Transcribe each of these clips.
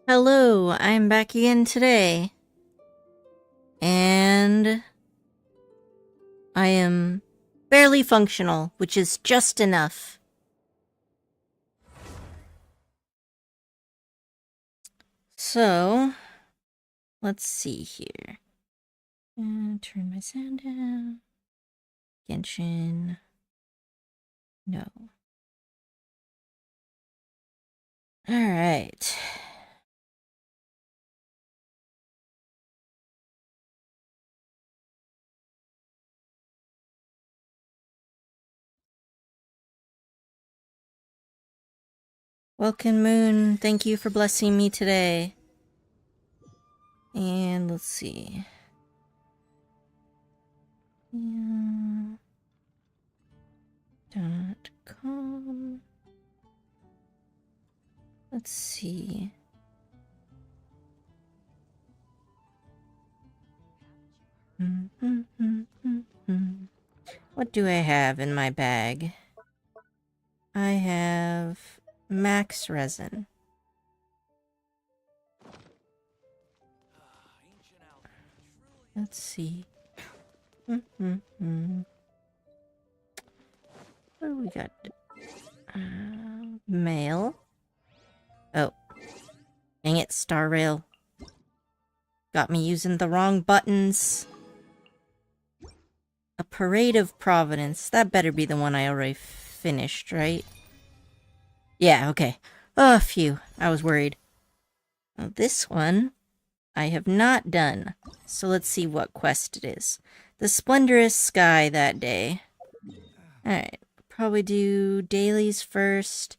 Hello, I'm back again today. And I am barely functional, which is just enough. So, let's see here. Turn my sound down. Genshin. No. Alright. Welcome, Moon. Thank you for blessing me today. And let's see. .com. Let's see. What do I have in my bag? I have max resin. Let's see. What do we got? Mail. Oh. Dang it, Star Rail. Got me using the wrong buttons. A Parade of Providence. That better be the one I already finished, right? Yeah, okay. Oh, phew. I was worried. Now, this one I have not done. So let's see what quest it is. The Splendorous Sky that day. Alright. Probably do dailies first.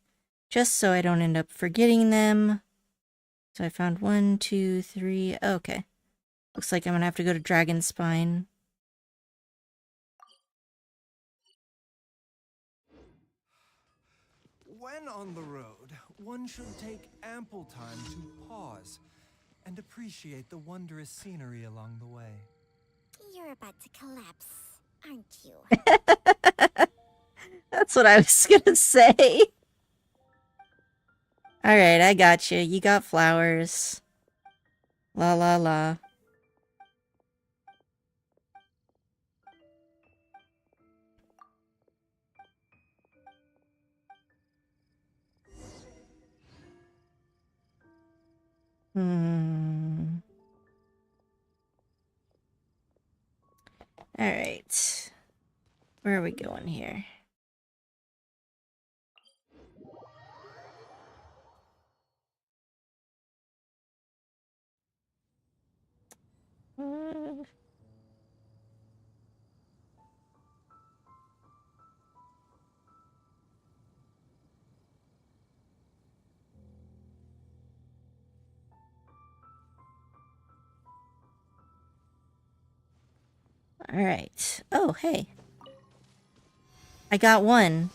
Just so I don't end up forgetting them. So I found 1, 2, 3. Okay. Looks like I'm gonna have to go to Dragonspine. When on the road, one should take ample time to pause and appreciate the wondrous scenery along the way. You're about to collapse, aren't you? That's what I was gonna say. Alright, I got you. You got flowers. La la la. Alright. Where are we going here? Alright. Oh, hey. I got one.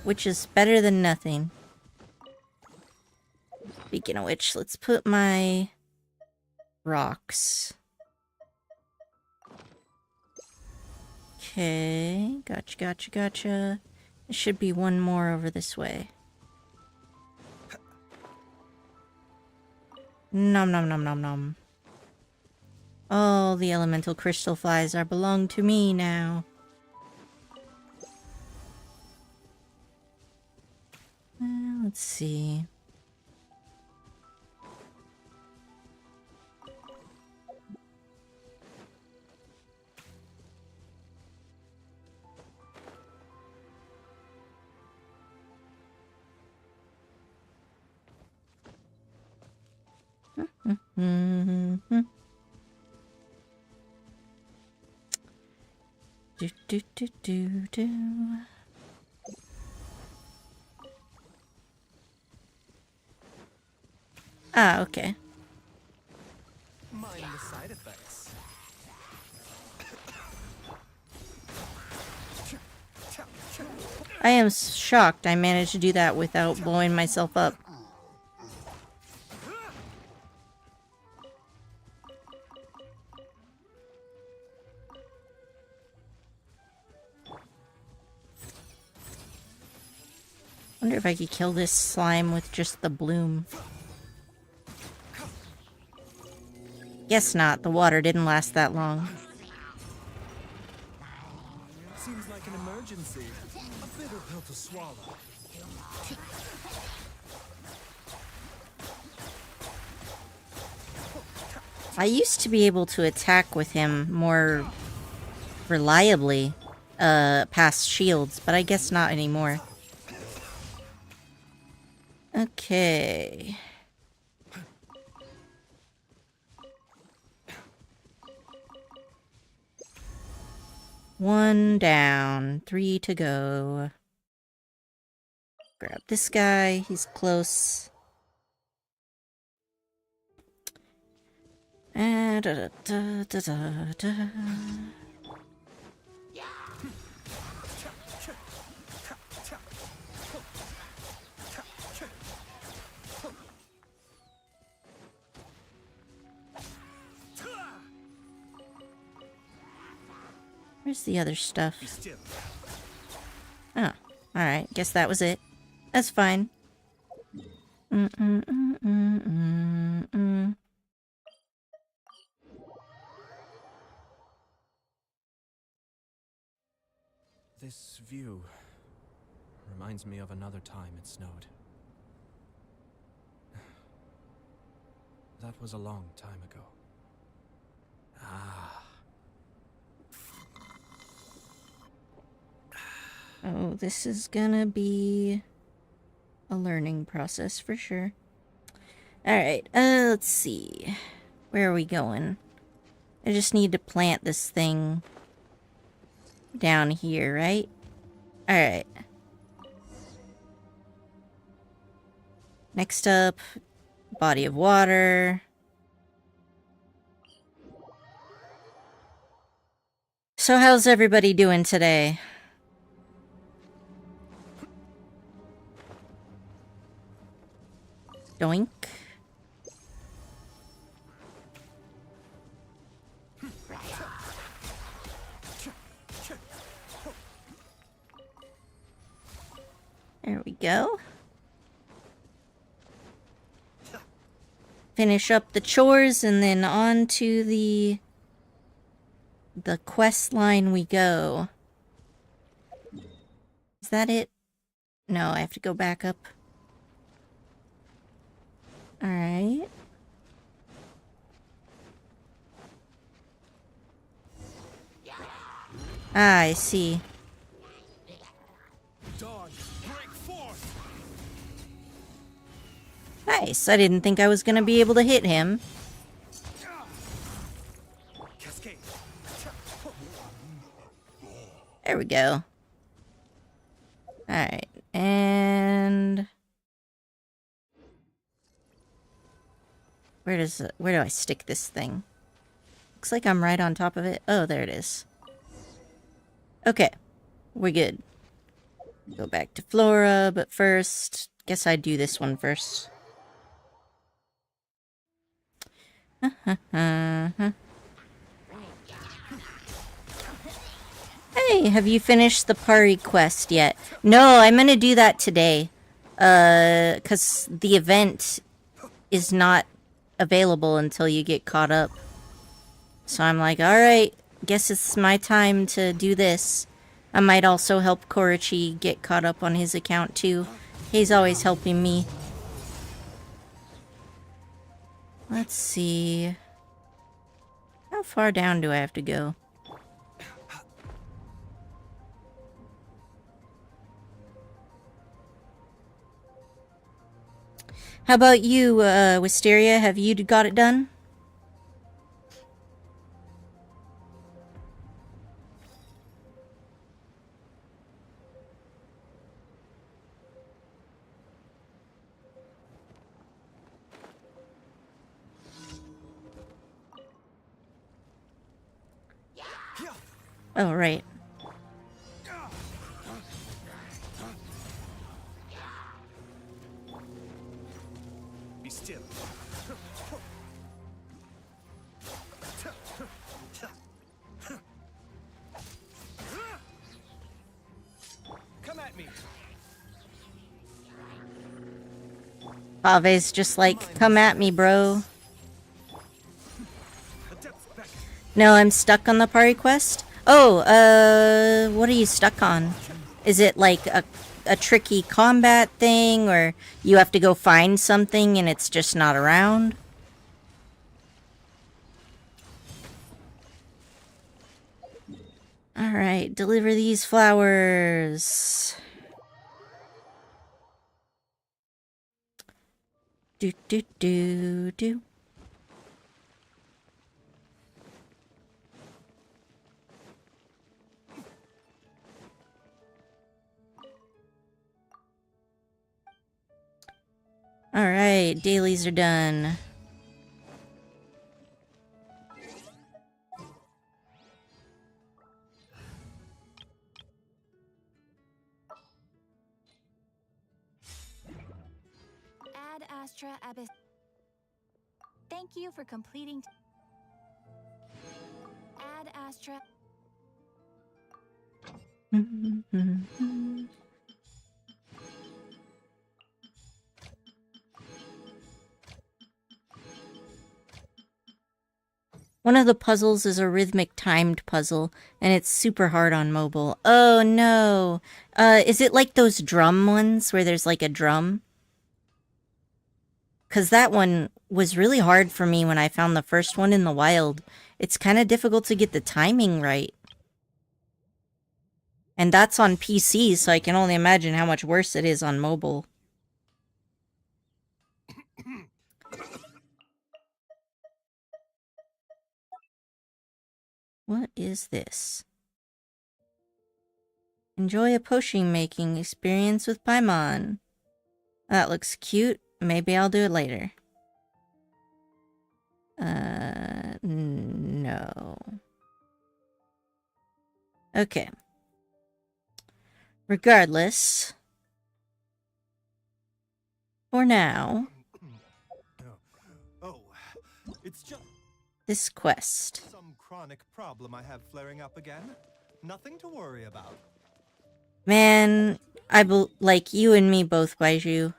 Which is better than nothing. Speaking of which, let's put my rocks. Okay. Gotcha, gotcha, gotcha. There should be one more over this way. Nom nom nom nom nom. All the elemental crystal flies are belong to me now. Let's see. Do do do do do. Ah, okay. Mind the side effects. I am shocked I managed to do that without blowing myself up. Wonder if I could kill this slime with just the bloom. Guess not. The water didn't last that long. Seems like an emergency. A bitter pill to swallow. I used to be able to attack with him more reliably past shields, but I guess not anymore. Okay. One down, 3 to go. Grab this guy, he's close. Da, da, da, da, da, da. Where's the other stuff? Oh, alright. Guess that was it. That's fine. This view reminds me of another time it snowed. That was a long time ago. Oh, this is gonna be a learning process for sure. Alright, let's see. Where are we going? I just need to plant this thing down here, right? Alright. Next up, body of water. So how's everybody doing today? Doink. There we go. Finish up the chores and then on to the quest line we go. Is that it? No, I have to go back up. Alright. Ah, I see. Nice. I didn't think I was gonna be able to hit him. There we go. Alright. And where do I stick this thing? Looks like I'm right on top of it. Oh, there it is. Okay. We're good. Go back to Flora, but first, guess I'd do this one first. Hey, have you finished the party quest yet? No, I'm gonna do that today. 'Cause the event is not available until you get caught up. So I'm like, alright, guess it's my time to do this. I might also help Korichi get caught up on his account too. He's always helping me. Let's see. How far down do I have to go? How about you, Wisteria? Have you got it done? Oh, right. Be still. Come at me. Pave's just like, come at me, bro. No, I'm stuck on the party quest. Oh, what are you stuck on? Is it like a tricky combat thing, or you have to go find something and it's just not around? Alright, deliver these flowers. Do do do do. Alright, dailies are done. Ad Astra Abyss. Thank you for completing. Ad Astra. One of the puzzles is a rhythmic timed puzzle, and it's super hard on mobile. Oh no! Is it like those drum ones where there's like a drum? Because that one was really hard for me when I found the first one in the wild. It's kind of difficult to get the timing right. And that's on PC, so I can only imagine how much worse it is on mobile. What is this? Enjoy a potion making experience with Paimon. That looks cute. Maybe I'll do it later. No. Okay. Regardless, for now, Oh, it's just this quest. some chronic problem I have flaring up again. Nothing to worry about. Man, like you and me both, Baiju.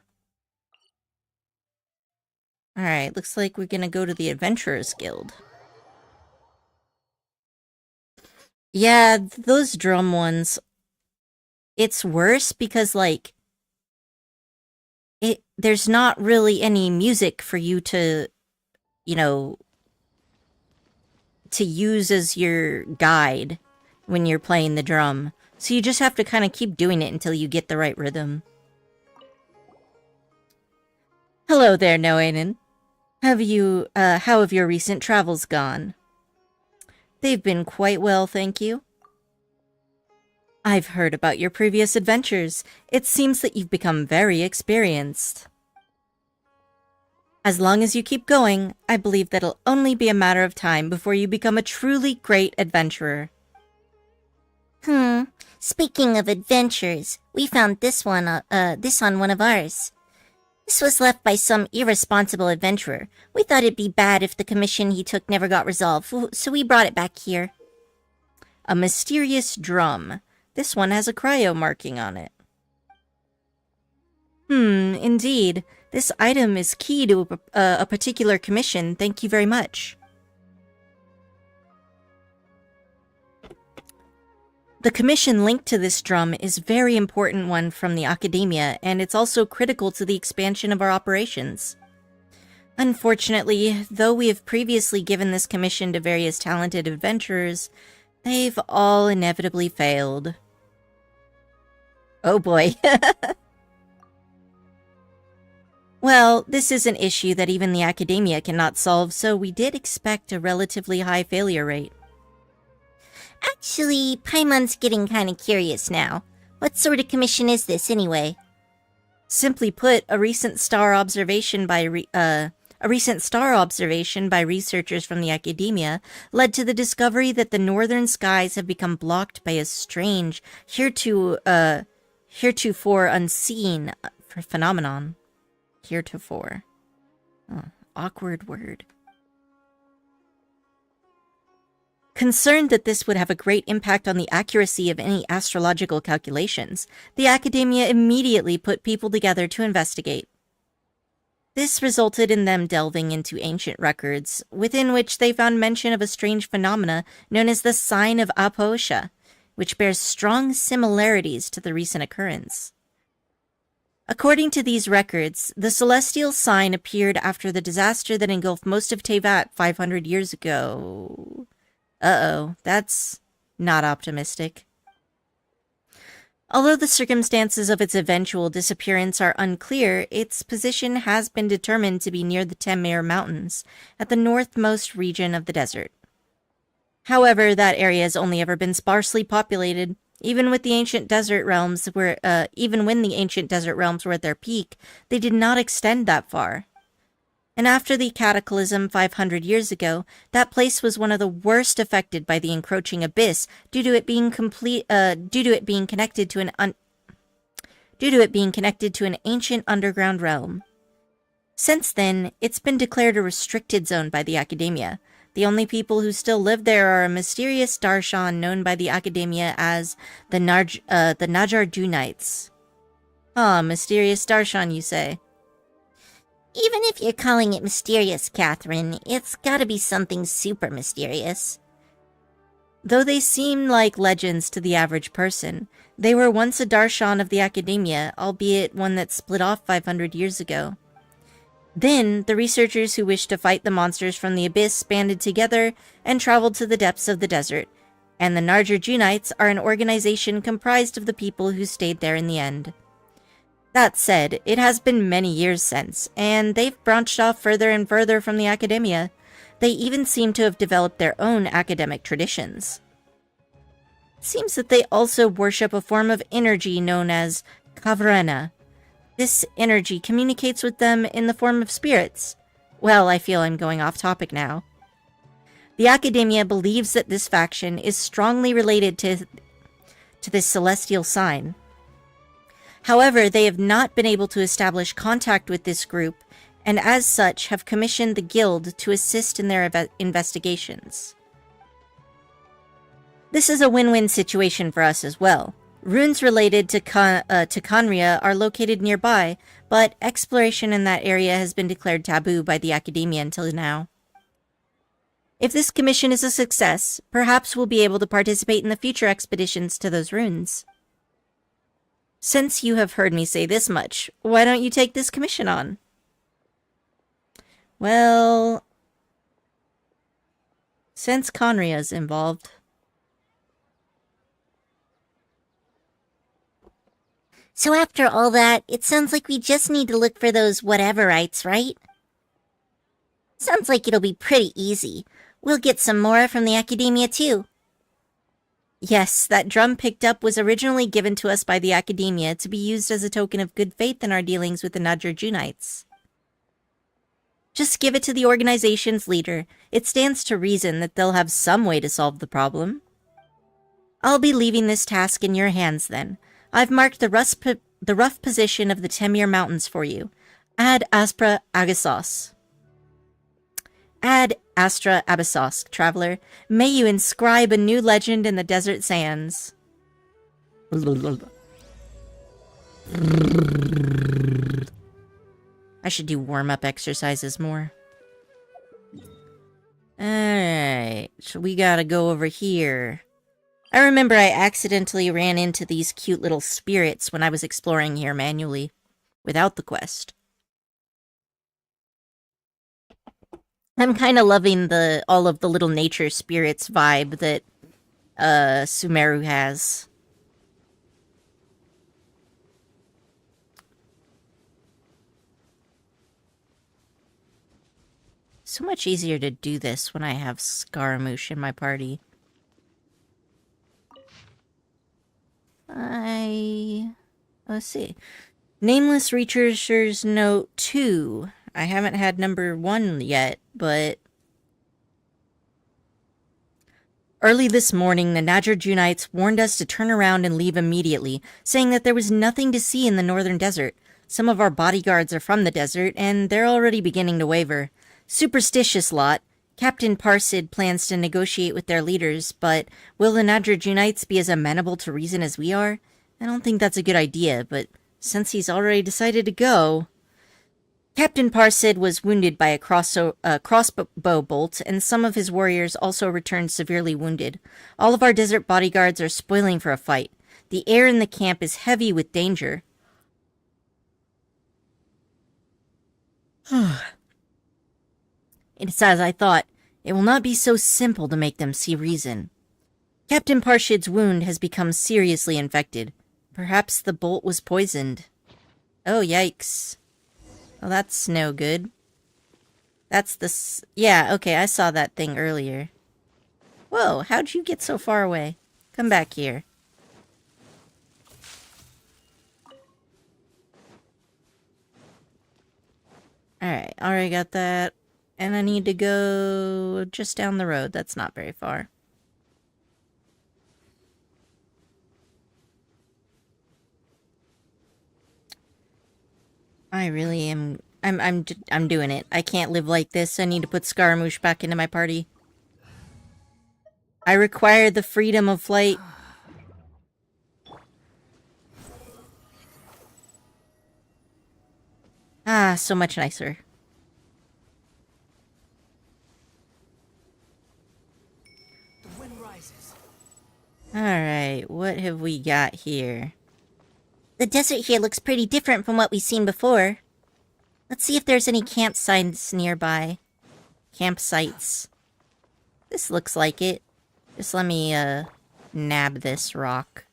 Alright, looks like we're gonna go to the Adventurers Guild. Yeah, those drum ones, it's worse because, like, there's not really any music for you to, you know, to use as your guide when you're playing the drum. So you just have to kind of keep doing it until you get the right rhythm. Hello there, Noanen. How have your recent travels gone? They've been quite well, thank you. I've heard about your previous adventures. It seems that you've become very experienced. As long as you keep going, I believe that it'll only be a matter of time before you become a truly great adventurer. Speaking of adventures, we found this on one of ours. This was left by some irresponsible adventurer. We thought it'd be bad if the commission he took never got resolved, so we brought it back here. A mysterious drum. This one has a cryo marking on it. Indeed. This item is key to a particular commission. Thank you very much. The commission linked to this drum is a very important one from the Academia, and it's also critical to the expansion of our operations. Unfortunately, though we have previously given this commission to various talented adventurers, they've all inevitably failed. Oh boy. Well, this is an issue that even the Academia cannot solve, so we did expect a relatively high failure rate. Actually, Paimon's getting kind of curious now. What sort of commission is this, anyway? Simply put, a recent star observation by researchers from the Academia led to the discovery that the northern skies have become blocked by a strange, heretofore unseen phenomenon. Heretofore. Oh, awkward word. Concerned that this would have a great impact on the accuracy of any astrological calculations, the Academia immediately put people together to investigate. This resulted in them delving into ancient records, within which they found mention of a strange phenomena known as the Sign of Apoosha, which bears strong similarities to the recent occurrence. According to these records, the celestial sign appeared after the disaster that engulfed most of Teyvat 500 years ago. Uh-oh, that's not optimistic. Although the circumstances of its eventual disappearance are unclear, its position has been determined to be near the Temir Mountains, at the northmost region of the desert. However, that area has only ever been sparsely populated. Even when the ancient desert realms were at their peak, they did not extend that far. And after the cataclysm 500 years ago, that place was one of the worst affected by the encroaching abyss due to it being connected to an ancient underground realm. Since then, it's been declared a restricted zone by the academia. The only people who still live there are a mysterious darshan known by the academia as the Najar Junites. Ah, mysterious darshan, you say? Even if you're calling it mysterious, Catherine, it's gotta be something super mysterious. Though they seem like legends to the average person, they were once a darshan of the academia, albeit one that split off 500 years ago. Then, the researchers who wished to fight the monsters from the abyss banded together and traveled to the depths of the desert, and the Najar Junites are an organization comprised of the people who stayed there in the end. That said, it has been many years since, and they've branched off further and further from the academia. They even seem to have developed their own academic traditions. It seems that they also worship a form of energy known as Kavrena. This energy communicates with them in the form of spirits. Well, I feel I'm going off topic now. The academia believes that this faction is strongly related to this celestial sign. However, they have not been able to establish contact with this group, and as such have commissioned the guild to assist in their investigations. This is a win-win situation for us as well. Runes related to Khaenri'ah are located nearby, but exploration in that area has been declared taboo by the academia until now. If this commission is a success, perhaps we'll be able to participate in the future expeditions to those runes. Since you have heard me say this much, why don't you take this commission on? Well, since Khaenri'ah's involved. So after all that, it sounds like we just need to look for those whateverites, right? Sounds like it'll be pretty easy. We'll get some more from the academia too. Yes, that drum picked up was originally given to us by the academia to be used as a token of good faith in our dealings with the Najar Junites. Just give it to the organization's leader. It stands to reason that they'll have some way to solve the problem. I'll be leaving this task in your hands then. I've marked the rough position of the Temir Mountains for you. Ad Astra Agassos. Ad Astra Abyssos, traveler. May you inscribe a new legend in the desert sands. I should do warm-up exercises more. Alright, so we gotta go over here. I remember I accidentally ran into these cute little spirits when I was exploring here manually, without the quest. I'm kind of loving all of the little nature spirits vibe that Sumeru has. So much easier to do this when I have Scaramouche in my party. Let's see. Nameless Researcher's Note 2. I haven't had number 1 yet, but... Early this morning, the Najar Junites warned us to turn around and leave immediately, saying that there was nothing to see in the northern desert. Some of our bodyguards are from the desert, and they're already beginning to waver. Superstitious lot. Captain Parsid plans to negotiate with their leaders, but will the Najar Junites be as amenable to reason as we are? I don't think that's a good idea, but since he's already decided to go... Captain Parsid was wounded by a crossbow bolt, and some of his warriors also returned severely wounded. All of our desert bodyguards are spoiling for a fight. The air in the camp is heavy with danger. It's as I thought. It will not be so simple to make them see reason. Captain Parshid's wound has become seriously infected. Perhaps the bolt was poisoned. Oh, yikes. Well, that's no good. That's the yeah, okay, I saw that thing earlier. Whoa, how'd you get so far away? Come back here. Alright, already got that. And I need to go just down the road. That's not very far. I really am. I'm doing it. I can't live like this. I need to put Scaramouche back into my party. I require the freedom of flight. Ah, so much nicer. The wind rises. Alright, what have we got here? The desert here looks pretty different from what we've seen before. Let's see if there's any campsites nearby. Campsites. This looks like it. Just let me, nab this rock.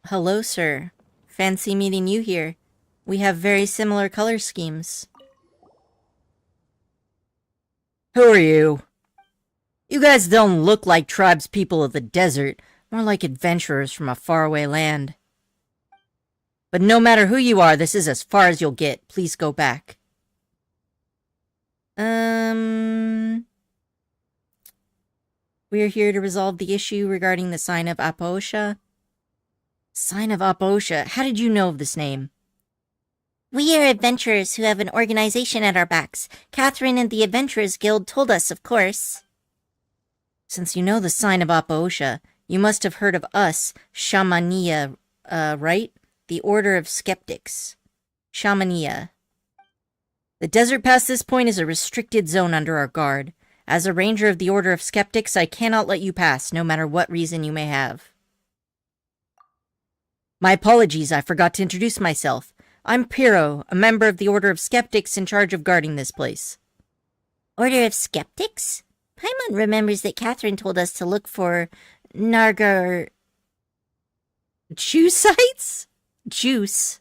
Hello, sir. Fancy meeting you here. We have very similar color schemes. Who are you? You guys don't look like tribespeople of the desert, more like adventurers from a faraway land. But no matter who you are, this is as far as you'll get. Please go back. We're here to resolve the issue regarding the Sign of Aposha. Sign of Aposha? How did you know of this name? We are adventurers who have an organization at our backs. Catherine and the Adventurers Guild told us, of course. Since you know the Sign of Aposha, you must have heard of us, Shamania, right? The Order of Skeptics. Shamania. The desert past this point is a restricted zone under our guard. As a ranger of the Order of Skeptics, I cannot let you pass, no matter what reason you may have. My apologies, I forgot to introduce myself. I'm Piro, a member of the Order of Skeptics in charge of guarding this place. Order of Skeptics? Paimon remembers that Catherine told us to look for Nargar... Juicites? Juice.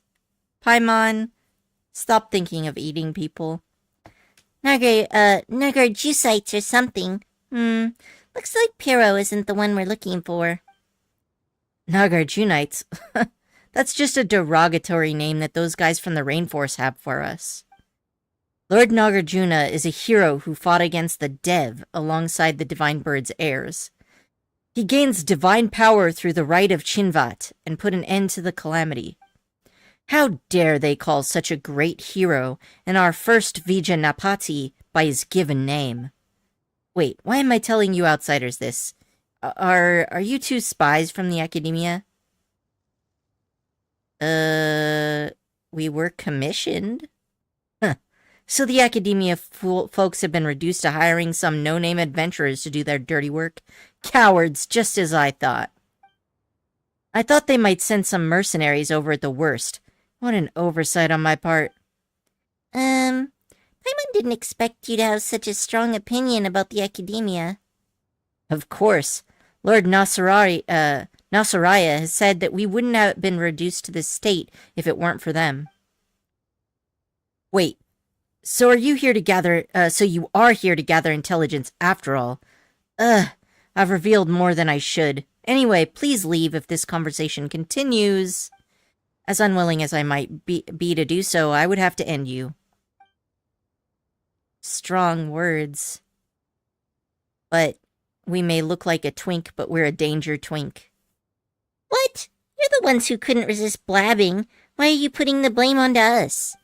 Paimon, stop thinking of eating people. Nargar Juicites or something. Looks like Piro isn't the one we're looking for. Nagarjunites? That's just a derogatory name that those guys from the rainforest have for us. Lord Nagarjuna is a hero who fought against the Dev alongside the Divine Bird's heirs. He gains divine power through the rite of Chinvat and put an end to the calamity. How dare they call such a great hero and our first Vijayanapati by his given name? Wait, why am I telling you outsiders this? Are you two spies from the academia? We were commissioned? Huh. So the academia folks have been reduced to hiring some no-name adventurers to do their dirty work? Cowards, just as I thought. I thought they might send some mercenaries over at the worst. What an oversight on my part. Paimon didn't expect you to have such a strong opinion about the academia. Of course. Lord Nasaraya has said that we wouldn't have been reduced to this state if it weren't for them. Wait, so are you here to gather, you are here to gather intelligence after all? I've revealed more than I should. Anyway, please leave if this conversation continues. As unwilling as I might be to do so, I would have to end you. Strong words. But we may look like a twink, but we're a danger twink. What? You're the ones who couldn't resist blabbing. Why are you putting the blame onto us?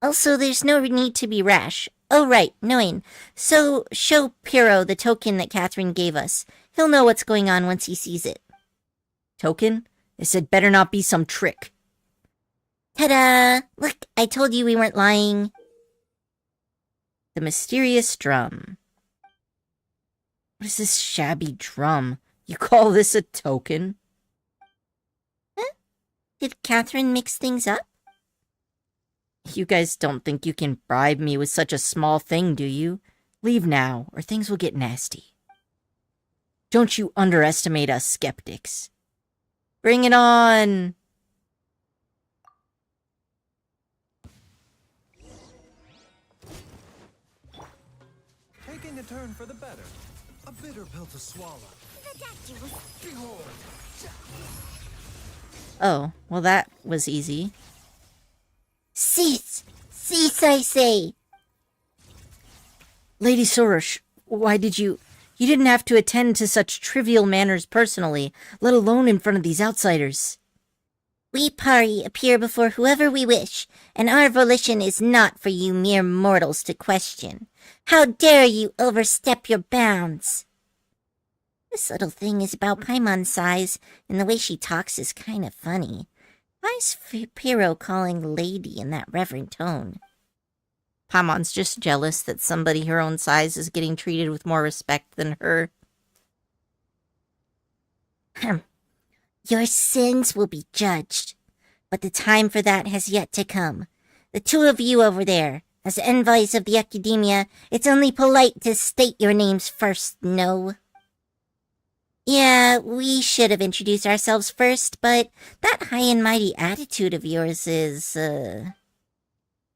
Also, there's no need to be rash. Oh, right, knowing. So, show Piro the token that Catherine gave us. He'll know what's going on once he sees it. Token? It said better not be some trick. Ta-da! Look, I told you we weren't lying. The mysterious drum. What is this shabby drum? You call this a token? Did Catherine mix things up? You guys don't think you can bribe me with such a small thing, do you? Leave now, or things will get nasty. Don't you underestimate us skeptics. Bring it on! Taking a turn for the better. A bitter pill to swallow. Behold! Oh, well that was easy. Cease! Cease, I say! Lady Sorush, why did you... You didn't have to attend to such trivial matters personally, let alone in front of these outsiders. We Pari appear before whoever we wish, and our volition is not for you mere mortals to question. How dare you overstep your bounds? This little thing is about Paimon's size, and the way she talks is kind of funny. Why's Piro calling lady in that reverent tone? Paimon's just jealous that somebody her own size is getting treated with more respect than her. Your sins will be judged, but the time for that has yet to come. The two of you over there, as envoys of the Academia, it's only polite to state your names first, no? Yeah, we should have introduced ourselves first, but that high and mighty attitude of yours is,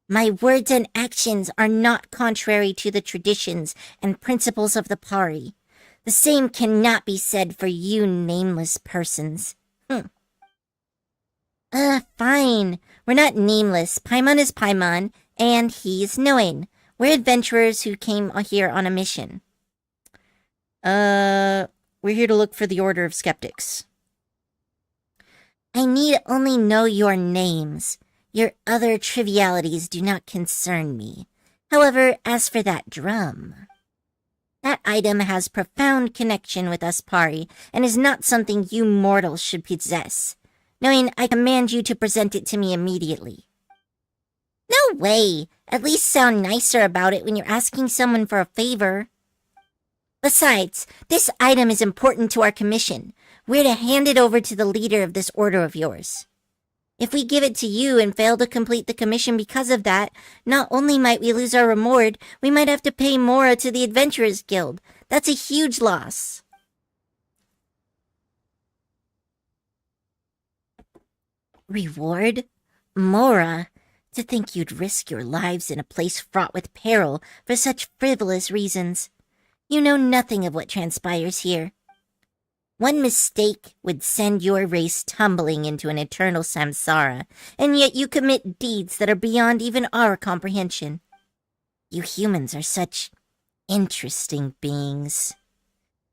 My words and actions are not contrary to the traditions and principles of the Pari. The same cannot be said for you nameless persons. Fine. We're not nameless. Paimon is Paimon, and he's Noen. We're adventurers who came here on a mission. We're here to look for the Order of Skeptics. I need only know your names. Your other trivialities do not concern me. However, as for that drum... That item has profound connection with us Pari, and is not something you mortals should possess. Knowing I command you to present it to me immediately. No way! At least sound nicer about it when you're asking someone for a favor. Besides, this item is important to our commission. We're to hand it over to the leader of this order of yours. If we give it to you and fail to complete the commission because of that, not only might we lose our reward, we might have to pay more to the Adventurers Guild. That's a huge loss. Reward? Mora? To think you'd risk your lives in a place fraught with peril for such frivolous reasons. You know nothing of what transpires here. One mistake would send your race tumbling into an eternal samsara, and yet you commit deeds that are beyond even our comprehension. You humans are such interesting beings.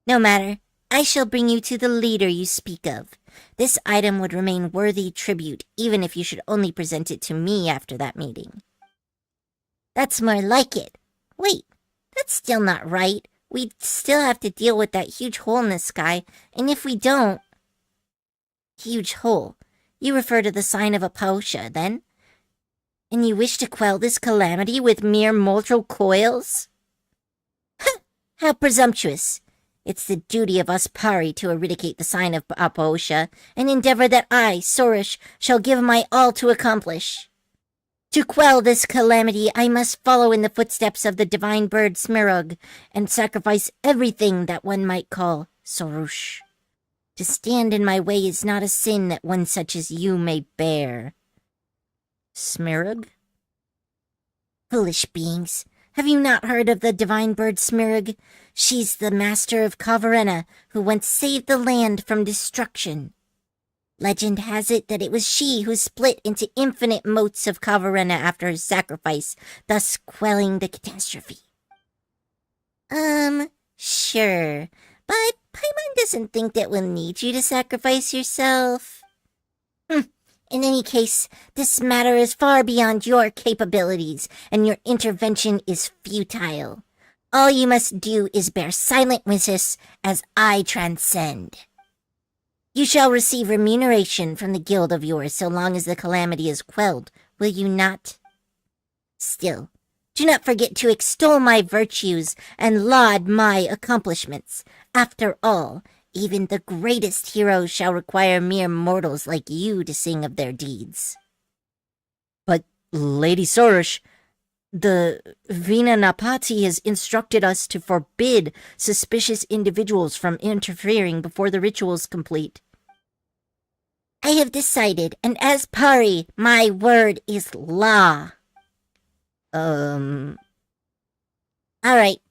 No matter, I shall bring you to the leader you speak of. This item would remain worthy tribute, even if you should only present it to me after that meeting. That's more like it. Wait, that's still not right. We'd still have to deal with that huge hole in the sky, and if we don't... Huge hole? You refer to the sign of Aposha, then? And you wish to quell this calamity with mere mortal coils? How presumptuous! It's the duty of us Pari to eradicate the sign of Aposha, an endeavor that I, Sorush, shall give my all to accomplish. To quell this calamity, I must follow in the footsteps of the divine bird Smirug, and sacrifice everything that one might call Sorush. To stand in my way is not a sin that one such as you may bear. Smirug? Foolish beings, have you not heard of the divine bird Smirug? She's the master of Kavarena, who once saved the land from destruction. Legend has it that it was she who split into infinite motes of Kavarena after her sacrifice, thus quelling the catastrophe. Sure, but Paimon doesn't think that we'll need you to sacrifice yourself. In any case, this matter is far beyond your capabilities, and your intervention is futile. All you must do is bear silent witness as I transcend. You shall receive remuneration from the guild of yours so long as the calamity is quelled, will you not? Still, do not forget to extol my virtues and laud my accomplishments. After all, even the greatest heroes shall require mere mortals like you to sing of their deeds. But, Lady Sorush, the Vinanapati has instructed us to forbid suspicious individuals from interfering before the ritual's complete. I have decided, and as Pari, my word is law. Alright,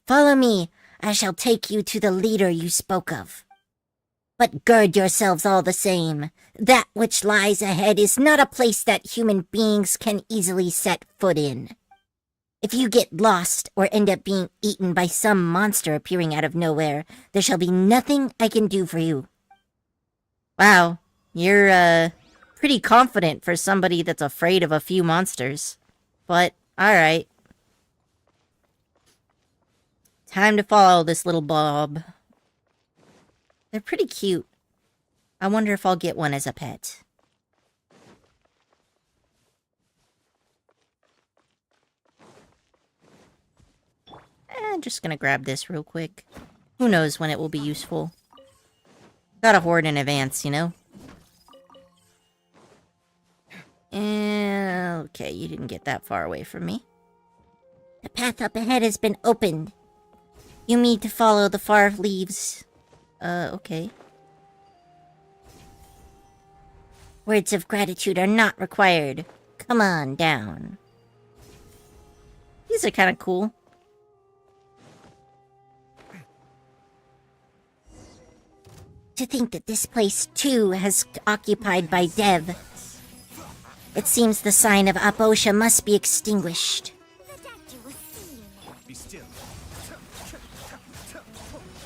follow me. I shall take you to the leader you spoke of. But gird yourselves all the same. That which lies ahead is not a place that human beings can easily set foot in. If you get lost or end up being eaten by some monster appearing out of nowhere, there shall be nothing I can do for you. Wow, you're, pretty confident for somebody that's afraid of a few monsters. But, alright. Time to follow this little Bob. They're pretty cute. I wonder if I'll get one as a pet. I'm just gonna grab this real quick. Who knows when it will be useful. Gotta hoard in advance, you know? Okay, you didn't get that far away from me. The path up ahead has been opened. You need to follow the far leaves. Okay. Words of gratitude are not required. Come on down. These are kind of cool. To think that this place, too, has occupied by Dev. It seems the sign of Aposha must be extinguished. Be still.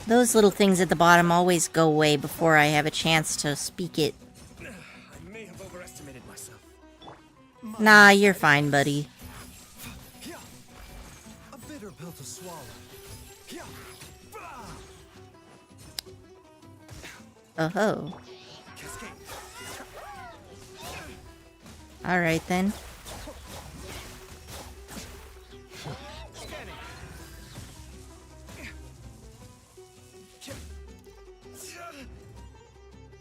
Those little things at the bottom always go away before I have a chance to speak it. I may have overestimated myself. Nah, you're fine, buddy. A bitter pill to swallow. Oh-ho. Cascade. Alright then. Scanning.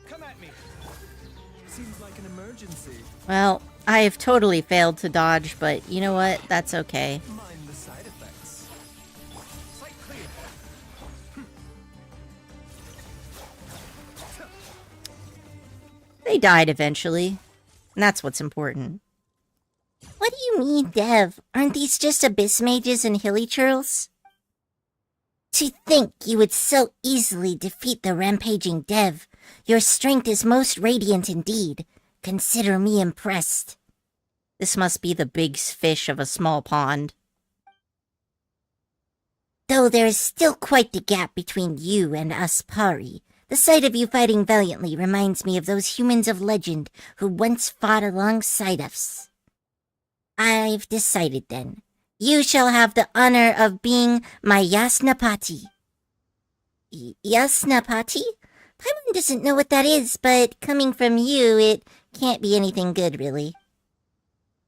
Come at me. Seems like an emergency. Well, I have totally failed to dodge, but you know what? That's okay. Mind the side effects. Sight clear. They died eventually. And that's what's important. What do you mean, Dev? Aren't these just abyss mages and hilly churls? To think you would so easily defeat the rampaging Dev. Your strength is most radiant indeed. Consider me impressed. This must be the big fish of a small pond. Though there is still quite the gap between you and us Pari, the sight of you fighting valiantly reminds me of those humans of legend who once fought alongside us. I've decided then. You shall have the honor of being my Yasnapati. Yasnapati? Paimon doesn't know what that is, but coming from you, it can't be anything good, really.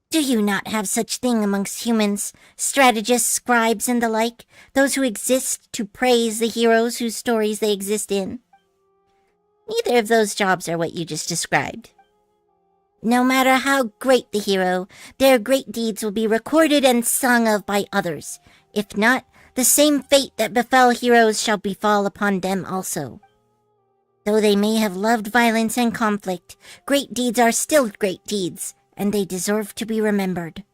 Do you not have such thing amongst humans, strategists, scribes, and the like, those who exist to praise the heroes whose stories they exist in? Neither of those jobs are what you just described. No matter how great the hero, their great deeds will be recorded and sung of by others. If not, the same fate that befell heroes shall befall upon them also. Though they may have loved violence and conflict, great deeds are still great deeds, and they deserve to be remembered.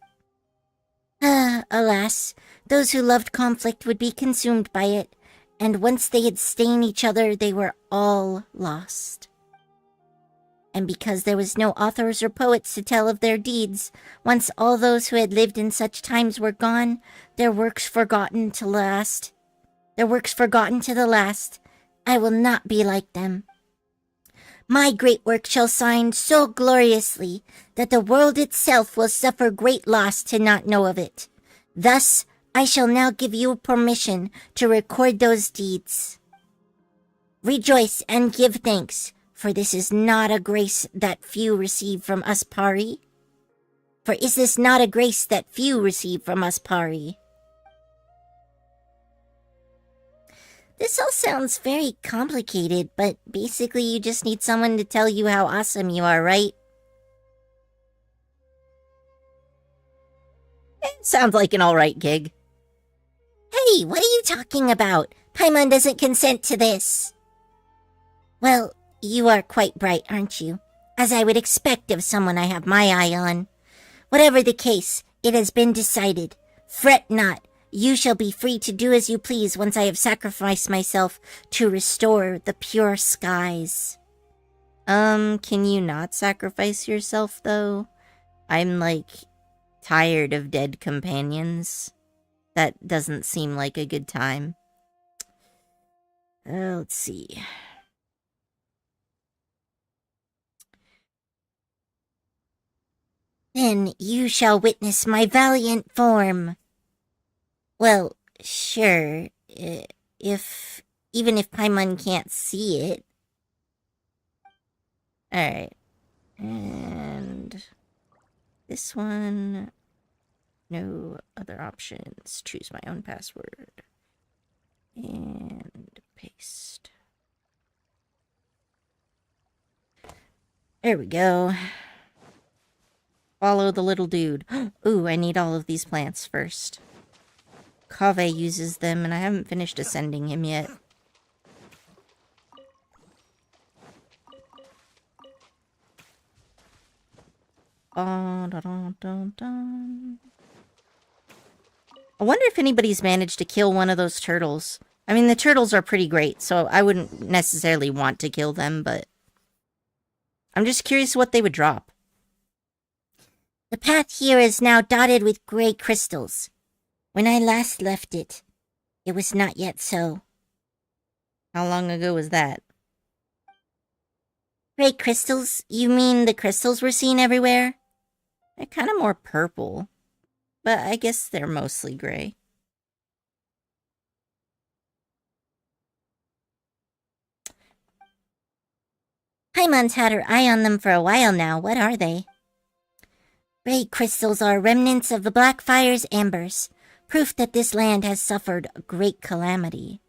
Alas, those who loved conflict would be consumed by it, and once they had stained each other, they were all lost. And because there was no authors or poets to tell of their deeds, once all those who had lived in such times were gone, their works forgotten to the last, I will not be like them. My great work shall shine so gloriously that the world itself will suffer great loss to not know of it. Thus, I shall now give you permission to record those deeds. Rejoice and give thanks, For this is not a grace that few receive from us pari. For is this not a grace that few receive from us pari? This all sounds very complicated, but basically you just need someone to tell you how awesome you are, right? Sounds like an alright gig. Hey, what are you talking about? Paimon doesn't consent to this. Well, you are quite bright, aren't you? As I would expect of someone I have my eye on. Whatever the case, it has been decided. Fret not. You shall be free to do as you please once I have sacrificed myself to restore the pure skies. Can you not sacrifice yourself, though? I'm, tired of dead companions. That doesn't seem like a good time. Let's see. Then you shall witness my valiant form. Well, sure, even if Paimon can't see it. Alright. And this one, no other options. Choose my own password. And paste. There we go. Follow the little dude. Ooh, I need all of these plants first. Kaveh uses them, and I haven't finished ascending him yet. I wonder if anybody's managed to kill one of those turtles. I mean, the turtles are pretty great, so I wouldn't necessarily want to kill them, but I'm just curious what they would drop. The path here is now dotted with gray crystals. When I last left it, it was not yet so. How long ago was that? Gray crystals? You mean the crystals we're seeing everywhere? They're kind of more purple, but I guess they're mostly gray. Paimon's had her eye on them for a while now. What are they? Gray crystals are remnants of the Blackfire's embers, proof that this land has suffered a great calamity.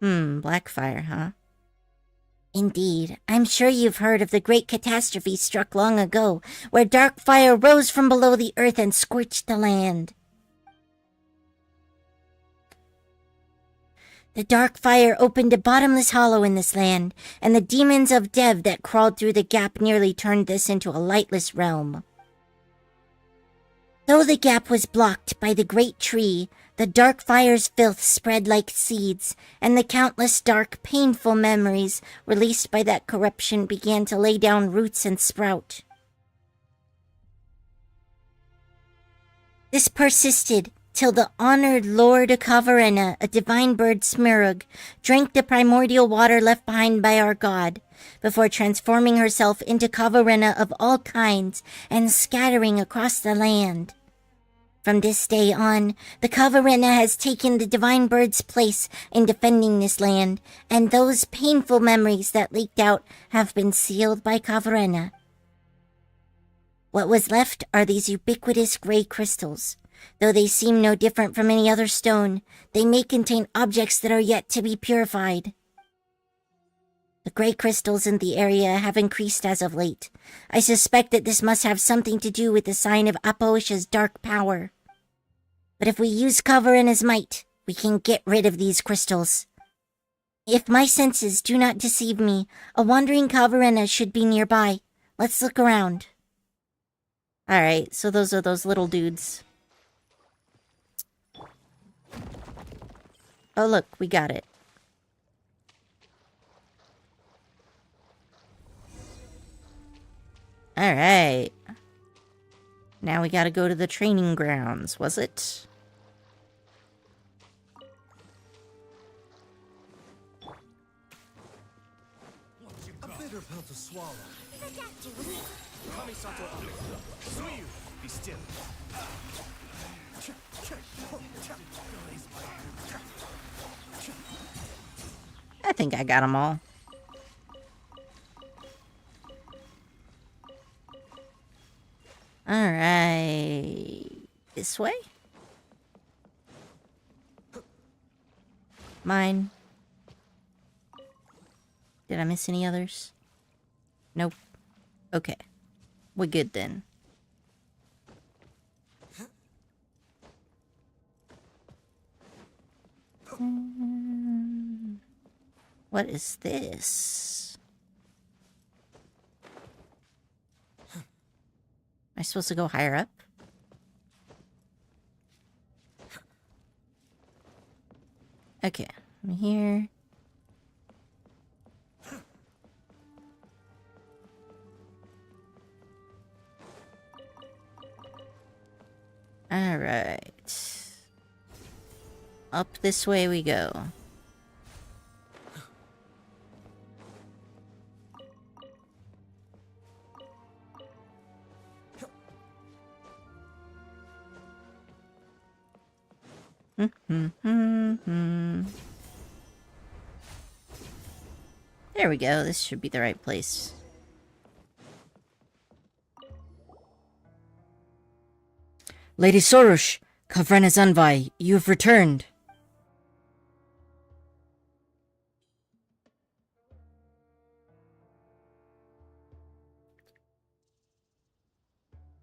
Blackfire, huh? Indeed, I'm sure you've heard of the great catastrophe struck long ago, where dark fire rose from below the earth and scorched the land. The dark fire opened a bottomless hollow in this land, and the demons of Dev that crawled through the gap nearly turned this into a lightless realm. Though the gap was blocked by the great tree, the dark fire's filth spread like seeds, and the countless dark, painful memories released by that corruption began to lay down roots and sprout. This persisted till the honored Lord Akavarena, a divine bird Smirug, drank the primordial water left behind by our god, before transforming herself into Kavarena of all kinds and scattering across the land. From this day on, the Kavarena has taken the divine bird's place in defending this land, and those painful memories that leaked out have been sealed by Kavarena. What was left are these ubiquitous gray crystals. Though they seem no different from any other stone, they may contain objects that are yet to be purified. The gray crystals in the area have increased as of late. I suspect that this must have something to do with the sign of Apoish's dark power. But if we use Kavarena's might, we can get rid of these crystals. If my senses do not deceive me, a wandering Kavarena should be nearby. Let's look around. Alright, so those are those little dudes. Oh look, we got it. Alright. Now we gotta go to the training grounds, was it? A bitter pill to swallow. Be still. I think I got them all. Alright. This way? Mine. Did I miss any others? Nope. Okay. We're good then. What is this? Am I supposed to go higher up? Okay, I'm here. Alright. Up this way we go. There we go. This should be the right place. Lady Sorush, Kavrena Zanvai, you have returned.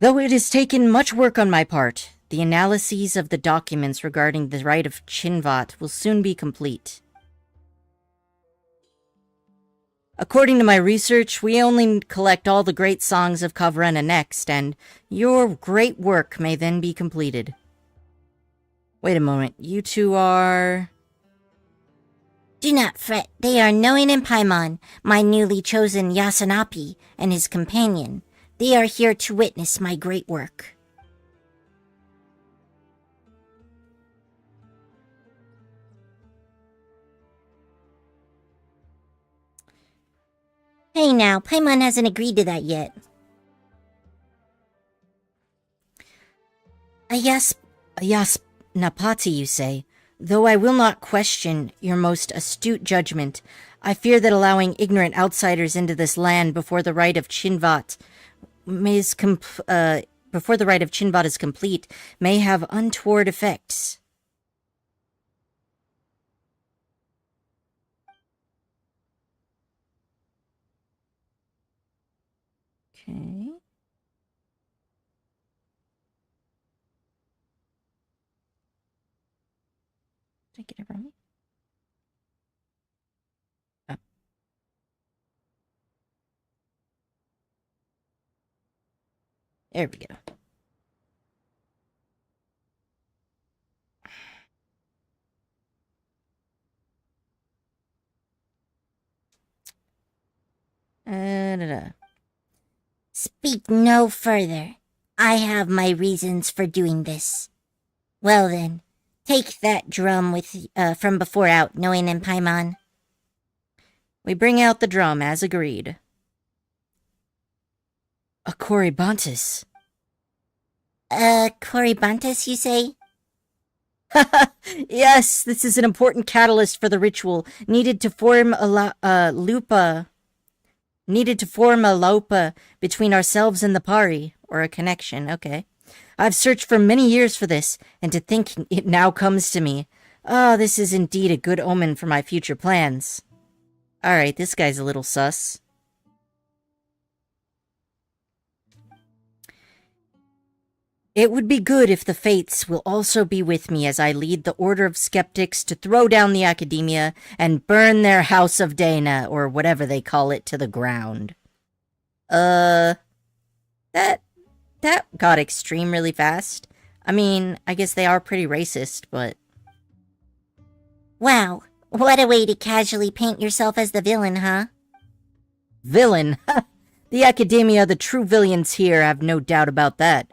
Though it has taken much work on my part, the analyses of the documents regarding the rite of Chinvat will soon be complete. According to my research, we only collect all the great songs of Kavrena next, and your great work may then be completed. Wait a moment, you two are... Do not fret, they are Noin and Paimon, my newly chosen Yasanapi and his companion. They are here to witness my great work. Hey now, Paimon hasn't agreed to that yet. Ayas Napati, you say? Though I will not question your most astute judgment, I fear that allowing ignorant outsiders into this land before the rite of Chinvat is complete may have untoward effects. Okay. Did I get it wrong? Oh. There we go. Speak no further. I have my reasons for doing this. Well then, take that drum with from before out, Noin and Paimon. We bring out the drum as agreed. A Corybantis. Corybantis, you say? Yes, this is an important catalyst for the ritual, needed to form a laupa between ourselves and the Pari, or a connection, okay. I've searched for many years for this, and to think it now comes to me. Ah, this is indeed a good omen for my future plans. Alright, this guy's a little sus. It would be good if the Fates will also be with me as I lead the Order of Skeptics to throw down the Academia and burn their House of Dana, or whatever they call it, to the ground. That got extreme really fast. I mean, I guess they are pretty racist, but... Wow, what a way to casually paint yourself as the villain, huh? Villain? The Academia are the true villains here, I have no doubt about that.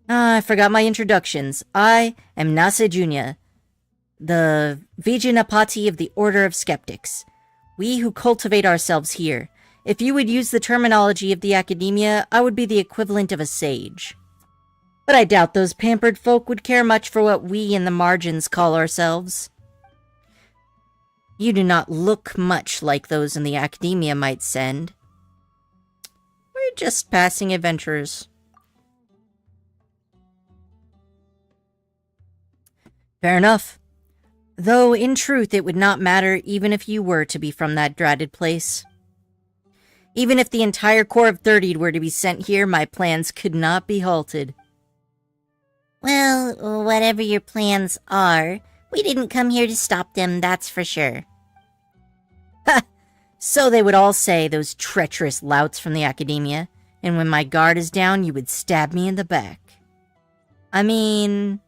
I forgot my introductions. I am Nase Junya, the Vijayanapati of the Order of Skeptics. We who cultivate ourselves here. If you would use the terminology of the Academia, I would be the equivalent of a sage. But I doubt those pampered folk would care much for what we in the margins call ourselves. You do not look much like those in the Academia might send. We're just passing adventurers. Fair enough. Though, in truth, it would not matter even if you were to be from that dreaded place. Even if the entire Corps of 30 were to be sent here, my plans could not be halted. Well, whatever your plans are, we didn't come here to stop them, that's for sure. Ha! So they would all say, those treacherous louts from the academia, and when my guard is down, you would stab me in the back. I mean,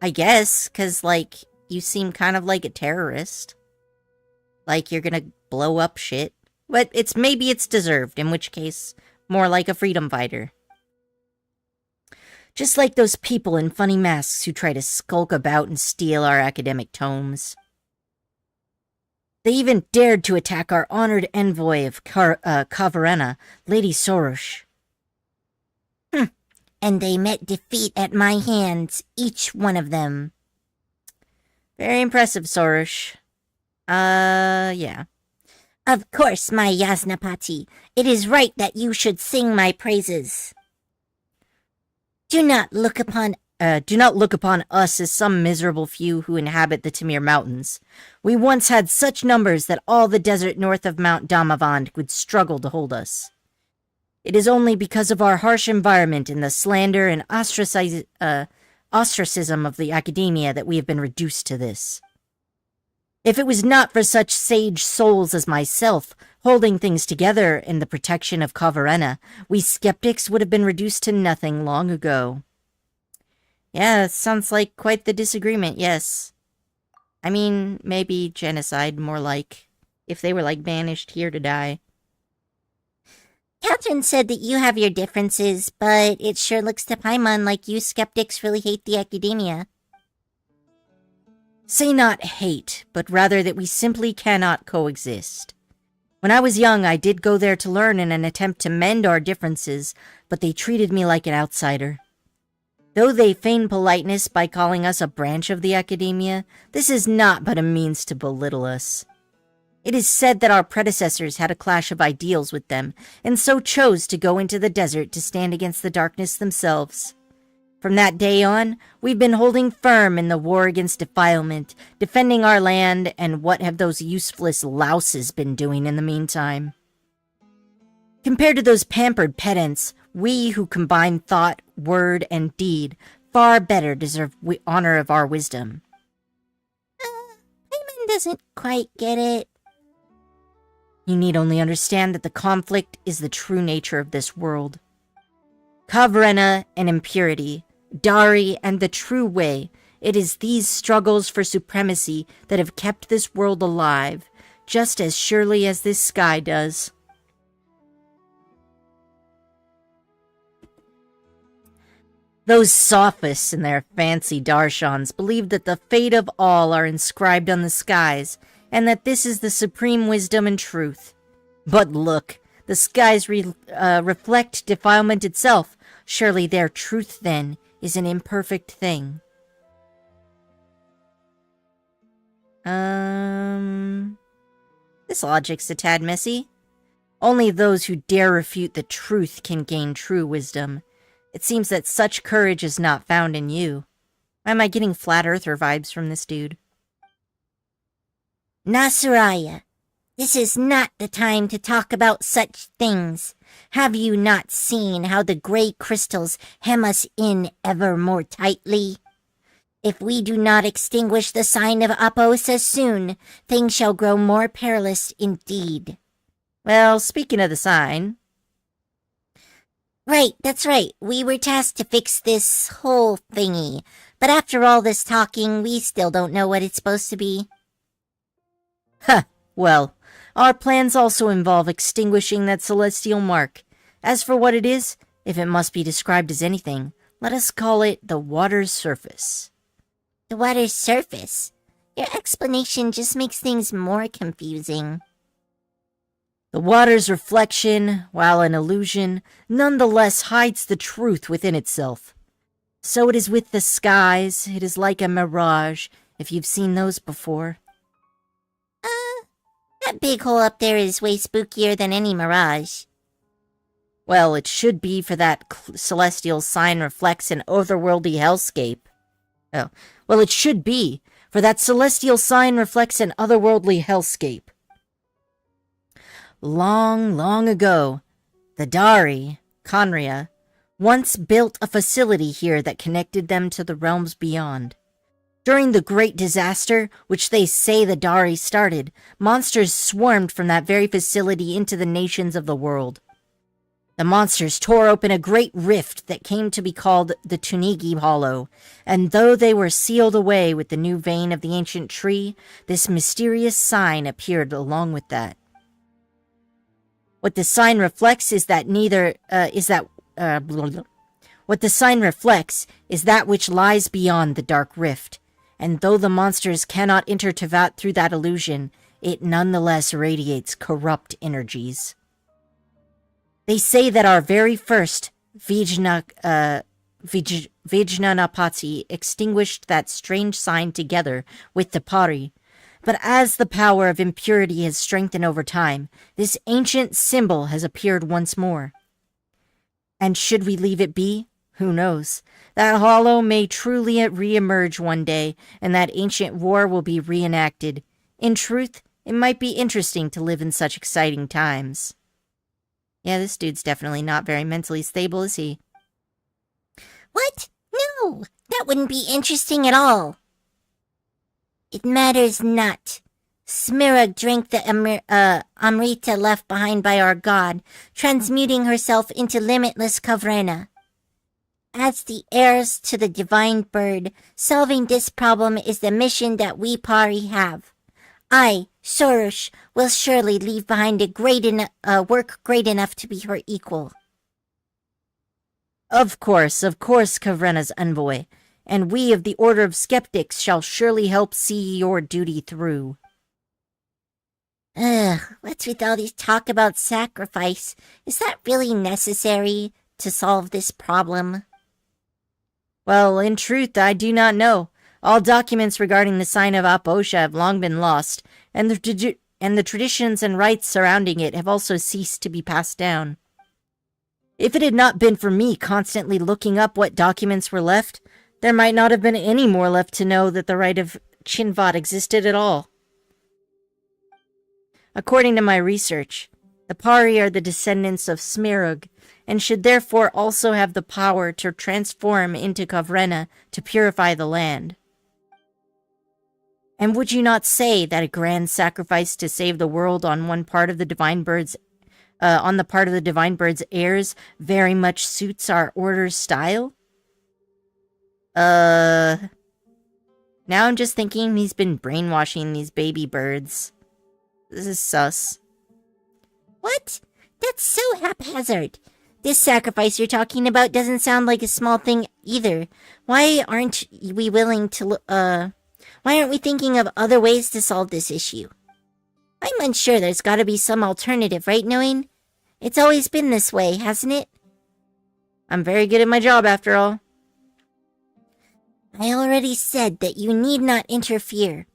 I guess, 'cause, like, you seem kind of like a terrorist. Like you're gonna blow up shit. But maybe it's deserved, in which case, more like a freedom fighter. Just like those people in funny masks who try to skulk about and steal our academic tomes. They even dared to attack our honored envoy of Kavarena, Lady Soros. And they met defeat at my hands, each one of them. Very impressive, Soros. Yeah. Of course, my Yasnapati. It is right that you should sing my praises. Do not look upon us as some miserable few who inhabit the Tamir Mountains. We once had such numbers that all the desert north of Mount Damavand would struggle to hold us. It is only because of our harsh environment and the slander and ostracism of the academia that we have been reduced to this. If it was not for such sage souls as myself holding things together in the protection of Kavarena, we skeptics would have been reduced to nothing long ago. Yeah, it sounds like quite the disagreement, yes. I mean, maybe genocide, more like, if they were, like, banished here to die. Catherine said that you have your differences, but it sure looks to Paimon like you skeptics really hate the academia. Say not hate, but rather that we simply cannot coexist. When I was young, I did go there to learn in an attempt to mend our differences, but they treated me like an outsider. Though they feign politeness by calling us a branch of the academia, this is not but a means to belittle us. It is said that our predecessors had a clash of ideals with them, and so chose to go into the desert to stand against the darkness themselves. From that day on, we've been holding firm in the war against defilement, defending our land, and what have those useless louses been doing in the meantime? Compared to those pampered pedants, we who combine thought, word, and deed far better deserve honor of our wisdom. Paimon doesn't quite get it. You need only understand that the conflict is the true nature of this world. Kavarena and impurity, Dari and the true way, it is these struggles for supremacy that have kept this world alive, just as surely as this sky does. Those sophists and their fancy darshans believe that the fate of all are inscribed on the skies, and that this is the supreme wisdom and truth. But look, the skies reflect defilement itself. Surely their truth, then, is an imperfect thing. This logic's a tad messy. Only those who dare refute the truth can gain true wisdom. It seems that such courage is not found in you. Am I getting flat earther vibes from this dude? Nasuraya, this is not the time to talk about such things. Have you not seen how the gray crystals hem us in ever more tightly? If we do not extinguish the sign of Aposa soon, things shall grow more perilous indeed. Well, speaking of the sign... Right, that's right. We were tasked to fix this whole thingy. But after all this talking, we still don't know what it's supposed to be. Huh. Well, our plans also involve extinguishing that celestial mark. As for what it is, if it must be described as anything, let us call it the water's surface. The water's surface? Your explanation just makes things more confusing. The water's reflection, while an illusion, nonetheless hides the truth within itself. So it is with the skies. It is like a mirage, if you've seen those before. That big hole up there is way spookier than any mirage. Well, it should be, for that celestial sign reflects an otherworldly hellscape. Oh, well, it should be, for that celestial sign reflects an otherworldly hellscape. Long, long ago, the Dari, Conria, once built a facility here that connected them to the realms beyond. During the Great Disaster, which they say the Dari started, monsters swarmed from that very facility into the nations of the world. The monsters tore open a great rift that came to be called the Tunigi Hollow, and though they were sealed away with the new vein of the ancient tree, this mysterious sign appeared along with that. What the sign reflects is that what the sign reflects is that which lies beyond the dark rift, and though the monsters cannot enter Tevat through that illusion, it nonetheless radiates corrupt energies. They say that our very first Vijnanapati extinguished that strange sign together with the Pari, but as the power of impurity has strengthened over time, this ancient symbol has appeared once more. And should we leave it be? Who knows? That hollow may truly re-emerge one day, and that ancient war will be reenacted. In truth, it might be interesting to live in such exciting times. Yeah, this dude's definitely not very mentally stable, is he? What? No, that wouldn't be interesting at all. It matters not. Smirag drank the Amrita left behind by our god, transmuting herself into limitless Kavrena. As the heirs to the divine bird, solving this problem is the mission that we Pari have. I, Sorush, will surely leave behind a work great enough to be her equal. Of course, Kavrena's envoy, and we of the Order of Skeptics shall surely help see your duty through. What's with all this talk about sacrifice? Is that really necessary to solve this problem? Well, in truth, I do not know. All documents regarding the sign of Aposha have long been lost, and the traditions and rites surrounding it have also ceased to be passed down. If it had not been for me constantly looking up what documents were left, there might not have been any more left to know that the rite of Chinvat existed at all. According to my research, the Pari are the descendants of Smirug, and should therefore also have the power to transform into Kavrena to purify the land. And would you not say that a grand sacrifice to save the world on the part of the Divine Bird's heirs very much suits our order's style? Now I'm just thinking he's been brainwashing these baby birds. This is sus. What? That's so haphazard. This sacrifice you're talking about doesn't sound like a small thing either. Why aren't we thinking of other ways to solve this issue? I'm unsure. There's gotta be some alternative, right, Knowing? It's always been this way, hasn't it? I'm very good at my job, after all. I already said that you need not interfere.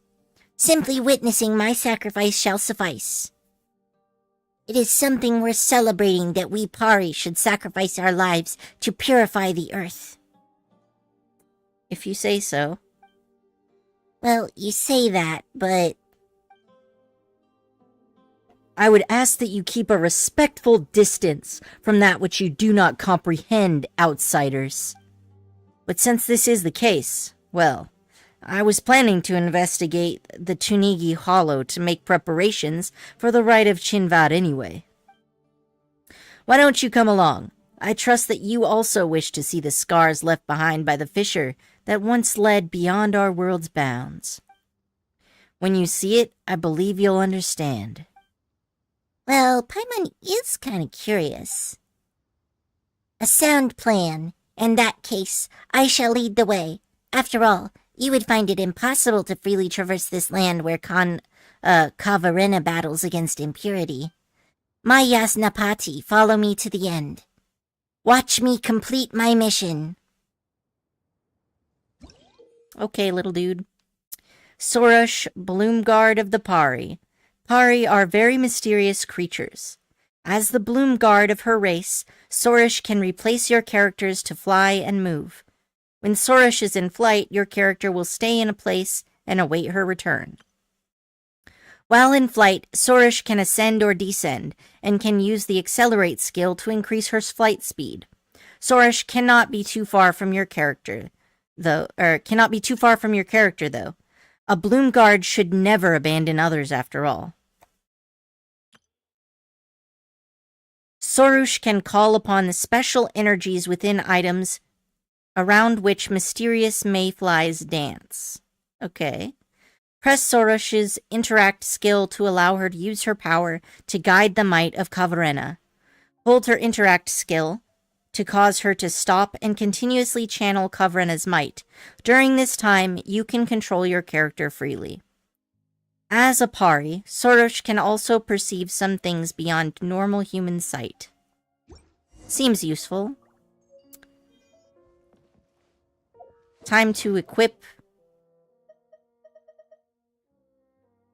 Simply witnessing my sacrifice shall suffice. It is something worth celebrating that we Pari should sacrifice our lives to purify the earth. If you say so. Well, you say that, but I would ask that you keep a respectful distance from that which you do not comprehend, outsiders. But since this is the case, well, I was planning to investigate the Tunigi Hollow to make preparations for the rite of Chinvad anyway. Why don't you come along? I trust that you also wish to see the scars left behind by the fissure that once led beyond our world's bounds. When you see it, I believe you'll understand. Well, Paimon is kind of curious. A sound plan. In that case, I shall lead the way. After all, you would find it impossible to freely traverse this land where Kavarena battles against impurity. My Yasnapati, follow me to the end. Watch me complete my mission. Okay, little dude. Sorush, Bloomguard of the Pari. Pari are very mysterious creatures. As the Bloomguard of her race, Sorush can replace your characters to fly and move. When Sorush is in flight, your character will stay in a place and await her return. While in flight, Sorush can ascend or descend, and can use the Accelerate skill to increase her flight speed. Sorush cannot be too far from your character, though. A Bloom Guard should never abandon others, after all. Sorush can call upon the special energies within items around which mysterious mayflies dance. Okay. Press Sorush's Interact skill to allow her to use her power to guide the might of Kavarena. Hold her Interact skill to cause her to stop and continuously channel Kavarena's might. During this time, you can control your character freely. As a pari, Sorush can also perceive some things beyond normal human sight. Seems useful. Time to equip.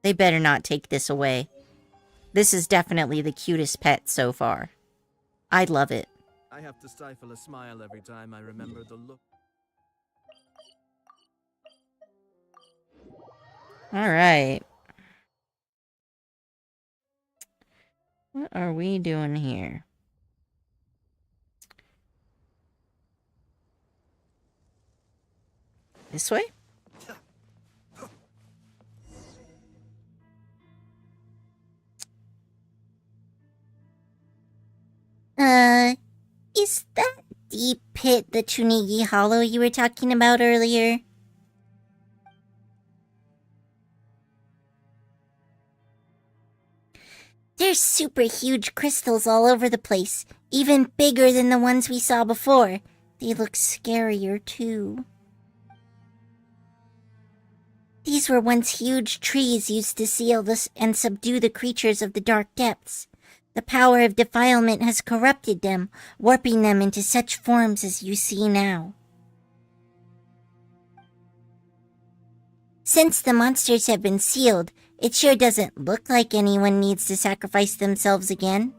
They better not take this away. This is definitely the cutest pet so far. I love it. I have to stifle a smile every time I remember the look. Alright. What are we doing here? This way? Is that deep pit the Chunigi Hollow you were talking about earlier? There's super huge crystals all over the place, even bigger than the ones we saw before. They look scarier, too. These were once huge trees used to seal this and subdue the creatures of the dark depths. The power of defilement has corrupted them, warping them into such forms as you see now. Since the monsters have been sealed, it sure doesn't look like anyone needs to sacrifice themselves again.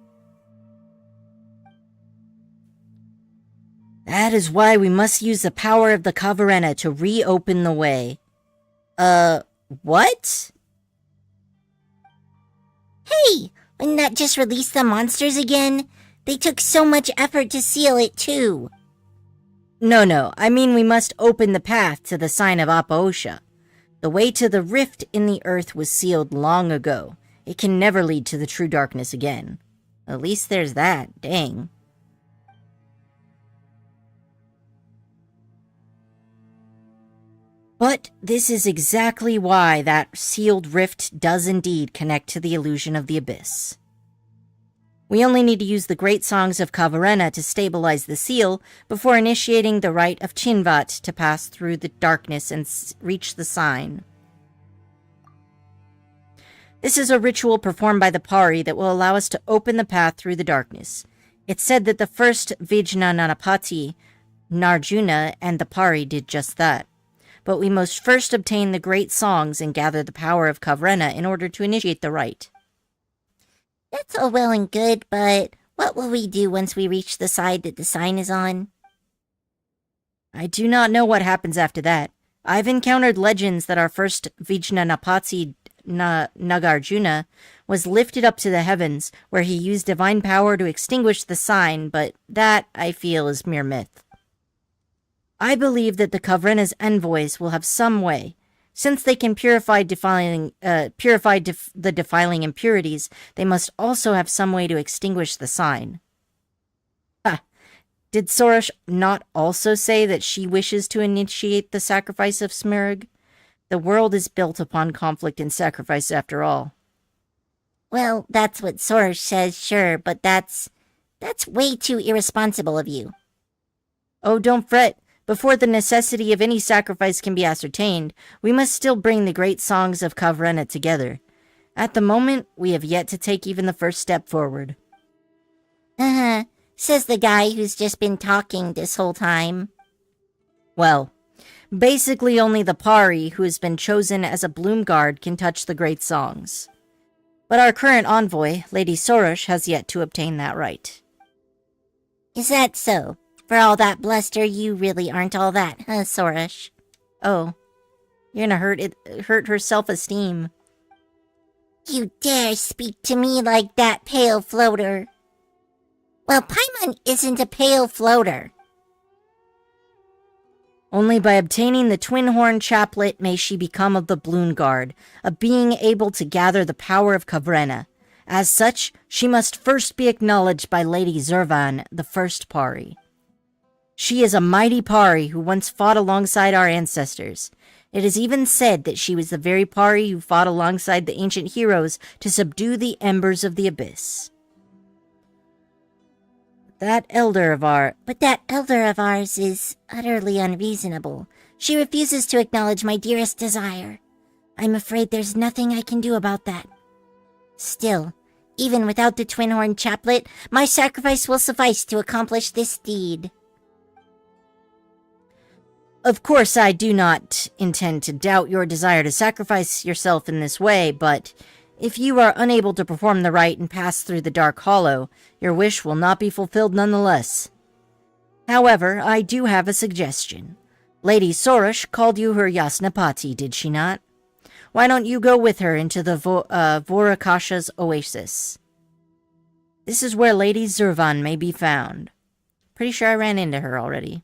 That is why we must use the power of the Kavarena to reopen the way. What? Hey! Wouldn't that just release the monsters again? They took so much effort to seal it, too. No, I mean we must open the path to the sign of Apaosha. The way to the rift in the earth was sealed long ago. It can never lead to the true darkness again. At least there's that, dang. But this is exactly why that sealed rift does indeed connect to the illusion of the abyss. We only need to use the great songs of Kavarena to stabilize the seal before initiating the rite of Chinvat to pass through the darkness and reach the sign. This is a ritual performed by the Pari that will allow us to open the path through the darkness. It's said that the first Vijna Nanapati, Narjuna, and the Pari did just that. But we must first obtain the great songs and gather the power of Kavarena in order to initiate the rite. That's all well and good, but what will we do once we reach the side that the sign is on? I do not know what happens after that. I've encountered legends that our first Vijnanapati Nagarjuna was lifted up to the heavens, where he used divine power to extinguish the sign, but that, I feel, is mere myth. I believe that the Kavrena's envoys will have some way. Since they can purify the defiling impurities, they must also have some way to extinguish the sign. Ha! Did Sorush not also say that she wishes to initiate the sacrifice of Smirg? The world is built upon conflict and sacrifice after all. Well, that's what Sorush says, sure, but that's way too irresponsible of you. Oh, don't fret. Before the necessity of any sacrifice can be ascertained, we must still bring the great songs of Kavarena together. At the moment, we have yet to take even the first step forward. Says the guy who's just been talking this whole time. Well, basically only the Pari who has been chosen as a Bloom Guard can touch the great songs. But our current envoy, Lady Sorush, has yet to obtain that right. Is that so? For all that bluster, you really aren't all that, huh, Sorush? Oh, you're gonna hurt her self-esteem. You dare speak to me like that, pale floater? Well, Paimon isn't a pale floater. Only by obtaining the Twin Horn Chaplet may she become of the Bloom Guard, a being able to gather the power of Kavrena. As such, she must first be acknowledged by Lady Zurvan, the first Pari. She is a mighty Pari who once fought alongside our ancestors. It is even said that she was the very Pari who fought alongside the ancient heroes to subdue the embers of the abyss. But that elder of ours is utterly unreasonable. She refuses to acknowledge my dearest desire. I'm afraid there's nothing I can do about that. Still, even without the Twin Horn Chaplet, my sacrifice will suffice to accomplish this deed. Of course, I do not intend to doubt your desire to sacrifice yourself in this way, but if you are unable to perform the rite and pass through the Dark Hollow, your wish will not be fulfilled nonetheless. However, I do have a suggestion. Lady Sorush called you her Yasnapati, did she not? Why don't you go with her into the Vorakasha's oasis? This is where Lady Zurvan may be found. Pretty sure I ran into her already.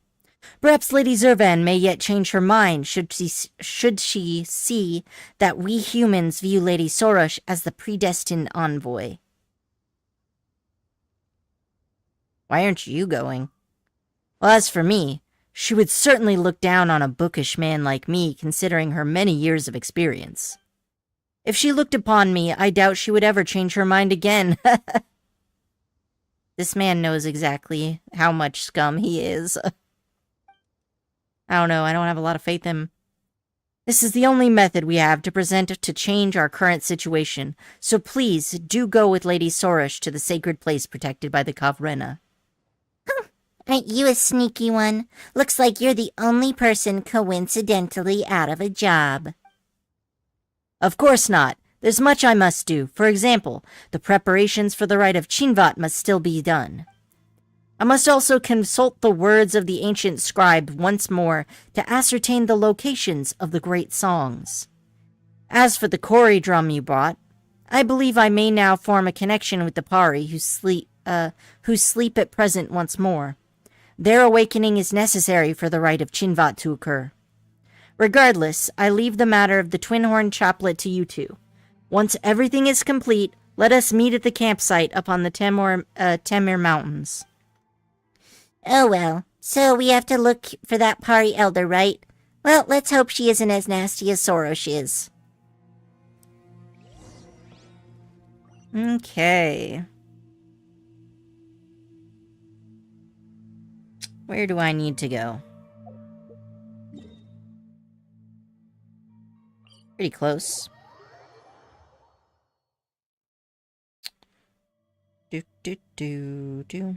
Perhaps Lady Zurvan may yet change her mind should she see that we humans view Lady Sorush as the predestined envoy. Why aren't you going? Well, as for me, she would certainly look down on a bookish man like me, considering her many years of experience. If she looked upon me, I doubt she would ever change her mind again. This man knows exactly how much scum he is. I don't know, I don't have a lot of faith in him. This is the only method we have to present to change our current situation, so please do go with Lady Sorush to the sacred place protected by the Kavrena. Aren't you a sneaky one? Looks like you're the only person coincidentally out of a job. Of course not. There's much I must do. For example, the preparations for the rite of Chinvat must still be done. I must also consult the words of the ancient scribe once more to ascertain the locations of the great songs. As for the Kori drum you brought, I believe I may now form a connection with the Pari who sleep at present once more. Their awakening is necessary for the rite of Chinvat to occur. Regardless, I leave the matter of the Twin Horn Chaplet to you two. Once everything is complete, let us meet at the campsite up on the Temir Mountains. Oh well, so we have to look for that Pari elder, right? Well, let's hope she isn't as nasty as Sorush is. Okay. Where do I need to go? Pretty close. Do.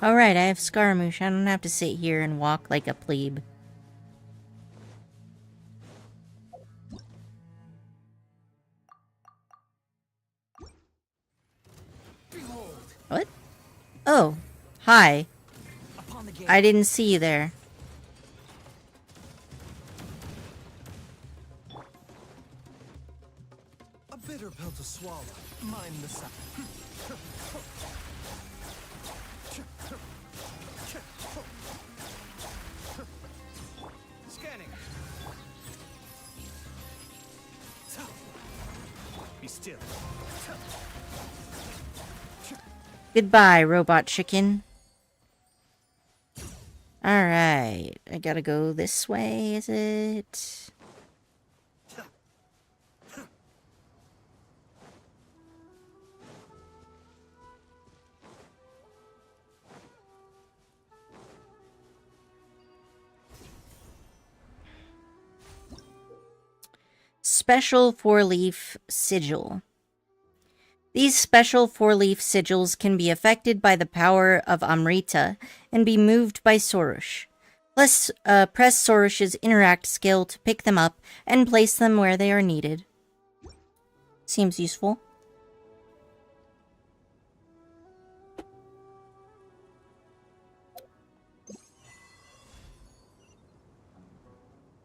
Alright, I have Scaramouche. I don't have to sit here and walk like a plebe. What? Oh, hi. I didn't see you there. A bitter pill to swallow. Mind the sound. Scanning. Be still. Goodbye, robot chicken. Alright, I gotta go this way, is it? Special four-leaf sigil. These special four-leaf sigils can be affected by the power of Amrita and be moved by Sorush. Press Sorish's interact skill to pick them up and place them where they are needed. Seems useful.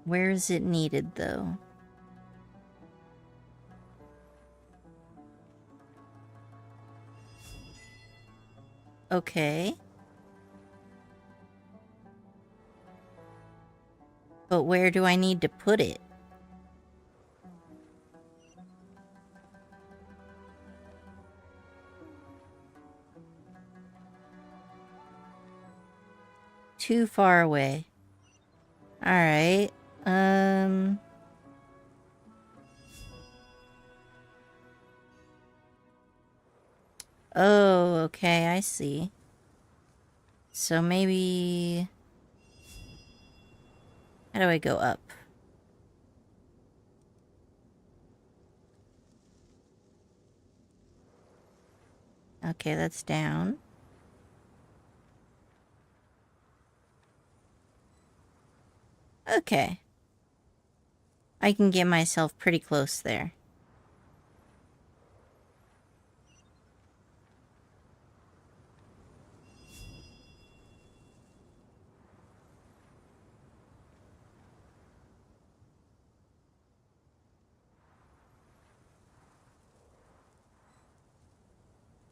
Where is it needed, though? Okay. But where do I need to put it? Too far away. Alright. Oh, okay, I see. So maybe... How do I go up? Okay, that's down. Okay. I can get myself pretty close there.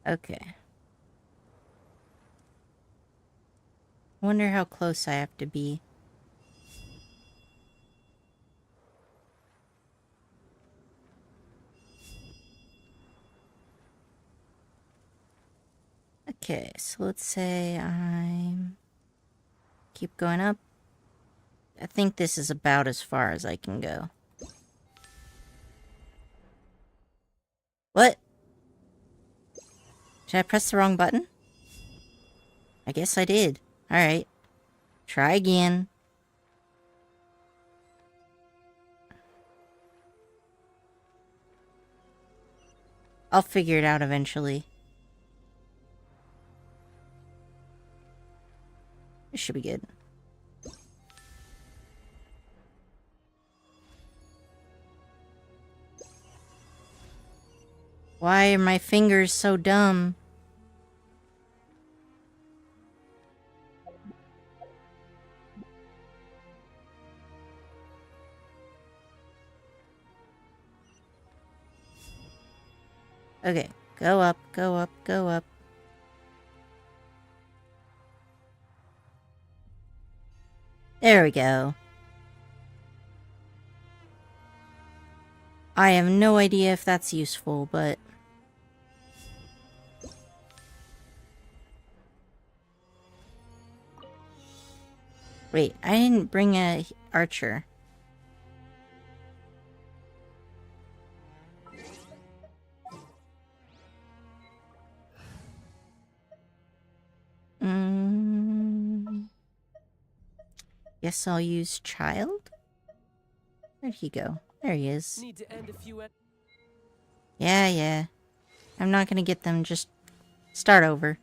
Okay. Wonder how close I have to be. Okay, so let's say I'm... Keep going up. I think this is about as far as I can go. What? Did I press the wrong button? I guess I did. Alright. Try again. I'll figure it out eventually. This should be good. Why are my fingers so dumb? Okay, go up, go up, go up. There we go. I have no idea if that's useful, but... Wait, I didn't bring a archer. Guess I'll use child? Where'd he go? There he is. Need to end a few Yeah. I'm not gonna get them, just start over.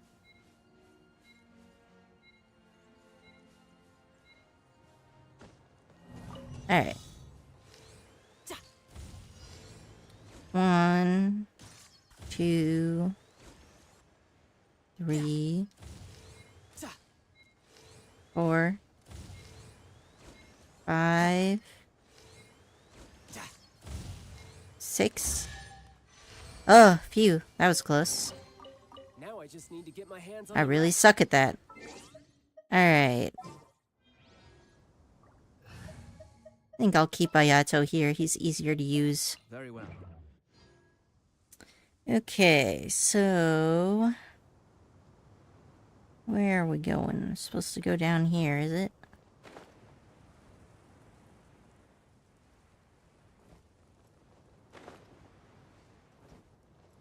Alright. 1, 2, 3, 4, 5, 6. Oh, phew. That was close. Now I just need to get my hands on I really suck at that. Alright. I think I'll keep Ayato here. He's easier to use. Very well. Okay, so... Where are we going? I'm supposed to go down here, is it?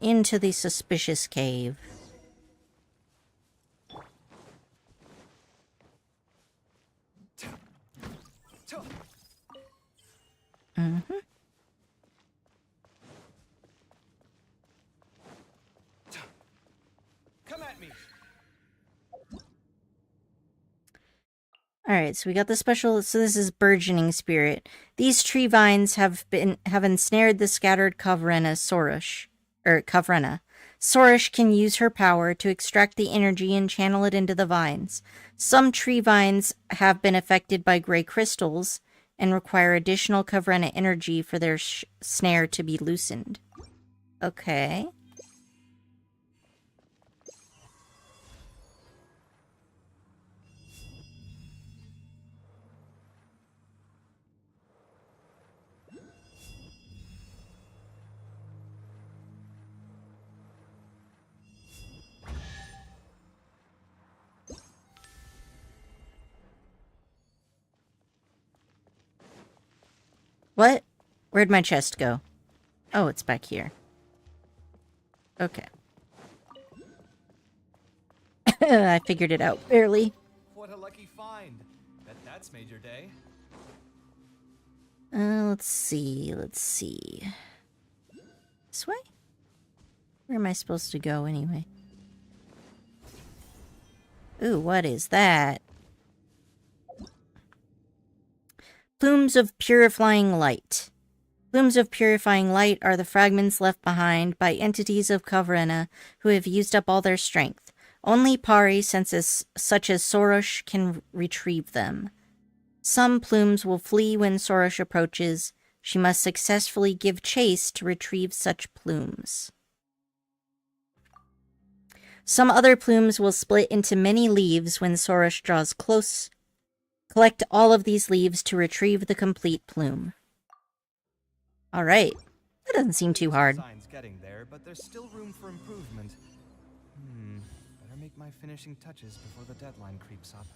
Into the suspicious cave. Come at me. Alright, so we got the special, so this is Burgeoning Spirit. These tree vines have ensnared the scattered Kavrena Kavrena. Sorish can use her power to extract the energy and channel it into the vines. Some tree vines have been affected by gray crystals and require additional Kavrena energy for their snare to be loosened. Okay. What? Where'd my chest go? Oh, it's back here. Okay. I figured it out barely. What a lucky find. Bet that's made your day. Let's see. This way? Where am I supposed to go anyway? Ooh, what is that? Plumes of purifying light. Plumes of purifying light are the fragments left behind by entities of Kavrena who have used up all their strength. Only Pari, senses such as Sorosh, can retrieve them. Some plumes will flee when Sorosh approaches. She must successfully give chase to retrieve such plumes. Some other plumes will split into many leaves when Sorosh draws close. Collect all of these leaves to retrieve the complete plume. Alright. That doesn't seem too hard. Signs getting there, but there's still room for improvement. Better make my finishing touches before the deadline creeps up.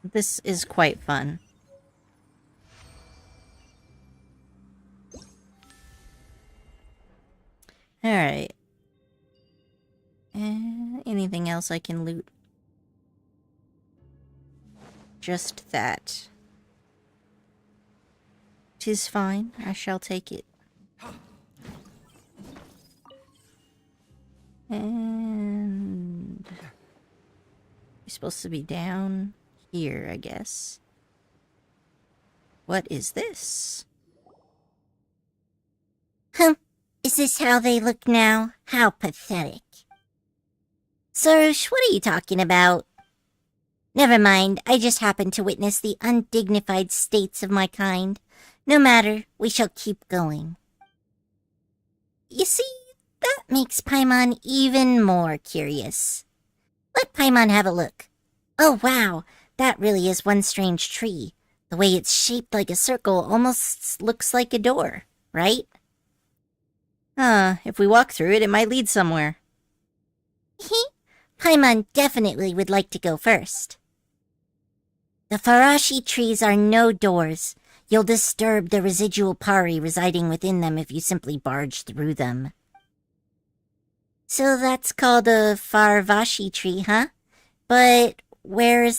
This is quite fun. Alright. Anything else I can loot? Just that. 'Tis fine. I shall take it. And... you're supposed to be down here, I guess. What is this? Is this how they look now? How pathetic. Sorosh, what are you talking about? Never mind, I just happened to witness the undignified states of my kind. No matter, we shall keep going. You see, that makes Paimon even more curious. Let Paimon have a look. Oh wow, that really is one strange tree. The way it's shaped like a circle almost looks like a door, right? If we walk through it, it might lead somewhere. Paimon definitely would like to go first. The Farashi trees are no doors. You'll disturb the residual Pari residing within them if you simply barge through them. So that's called a Farvashi tree, huh? But where are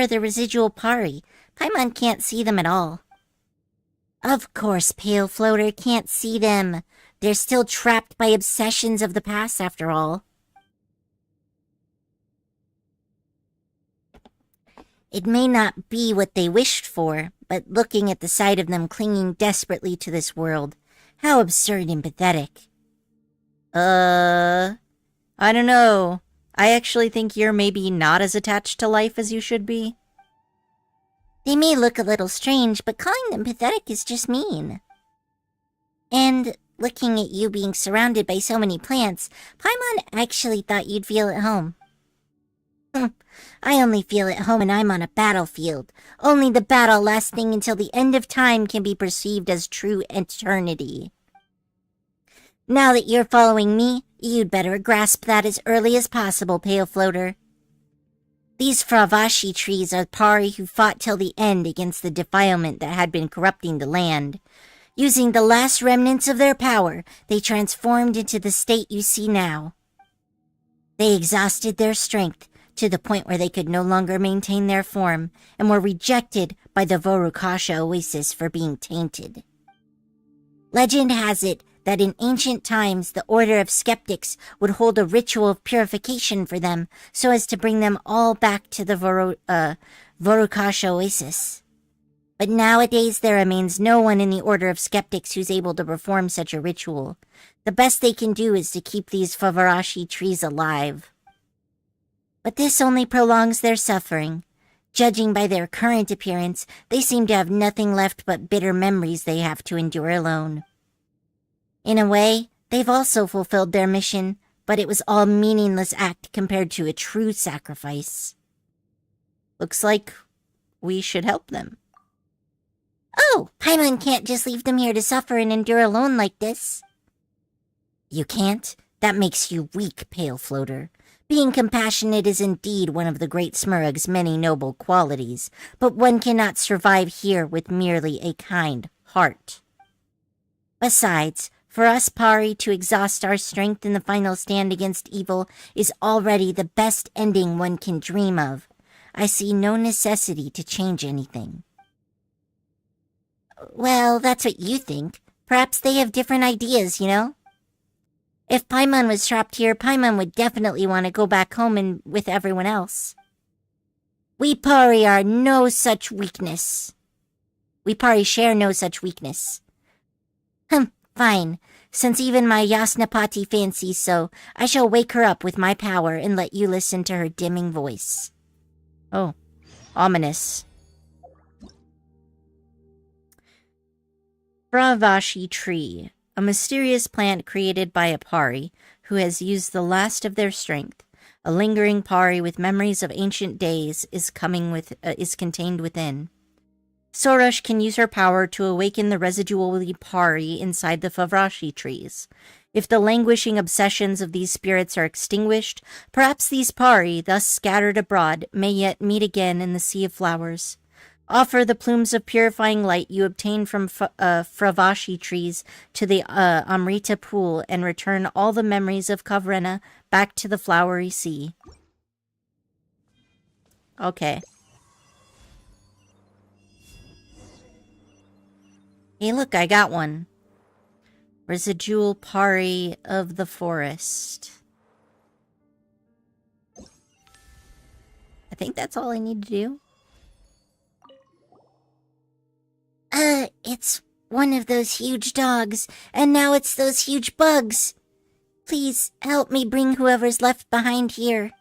the residual Pari? Paimon can't see them at all. Of course, Pale Floater can't see them. They're still trapped by obsessions of the past, after all. It may not be what they wished for, but looking at the sight of them clinging desperately to this world, how absurd and pathetic. I don't know. I actually think you're maybe not as attached to life as you should be. They may look a little strange, but calling them pathetic is just mean. And looking at you being surrounded by so many plants, Paimon actually thought you'd feel at home. I only feel at home when I'm on a battlefield. Only the battle lasting until the end of time can be perceived as true eternity. Now that you're following me, you'd better grasp that as early as possible, Pale Floater. These Fravashi trees are Pari who fought till the end against the defilement that had been corrupting the land. Using the last remnants of their power, they transformed into the state you see now. They exhausted their strength to the point where they could no longer maintain their form and were rejected by the Vorukasha Oasis for being tainted. Legend has it that in ancient times the Order of Skeptics would hold a ritual of purification for them so as to bring them all back to the Vorukash Oasis. But nowadays there remains no one in the Order of Skeptics who's able to perform such a ritual. The best they can do is to keep these Favarashi trees alive. But this only prolongs their suffering. Judging by their current appearance, they seem to have nothing left but bitter memories they have to endure alone. In a way, they've also fulfilled their mission, but it was all meaningless act compared to a true sacrifice. Looks like we should help them. Oh, Paimon can't just leave them here to suffer and endure alone like this. You can't? That makes you weak, Pale Floater. Being compassionate is indeed one of the Great Smurug's many noble qualities, but one cannot survive here with merely a kind heart. Besides, for us Pari to exhaust our strength in the final stand against evil is already the best ending one can dream of. I see no necessity to change anything. Well, that's what you think. Perhaps they have different ideas, you know? If Paimon was trapped here, Paimon would definitely want to go back home and with everyone else. We Pari are no such weakness. We Pari share no such weakness. Fine. Since even my Yasnapati fancies so, I shall wake her up with my power and let you listen to her dimming voice. Oh, ominous. Fravashi Tree, a mysterious plant created by a Pari who has used the last of their strength. A lingering Pari with memories of ancient days is contained within. Sorush can use her power to awaken the residual Pari inside the Fravashi trees. If the languishing obsessions of these spirits are extinguished, perhaps these Pari, thus scattered abroad, may yet meet again in the Sea of Flowers. Offer the plumes of purifying light you obtain from Fravashi trees to the Amrita pool and return all the memories of Kavrena back to the flowery sea. Okay. Hey, look, I got one. Residual Pari of the forest. I think that's all I need to do. It's one of those huge dogs, and now it's those huge bugs. Please help me bring whoever's left behind here.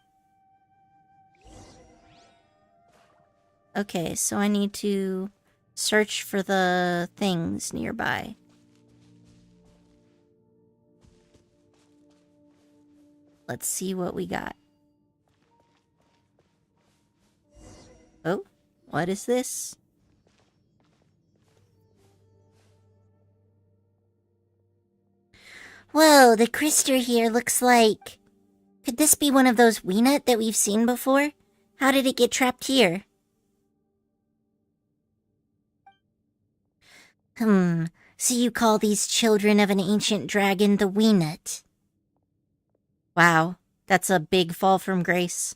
Okay, so I need to search for the things nearby. Let's see what we got. Oh, what is this? Whoa, the Krister here looks like... Could this be one of those Weenut that we've seen before? How did it get trapped here? So you call these children of an ancient dragon the Weenut? Wow, that's a big fall from grace.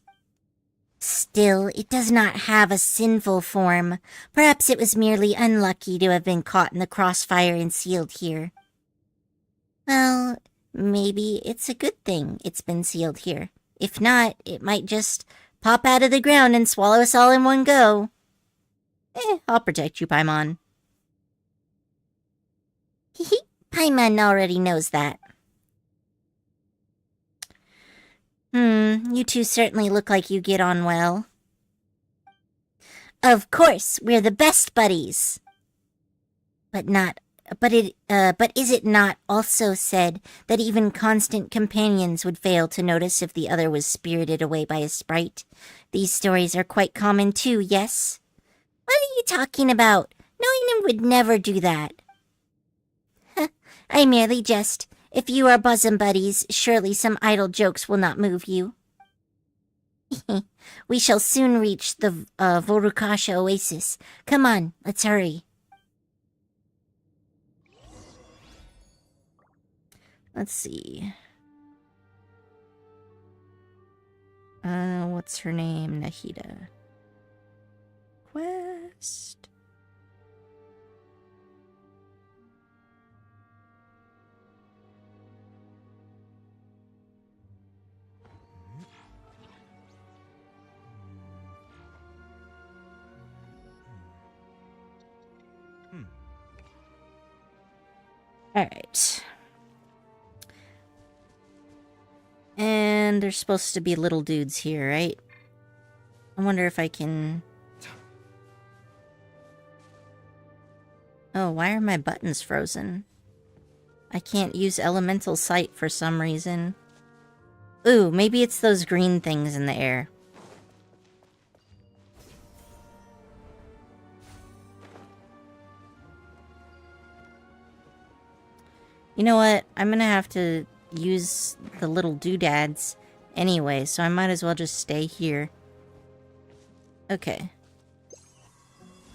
Still, it does not have a sinful form. Perhaps it was merely unlucky to have been caught in the crossfire and sealed here. Well, maybe it's a good thing it's been sealed here. If not, it might just pop out of the ground and swallow us all in one go. I'll protect you, Paimon. Hehe, Paimon already knows that. You two certainly look like you get on well. Of course, we're the best buddies. But is it not also said that even constant companions would fail to notice if the other was spirited away by a sprite? These stories are quite common too, yes? What are you talking about? Noinen would never do that. I merely jest. If you are bosom buddies, surely some idle jokes will not move you. We shall soon reach the Vorukasha Oasis. Come on, let's hurry. Let's see. What's her name? Nahida. Quest. Alright. And there's supposed to be little dudes here, right? I wonder if I can... Oh, why are my buttons frozen? I can't use elemental sight for some reason. Ooh, maybe it's those green things in the air. You know what? I'm gonna have to use the little doodads anyway, so I might as well just stay here. Okay.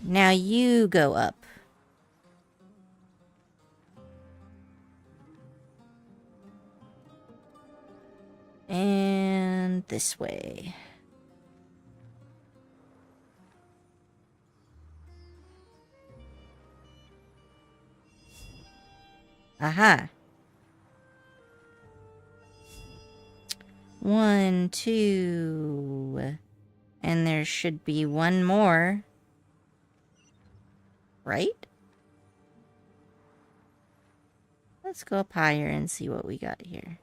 Now you go up. And this way. Aha. 1, 2... And there should be one more. Right? Let's go up higher and see what we got here.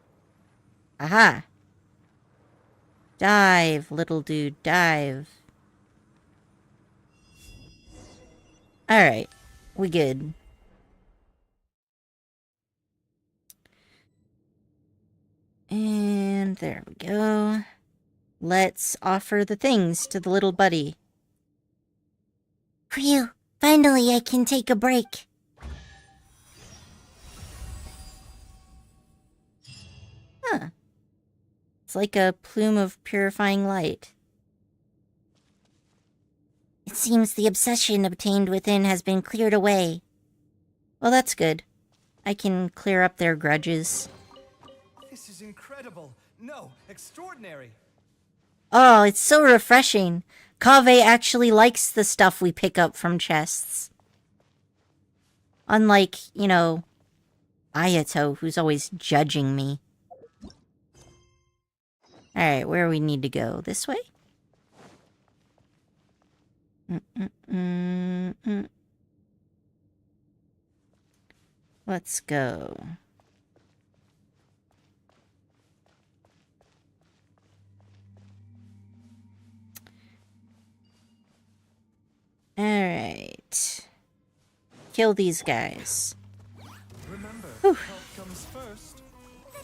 Aha! Dive, little dude, dive. Alright, we good. And there we go. Let's offer the things to the little buddy. Phew, finally I can take a break. Huh. It's like a plume of purifying light. It seems the obsession obtained within has been cleared away. Well, that's good. I can clear up their grudges. This is incredible. No, extraordinary. Oh, it's so refreshing. Kaveh actually likes the stuff we pick up from chests. Unlike, you know, Ayato, who's always judging me. Alright, where we need to go? This way? Let's go. Alright. Kill these guys. Remember, Whew. health comes first.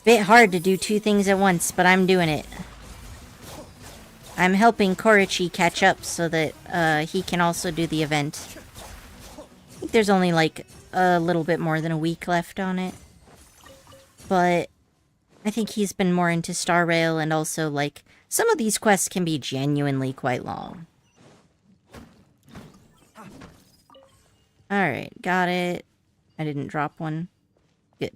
Bit hard to do two things at once, but I'm doing it. I'm helping Korichi catch up so that he can also do the event. I think there's only like a little bit more than a week left on it. But I think he's been more into Star Rail, and also like some of these quests can be genuinely quite long. Alright, got it. I didn't drop one. Good.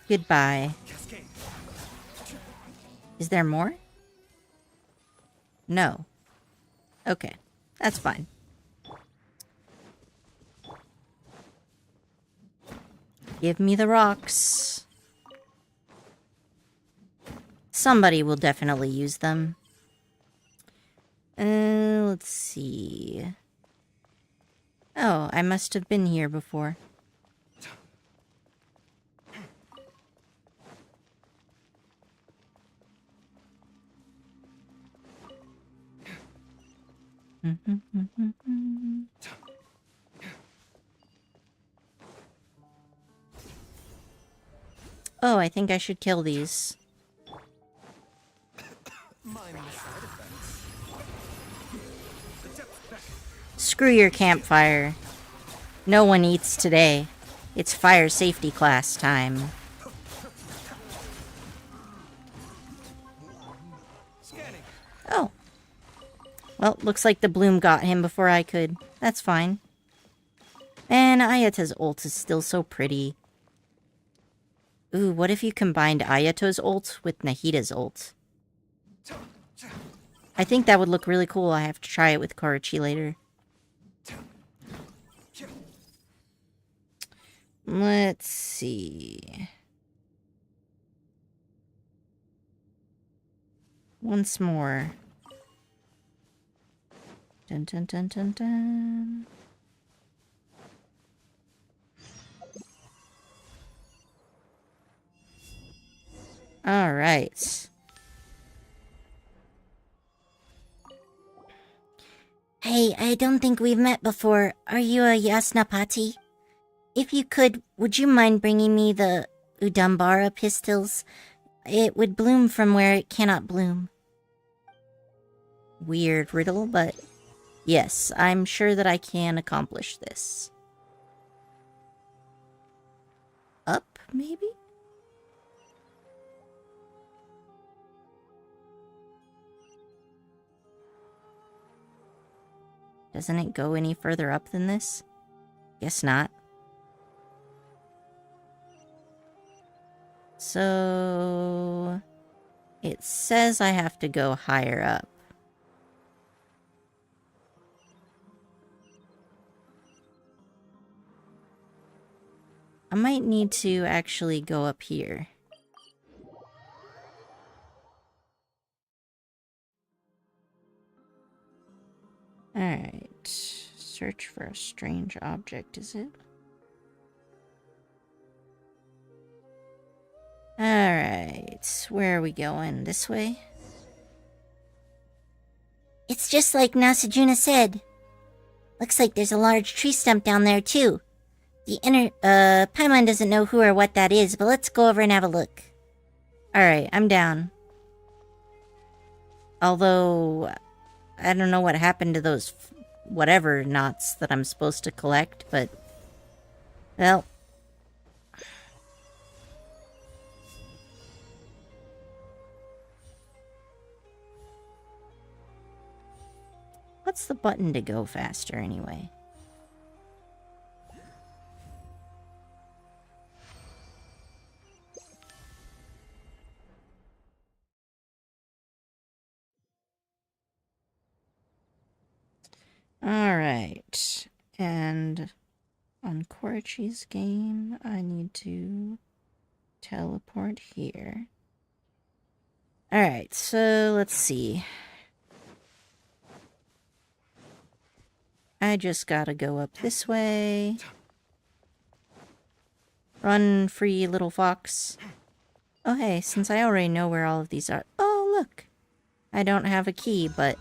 Goodbye. Is there more? No. Okay, that's fine. Give me the rocks. Somebody will definitely use them. Let's see. Oh, I must have been here before. Oh, I think I should kill these. Screw your campfire. No one eats today. It's fire safety class time. Oh. Well, looks like the bloom got him before I could. That's fine. And Ayato's ult is still so pretty. Ooh, what if you combined Ayato's ult with Nahida's ult? I think that would look really cool. I have to try it with Korichi later. Let's see. Once more. Dun dun dun dun dun. All right. Hey, I don't think we've met before. Are you a Yasnapati? If you could, would you mind bringing me the Udambara pistils? It would bloom from where it cannot bloom. Weird riddle, but yes, I'm sure that I can accomplish this. Up, maybe? Doesn't it go any further up than this? Guess not. So... it says I have to go higher up. I might need to actually go up here. Alright. Search for a strange object, is it? Alright. Where are we going? This way? It's just like Nasajuna said. Looks like there's a large tree stump down there, too. Paimon doesn't know who or what that is, but let's go over and have a look. Alright, I'm down. Although, I don't know what happened to those whatever knots that I'm supposed to collect, but... well... what's the button to go faster, anyway? Alright. And on Koichi's game, I need to teleport here. Alright, so let's see. I just gotta go up this way. Run, free little fox. Oh hey, since I already know where all of these are... oh, look! I don't have a key, but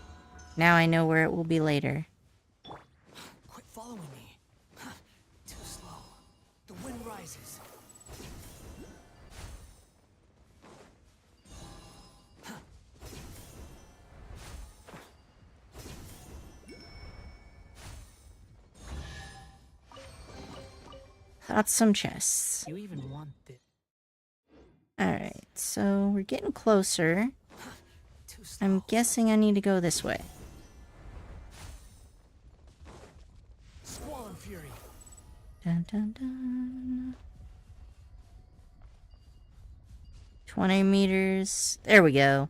now I know where it will be later. Quit following me. Too slow. The wind rises. Got some chests. You even want this? Alright, so we're getting closer. Too slow. I'm guessing I need to go this way. Squall and fury. Dun dun dun. 20 meters. There we go.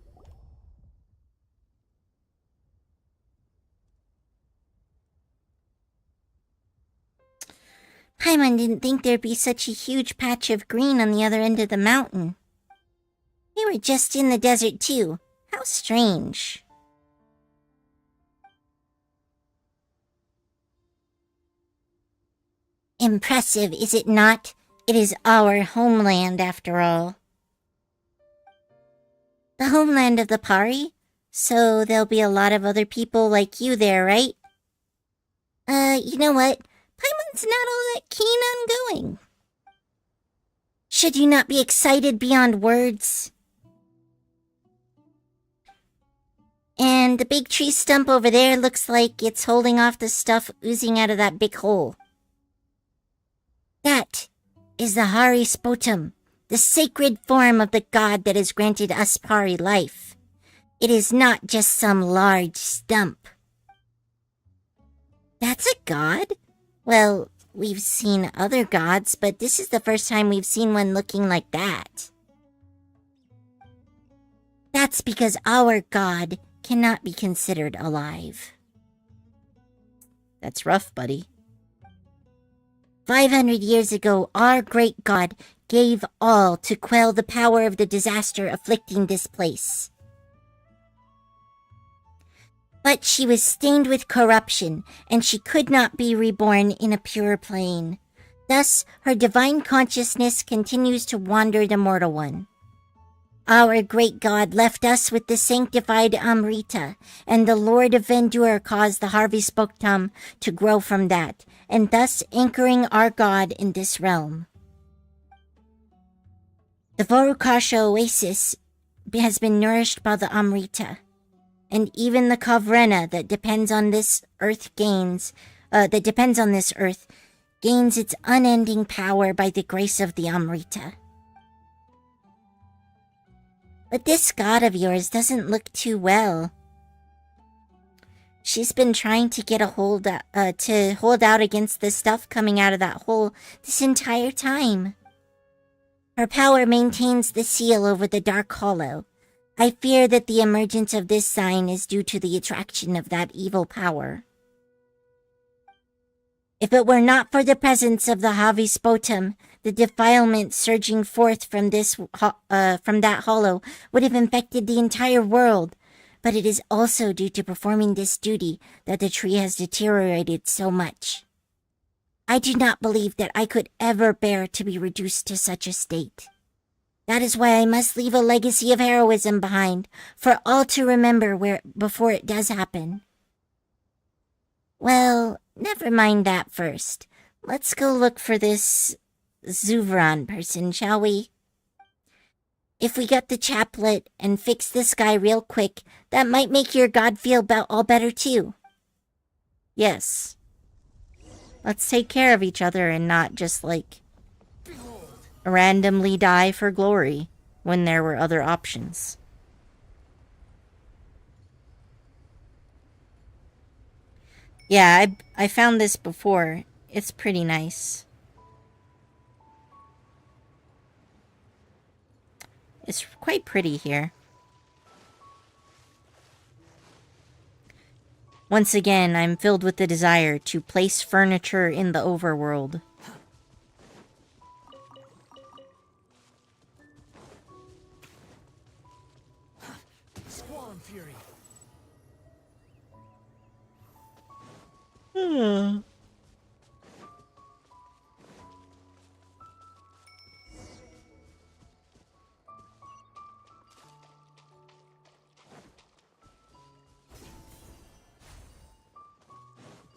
Paimon didn't think there'd be such a huge patch of green on the other end of the mountain. We were just in the desert, too. How strange. Impressive, is it not? It is our homeland, after all. The homeland of the Pari? So there'll be a lot of other people like you there, right? You know what? Paimon's not all that keen on going. Should you not be excited beyond words? And the big tree stump over there looks like it's holding off the stuff oozing out of that big hole. That is the Hari Spotum, the sacred form of the god that has granted us Pari life. It is not just some large stump. That's a god? Well, we've seen other gods, but this is the first time we've seen one looking like that. That's because our god cannot be considered alive. That's rough, buddy. 500 years ago, our great god gave all to quell the power of the disaster afflicting this place. But she was stained with corruption, and she could not be reborn in a pure plane. Thus, her divine consciousness continues to wander the mortal one. Our great god left us with the sanctified Amrita, and the Lord of Vendur caused the Harvey Spoktum to grow from that, and thus anchoring our god in this realm. The Vorukasha oasis has been nourished by the Amrita, and even the Kavrena that depends on this earth gains its unending power by the grace of the Amrita. But this god of yours doesn't look too well. She's been trying to get to hold out against the stuff coming out of that hole this entire time. Her power maintains the seal over the Dark Hollow. I fear that the emergence of this sign is due to the attraction of that evil power. If it were not for the presence of the Havispotum, the defilement surging forth from that hollow would have infected the entire world. But it is also due to performing this duty that the tree has deteriorated so much. I do not believe that I could ever bear to be reduced to such a state. That is why I must leave a legacy of heroism behind, for all to remember before it does happen. Well, never mind that first. Let's go look for this Zuvran person, shall we? If we get the chaplet and fix this guy real quick, that might make your god feel all better too. Yes. Let's take care of each other and not just, randomly die for glory when there were other options. Yeah, I found this before. It's pretty nice. It's quite pretty here. Once again, I'm filled with the desire to place furniture in the overworld. Squall Fury.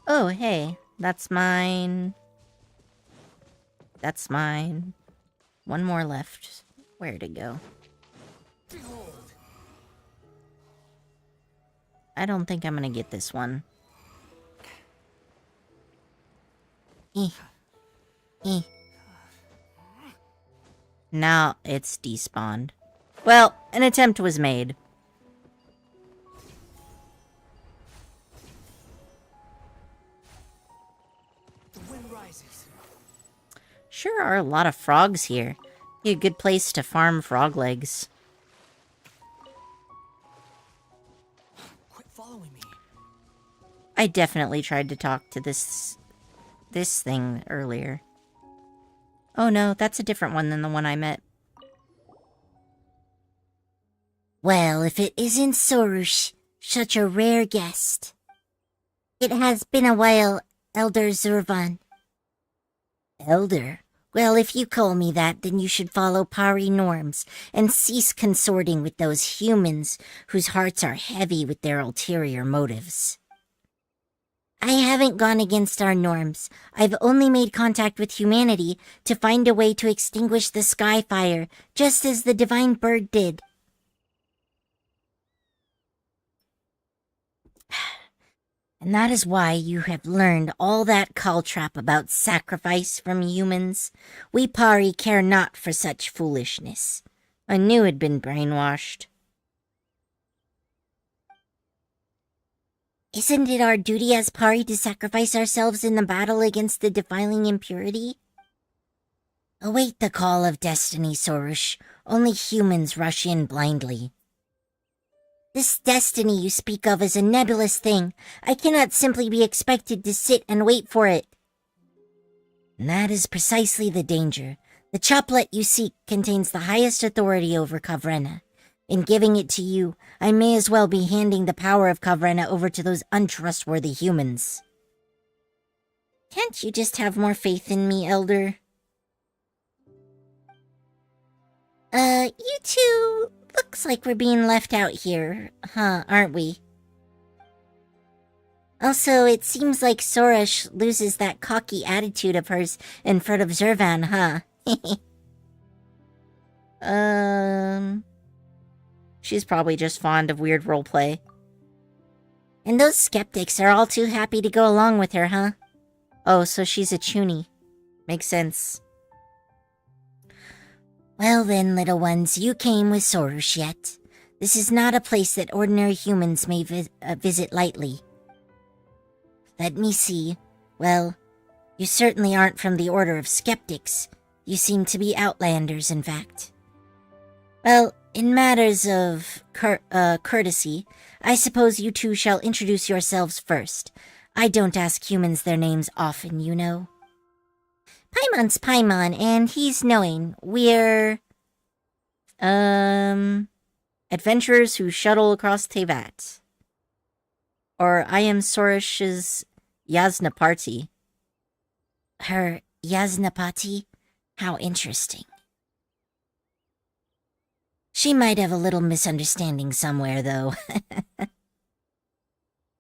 Oh, hey, that's mine. That's mine. One more left. Where'd it go? I don't think I'm gonna get this one. Now it's despawned. Well, an attempt was made. The wind rises. Sure are a lot of frogs here. Be a good place to farm frog legs. Quit following me. I definitely tried to talk to this thing earlier. Oh no, that's a different one than the one I met. Well, if it isn't Sorush, such a rare guest. It has been a while, Elder Zurvan. Elder? Well, if you call me that, then you should follow Pari norms and cease consorting with those humans whose hearts are heavy with their ulterior motives. I haven't gone against our norms. I've only made contact with humanity to find a way to extinguish the sky fire, just as the divine bird did. And that is why you have learned all that caltrap about sacrifice from humans. We Pari care not for such foolishness. I knew it'd been brainwashed. Isn't it our duty as Pari to sacrifice ourselves in the battle against the defiling impurity? Await the call of destiny, Sorush. Only humans rush in blindly. This destiny you speak of is a nebulous thing. I cannot simply be expected to sit and wait for it. And that is precisely the danger. The chaplet you seek contains the highest authority over Kavrena. In giving it to you, I may as well be handing the power of Kavrena over to those untrustworthy humans. Can't you just have more faith in me, Elder? You two... Looks like we're being left out here, aren't we? Also, it seems like Soresh loses that cocky attitude of hers in front of Zervan, huh? She's probably just fond of weird roleplay. And those skeptics are all too happy to go along with her, huh? Oh, so she's a chuny. Makes sense. Well then, little ones, you came with Sorush yet. This is not a place that ordinary humans may visit lightly. Let me see. Well, you certainly aren't from the order of skeptics. You seem to be outlanders, in fact. Well, in matters of courtesy, I suppose you two shall introduce yourselves first. I don't ask humans their names often, you know. Paimon's Paimon, and he's knowing. We're... adventurers who shuttle across Tevat. Or I am Soresh's Yasnapati. Her Yasnapati? How interesting. She might have a little misunderstanding somewhere, though.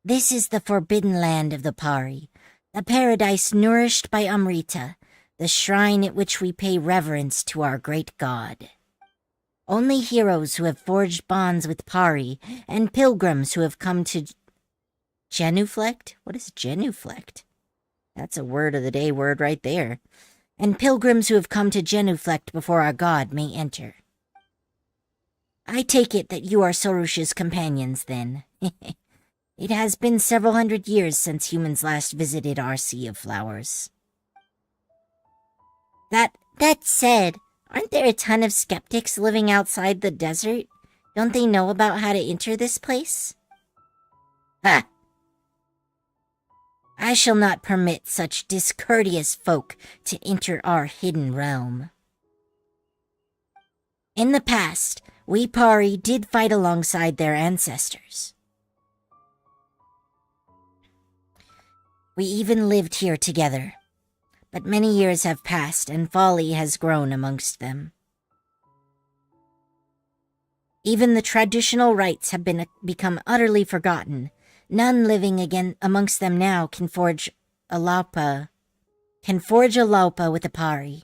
This is the forbidden land of the Pari, the paradise nourished by Amrita, the shrine at which we pay reverence to our great god. Only heroes who have forged bonds with Pari, and pilgrims who have come to Genuflect? What is genuflect? That's a word of the day word right there. And pilgrims who have come to genuflect before our god may enter. I take it that you are Sorush's companions, then. It has been several hundred years since humans last visited our Sea of Flowers. That said, aren't there a ton of skeptics living outside the desert? Don't they know about how to enter this place? Ha! I shall not permit such discourteous folk to enter our hidden realm. In the past, we Pari did fight alongside their ancestors. We even lived here together. But many years have passed and folly has grown amongst them. Even the traditional rites have become utterly forgotten. None living again amongst them now can forge a laupa with a Pari.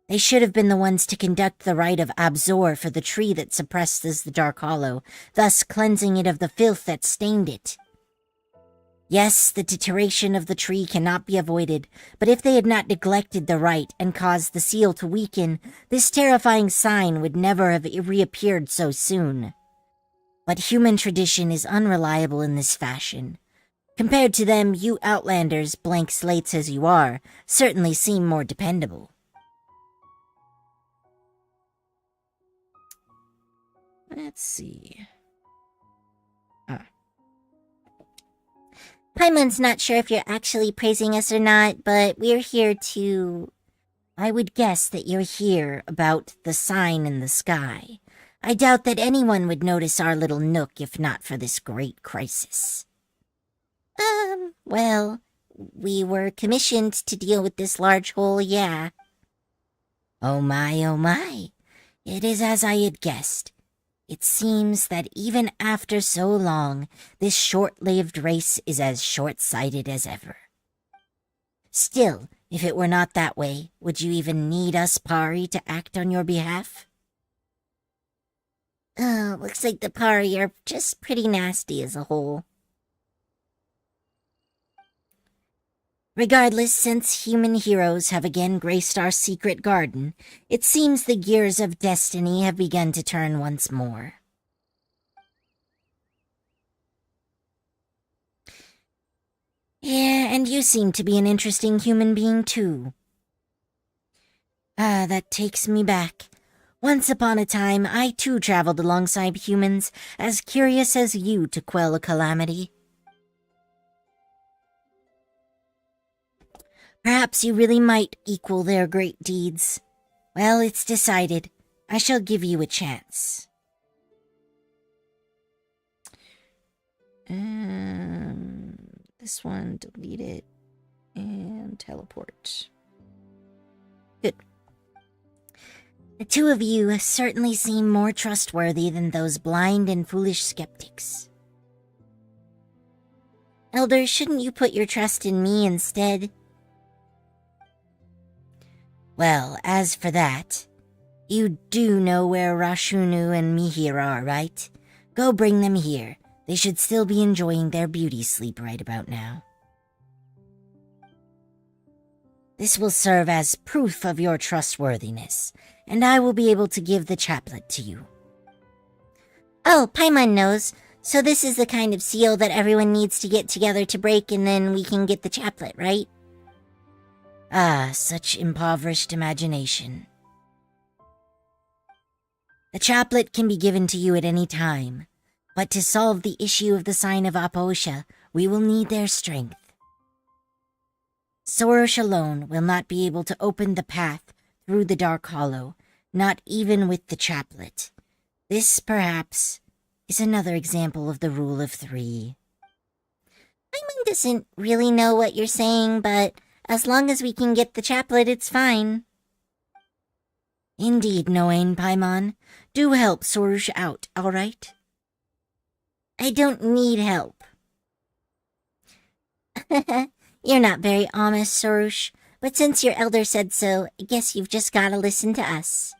They should have been the ones to conduct the rite of Absor for the tree that suppresses the Dark Hollow, thus cleansing it of the filth that stained it. Yes, the deterioration of the tree cannot be avoided, but if they had not neglected the rite and caused the seal to weaken, this terrifying sign would never have reappeared so soon. But human tradition is unreliable in this fashion. Compared to them, you outlanders, blank slates as you are, certainly seem more dependable. Let's see. Paimon's not sure if you're actually praising us or not, but we're here to... I would guess that you're here about the sign in the sky. I doubt that anyone would notice our little nook if not for this great crisis. Well, we were commissioned to deal with this large hole, yeah. Oh my. It is as I had guessed. It seems that even after so long, this short-lived race is as short-sighted as ever. Still, if it were not that way, would you even need us, Pari, to act on your behalf? Looks like the Pari are just pretty nasty as a whole. Regardless, since human heroes have again graced our secret garden, it seems the gears of destiny have begun to turn once more. Yeah, and you seem to be an interesting human being, too. That takes me back. Once upon a time, I too traveled alongside humans, as curious as you to quell a calamity. Perhaps you really might equal their great deeds. Well, it's decided. I shall give you a chance. This one, delete it. And teleport. Good. The two of you certainly seem more trustworthy than those blind and foolish skeptics. Elder, shouldn't you put your trust in me instead? Well, as for that, you do know where Rashunu and Mihir are, right? Go bring them here. They should still be enjoying their beauty sleep right about now. This will serve as proof of your trustworthiness, and I will be able to give the chaplet to you. Oh, Paimon knows. So this is the kind of seal that everyone needs to get together to break, and then we can get the chaplet, right? Ah, such impoverished imagination. The chaplet can be given to you at any time, but to solve the issue of the sign of Aposha, we will need their strength. Sorush alone will not be able to open the path through the Dark Hollow, not even with the chaplet. This, perhaps, is another example of the rule of three. Paimon doesn't really know what you're saying, but as long as we can get the chaplet, it's fine. Indeed, Noain Paimon. Do help Sorush out, all right? I don't need help. You're not very honest, Sorush, but since your elder said so, I guess you've just gotta listen to us.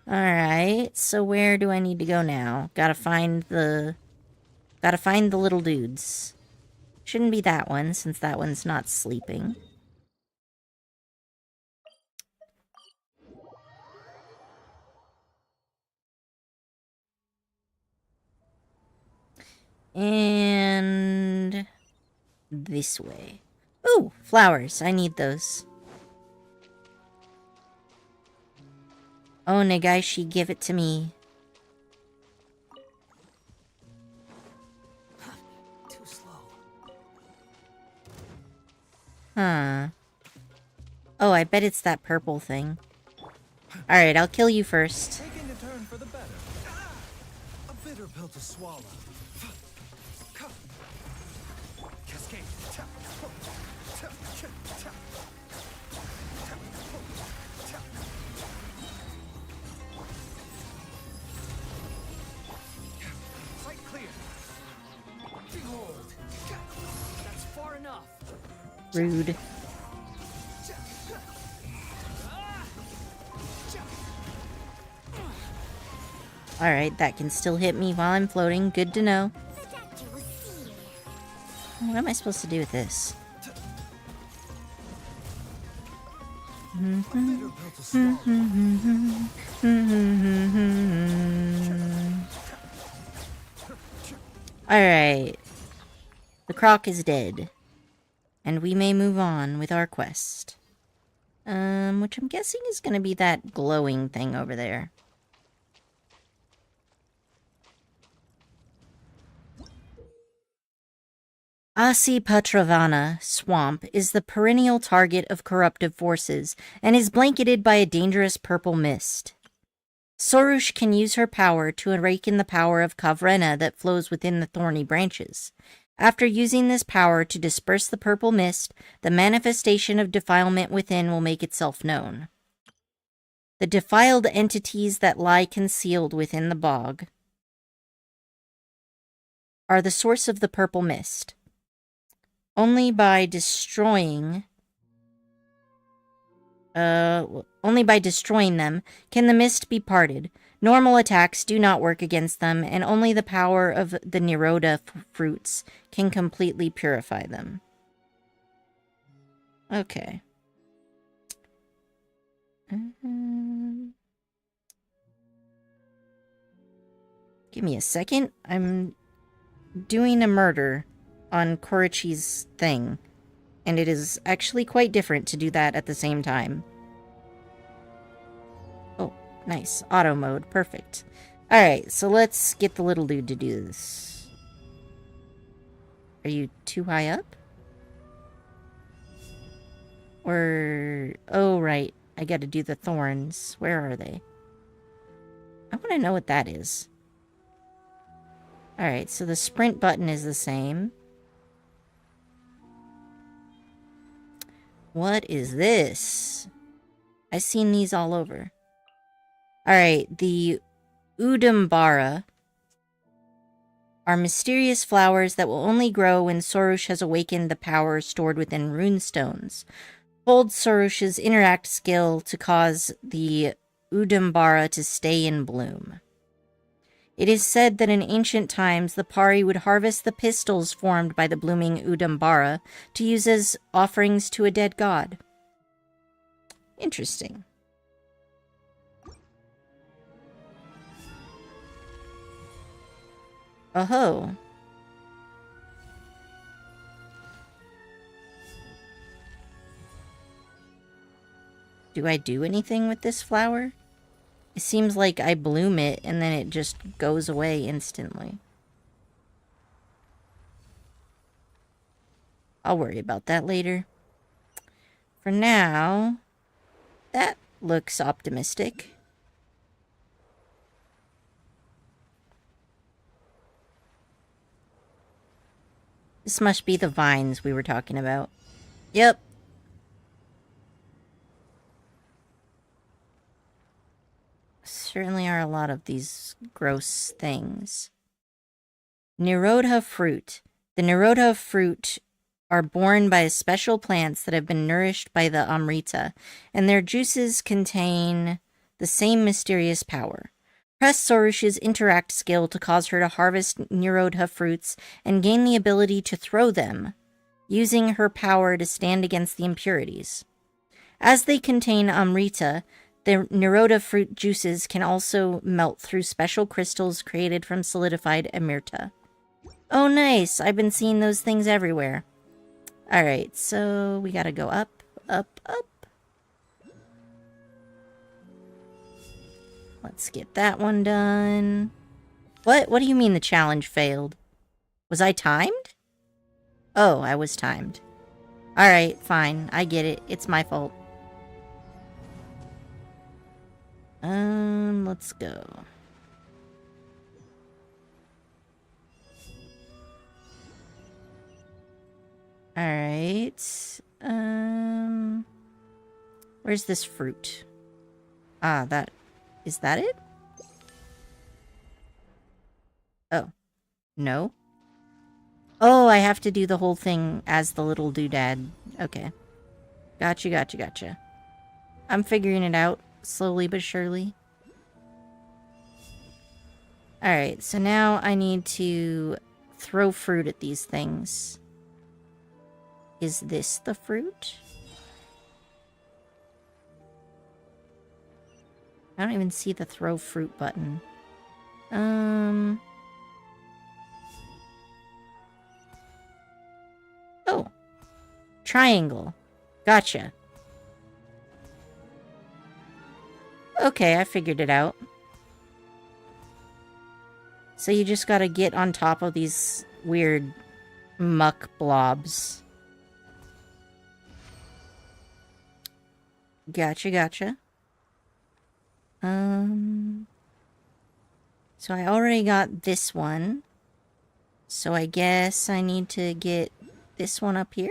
Alright, so where do I need to go now? Gotta find the little dudes. Shouldn't be that one, since that one's not sleeping. And this way. Ooh, flowers. I need those. Oh, Nagaishi, give it to me. Too slow. Huh. Oh, I bet it's that purple thing. Alright, I'll kill you first. Taking a turn for the better. A bitter pill to swallow. Cascade. Sight clear. Behold. That's far enough. Rude. Alright, that can still hit me while I'm floating. Good to know. What am I supposed to do with this? A bitter pill to swallow. Alright. The croc is dead. And we may move on with our quest. Which I'm guessing is going to be that glowing thing over there. Asipatravana swamp is the perennial target of corruptive forces and is blanketed by a dangerous purple mist. Sorush can use her power to awaken the power of Kavrena that flows within the thorny branches. After using this power to disperse the purple mist, the manifestation of defilement within will make itself known. The defiled entities that lie concealed within the bog are the source of the purple mist. Only by destroying them can the mist be parted. Normal attacks do not work against them, and only the power of the Niroda fruits can completely purify them. Okay. Give me a second. I'm doing a murder on Korichi's thing, and it is actually quite different to do that at the same time. Oh, nice. Auto mode. Perfect. Alright, so let's get the little dude to do this. Are you too high up? Or... oh, right. I gotta do the thorns. Where are they? I want to know what that is. Alright, so the sprint button is the same. What is this? I've seen these all over. Alright, the Udambara are mysterious flowers that will only grow when Sorush has awakened the power stored within runestones. Hold Sorush's interact skill to cause the Udambara to stay in bloom. It is said that in ancient times, the Pari would harvest the pistils formed by the blooming Udambara to use as offerings to a dead god. Interesting. Oh-ho. Do I do anything with this flower? It seems like I bloom it and then it just goes away instantly. I'll worry about that later. For now, that looks optimistic. This must be the vines we were talking about. Yep. Certainly are a lot of these gross things. Nirodha fruit. The Nirodha fruit are born by special plants that have been nourished by the Amrita, and their juices contain the same mysterious power. Press Sorush's interact skill to cause her to harvest Nirodha fruits and gain the ability to throw them, using her power to stand against the impurities. As they contain Amrita, the Nirodha fruit juices can also melt through special crystals created from solidified Amirta. Oh nice, I've been seeing those things everywhere. Alright, so we gotta go up, up, up. Let's get that one done. What? What do you mean the challenge failed? Was I timed? Oh, I was timed. Alright, fine. I get it. It's my fault. Let's go. Alright. Where's this fruit? Ah, that... Is that it? Oh. No? Oh, I have to do the whole thing as the little doodad. Okay. Gotcha, gotcha, gotcha. I'm figuring it out, slowly but surely. Alright, so now I need to throw fruit at these things. Is this the fruit? I don't even see the throw fruit button. Oh. Triangle. Gotcha. Okay, I figured it out. So you just gotta get on top of these weird muck blobs. Gotcha, gotcha. So I already got this one. So I guess I need to get this one up here.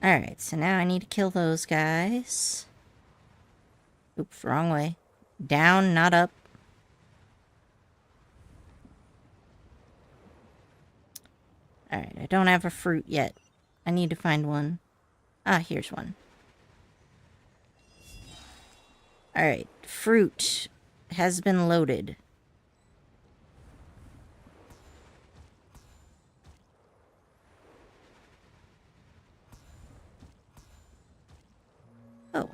Alright, so now I need to kill those guys. Oops, wrong way. Down, not up. Alright, I don't have a fruit yet. I need to find one. Ah, here's one. Alright, fruit has been loaded. Oh,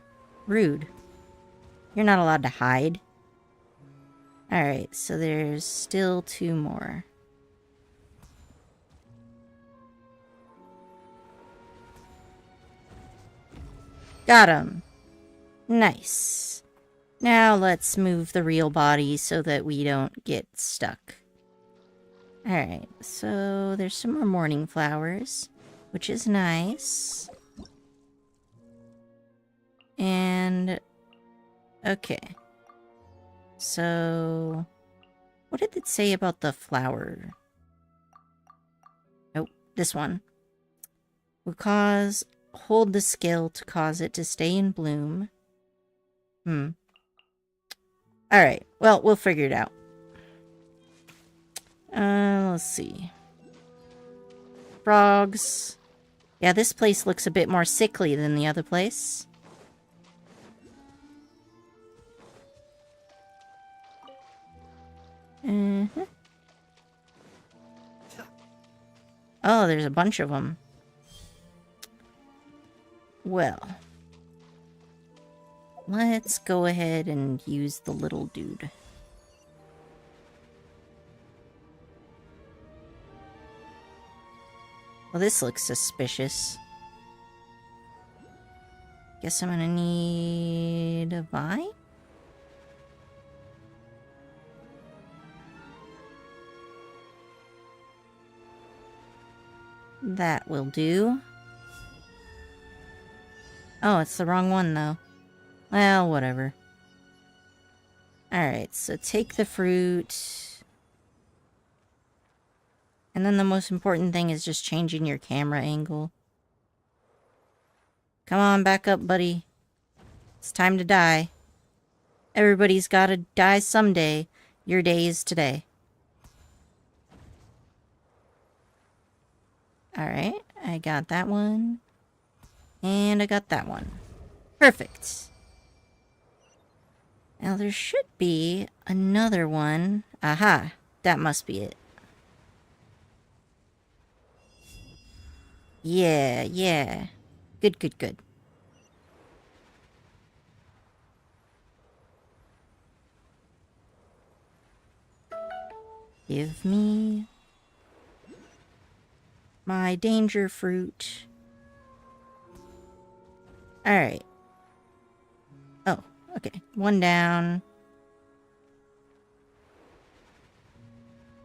rude. You're not allowed to hide. Alright, so there's still 2 more. Got him. Nice. Now let's move the real body so that we don't get stuck. Alright, so there's some more morning flowers, which is nice. And... okay. So... what did it say about the flower? Oh, this one. Will cause... hold the skill to cause it to stay in bloom. Alright, well, we'll figure it out. Let's see. Frogs. Yeah, this place looks a bit more sickly than the other place. Oh, there's a bunch of them. Well, let's go ahead and use the little dude. Well, this looks suspicious. Guess I'm gonna need a vine? That will do. Oh, it's the wrong one, though. Well, whatever. Alright, so take the fruit. And then the most important thing is just changing your camera angle. Come on, back up, buddy. It's time to die. Everybody's gotta die someday. Your day is today. Alright, I got that one. And I got that one. Perfect. Now there should be another one. Aha, that must be it. Yeah, yeah. Good, good, good. Give me my danger fruit. Alright. Oh, okay. One down.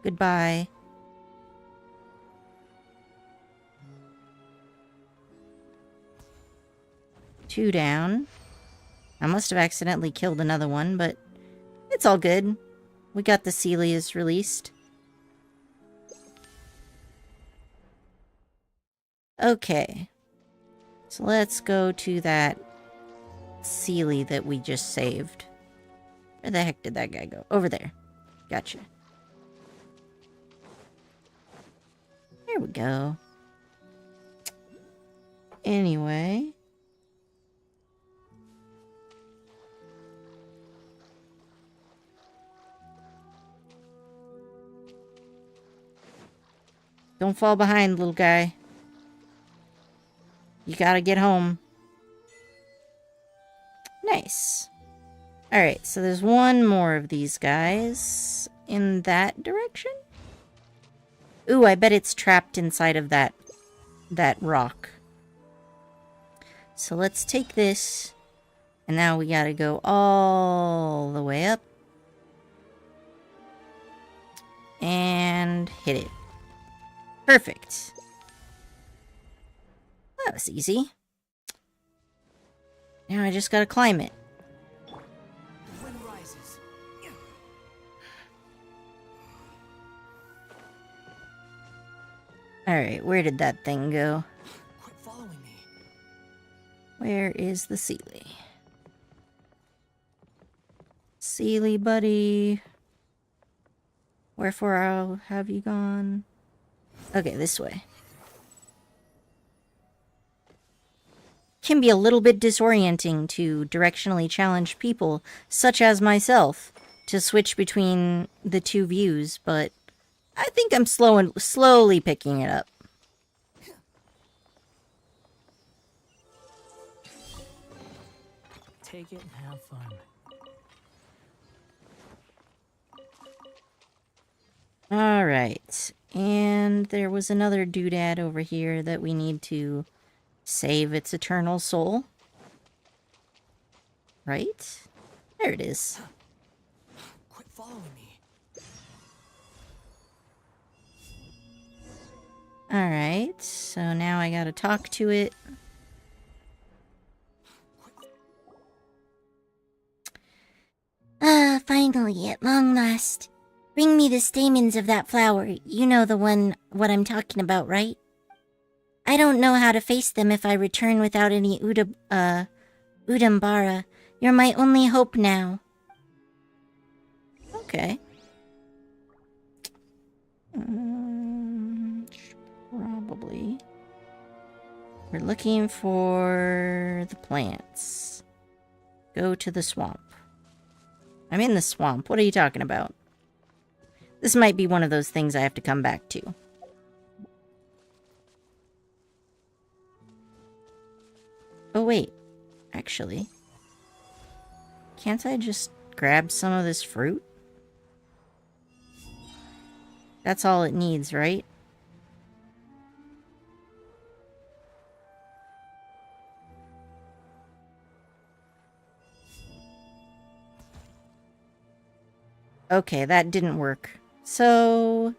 Goodbye. Two down. I must have accidentally killed another one, but it's all good. We got the Celia's released. Okay. So let's go to that Sealy that we just saved. Where the heck did that guy go? Over there. Gotcha. There we go. Anyway. Don't fall behind, little guy. You gotta get home. Nice. Alright, so there's one more of these guys in that direction? Ooh, I bet it's trapped inside of that rock. So let's take this, and now we gotta go all the way up. And hit it. Perfect. That was easy. Now I just gotta climb it. Wind rises. Alright, where did that thing go? Quit following me. Where is the Sealy? Sealy, buddy. Wherefore have you gone? Okay, this way. Can be a little bit disorienting to directionally challenged people, such as myself, to switch between the two views, but I think I'm slowly picking it up. Take it and have fun. Alright, and there was another doodad over here that we need to save its eternal soul. Right? There it is. Quit following me. Alright, so now I gotta talk to it. Finally, at long last. Bring me the stamens of that flower. You know what I'm talking about, right? I don't know how to face them if I return without any Udambara. You're my only hope now. Okay. Probably. We're looking for the plants. Go to the swamp. I'm in the swamp. What are you talking about? This might be one of those things I have to come back to. Oh, wait. Actually. Can't I just grab some of this fruit? That's all it needs, right? Okay, that didn't work. So,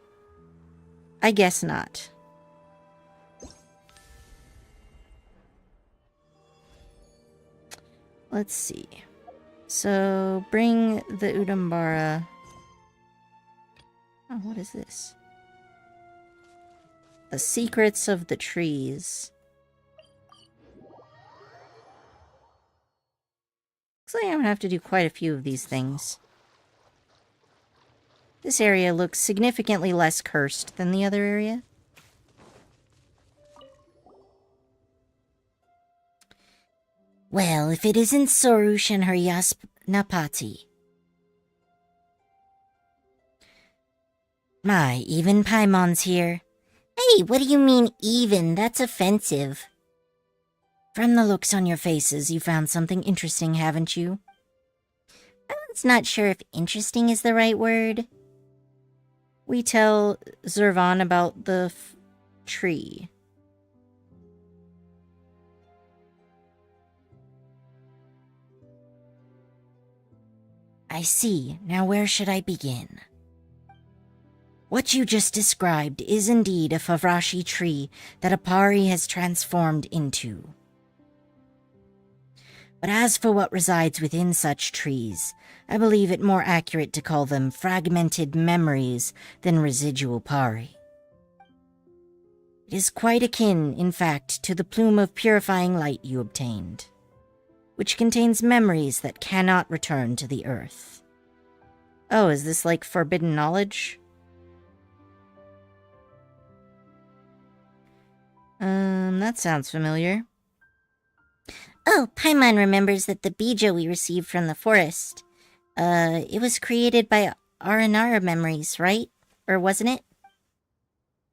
I guess not. Let's see. So, bring the Udambara. Oh, what is this? The secrets of the trees. Looks like I'm gonna have to do quite a few of these things. This area looks significantly less cursed than the other area. Well, if it isn't Sorush and her Napati. My, even Paimon's here. Hey, what do you mean even? That's offensive. From the looks on your faces, you found something interesting, haven't you? I was not sure if interesting is the right word. We tell Zervan about the tree. I see. Now where should I begin? What you just described is indeed a Favrashi tree that Apari has transformed into. But as for what resides within such trees, I believe it more accurate to call them fragmented memories than residual pari. It is quite akin, in fact, to the plume of purifying light you obtained, which contains memories that cannot return to the earth. Oh, is this like forbidden knowledge? That sounds familiar. Oh, Paimon remembers that the bija we received from the forest, it was created by Aranara memories, right? Or wasn't it?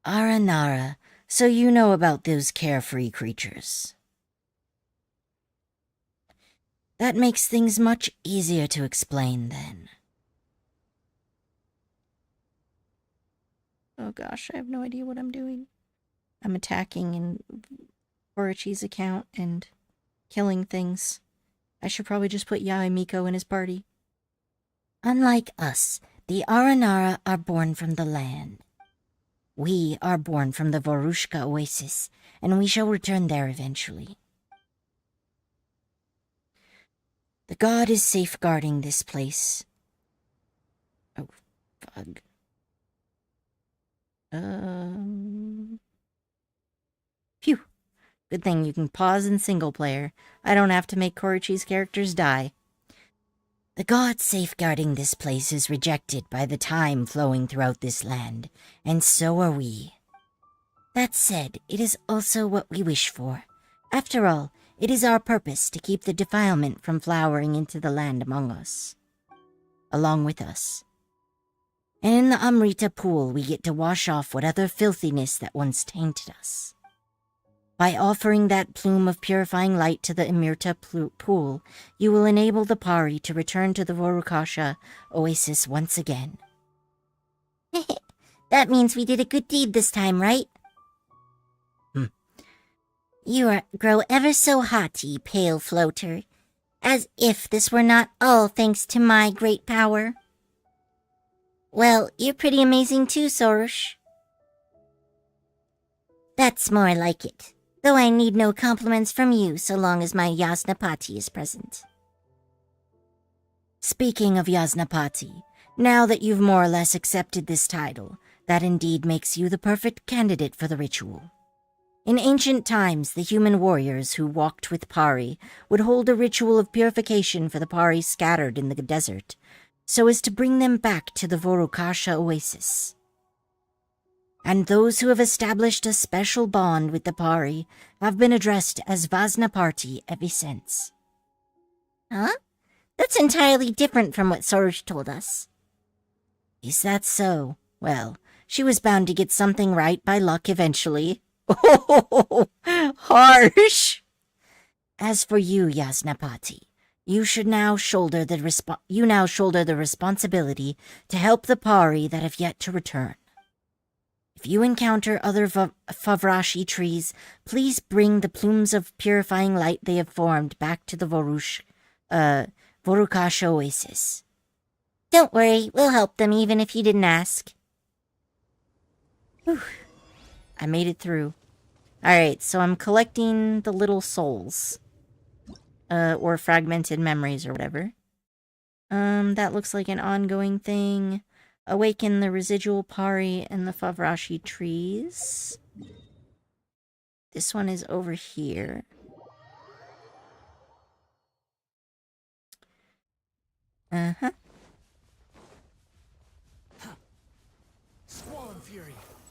Aranara, so you know about those carefree creatures. That makes things much easier to explain, then. Oh gosh, I have no idea what I'm doing. I'm attacking in Orochi's account and killing things. I should probably just put Yae Miko in his party. Unlike us, the Aranara are born from the land. We are born from the Vorushka Oasis, and we shall return there eventually. The god is safeguarding this place. Oh, fug. Phew. Good thing you can pause in single player. I don't have to make Korichi's characters die. The god safeguarding this place is rejected by the time flowing throughout this land, and so are we. That said, it is also what we wish for. After all, it is our purpose to keep the defilement from flowering into the land among us. Along with us. And in the Amrita pool, we get to wash off what other filthiness that once tainted us. By offering that plume of purifying light to the Amrita pool, you will enable the Pari to return to the Vorukasha oasis once again. That means we did a good deed this time, right? You grow ever so haughty, pale floater, as if this were not all thanks to my great power. Well, you're pretty amazing too, Sorush. That's more like it, though I need no compliments from you so long as my Yasnapati is present. Speaking of Yasnapati, now that you've more or less accepted this title, that indeed makes you the perfect candidate for the ritual. In ancient times, the human warriors who walked with Pari would hold a ritual of purification for the Pari scattered in the desert, so as to bring them back to the Vorukasha oasis. And those who have established a special bond with the Pari have been addressed as Vasnaparti ever since. Huh? That's entirely different from what Sorush told us. Is that so? Well, she was bound to get something right by luck eventually. Oh, harsh! As for you, Yasnapati, you now shoulder the responsibility to help the Pari that have yet to return. If you encounter other Favrashi trees, please bring the plumes of purifying light they have formed back to the Vorukasha oasis. Don't worry, we'll help them even if you didn't ask. Whew. I made it through. Alright, so I'm collecting the little souls. Or fragmented memories or whatever. That looks like an ongoing thing. Awaken the residual Pari and the Favrashi trees. This one is over here. Uh-huh.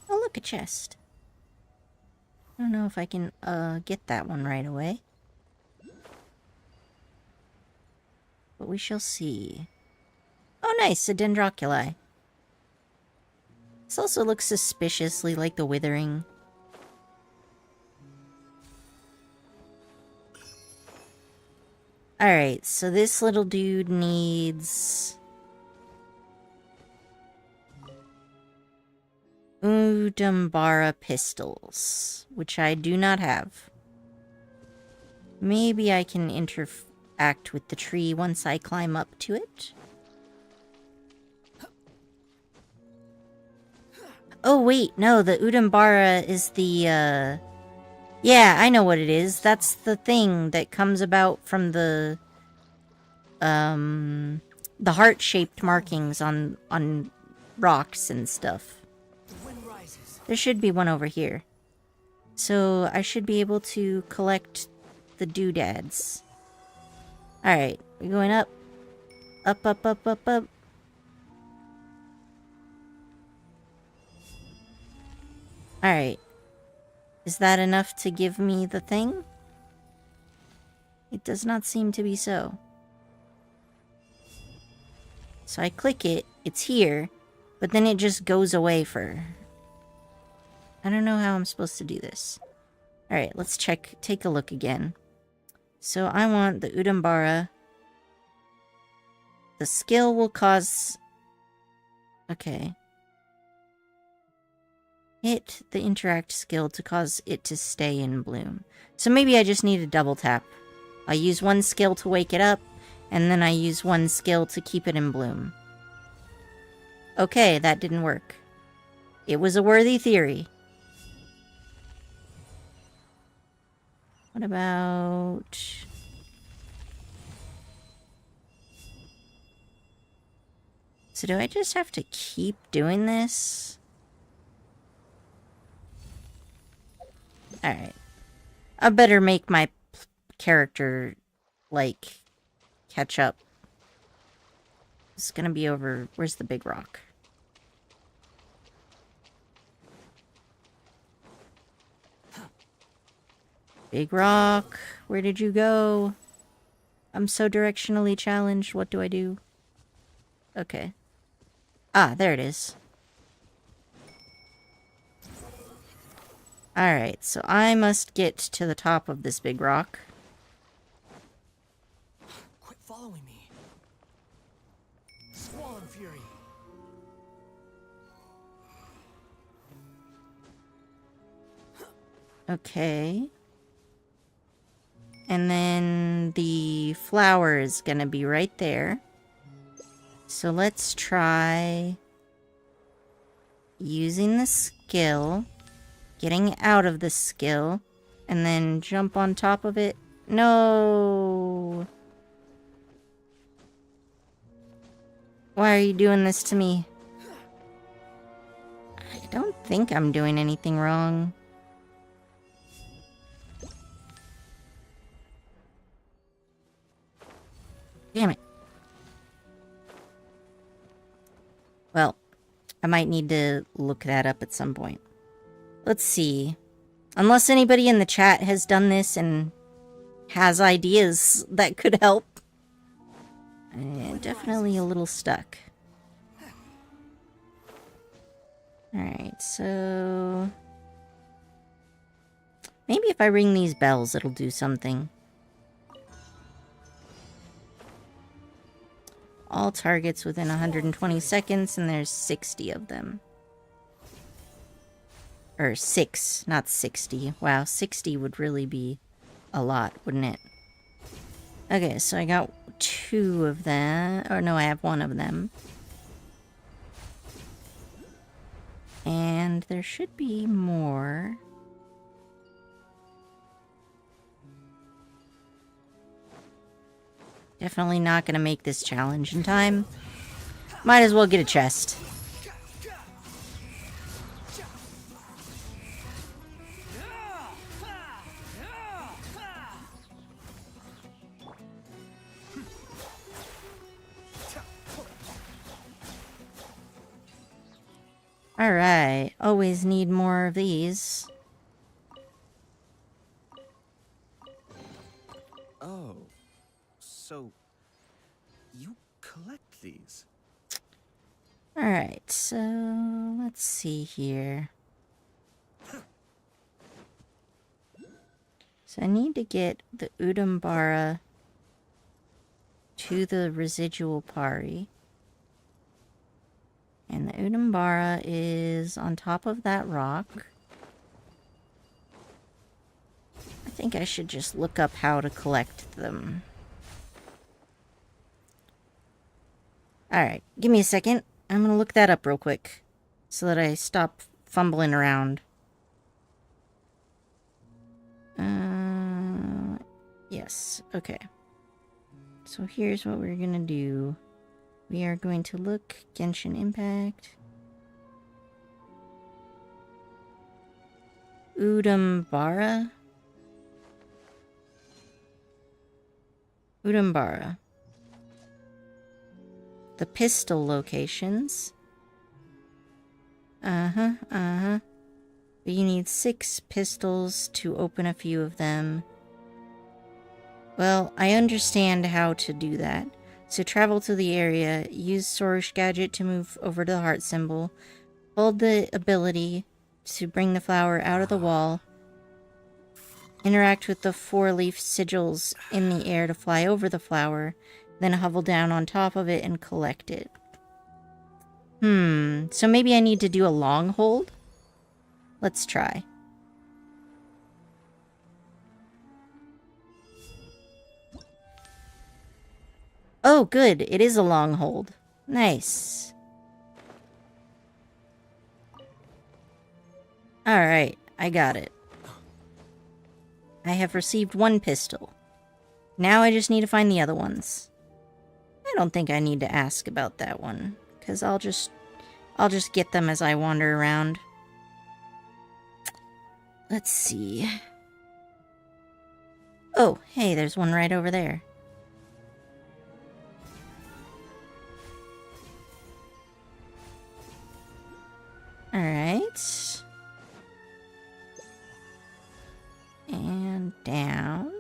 Oh, look, a chest. I don't know if I can, get that one right away. But we shall see. Oh, nice, a Dendroculi. This also looks suspiciously like the Withering. Alright, so this little dude needs... Udambara pistols, which I do not have. Maybe I can interact with the tree once I climb up to it. Oh wait, no, the Udambara is the, yeah, I know what it is. That's the thing that comes about from the heart-shaped markings on rocks and stuff. There should be one over here. So I should be able to collect the doodads. Alright, we're going up. Up, up, up, up, up. Alright. Is that enough to give me the thing? It does not seem to be so. So I click it, it's here, but then it just goes away for... I don't know how I'm supposed to do this. Alright, let's take a look again. So I want the Udambara. The skill will cause... Okay. Hit the interact skill to cause it to stay in bloom. So maybe I just need a double tap. I use one skill to wake it up, and then I use one skill to keep it in bloom. Okay, that didn't work. It was a worthy theory. What about... So do I just have to keep doing this? Alright. I better make my character, like, catch up. It's gonna be over... Where's the big rock? Big rock, where did you go? I'm so directionally challenged. What do I do? Okay. Ah, there it is. Alright, so I must get to the top of this big rock. Quit following me. Swan Fury. Okay. And then the flower is gonna be right there. So let's try using the skill, getting out of the skill, and then jump on top of it. No! Why are you doing this to me? I don't think I'm doing anything wrong. Damn it. Well, I might need to look that up at some point. Let's see. Unless anybody in the chat has done this and has ideas that could help. I'm definitely a little stuck. Alright, so... maybe if I ring these bells, it'll do something. All targets within 120 seconds, and there's 60 of them. Or 6, not 60. Wow, 60 would really be a lot, wouldn't it? Okay, so I got 2 of them. Or no, I have 1 of them. And there should be more. Definitely not gonna make this challenge in time. Might as well get a chest. Alright, always need more of these. Oh, so you collect these? Alright, so let's see here. So I need to get the Udambara to the residual pari. And the Udambara is on top of that rock. I think I should just look up how to collect them. Alright, give me a second. I'm gonna look that up real quick so that I stop fumbling around. Yes, okay. So here's what we're gonna do. We are going to look Genshin Impact. Udambara. Udambara. The pistol locations. But you need 6 pistols to open a few of them. Well, I understand how to do that. So travel to the area, use Sorish Gadget to move over to the heart symbol, hold the ability to bring the flower out of the wall, interact with the 4-leaf sigils in the air to fly over the flower, then hover down on top of it and collect it. So maybe I need to do a long hold? Let's try. Oh, good. It is a long hold. Nice. Alright, I got it. I have received 1 pistol. Now I just need to find the other ones. I don't think I need to ask about that one, because I'll just get them as I wander around. Let's see. Oh, hey, there's one right over there. Alright. And down.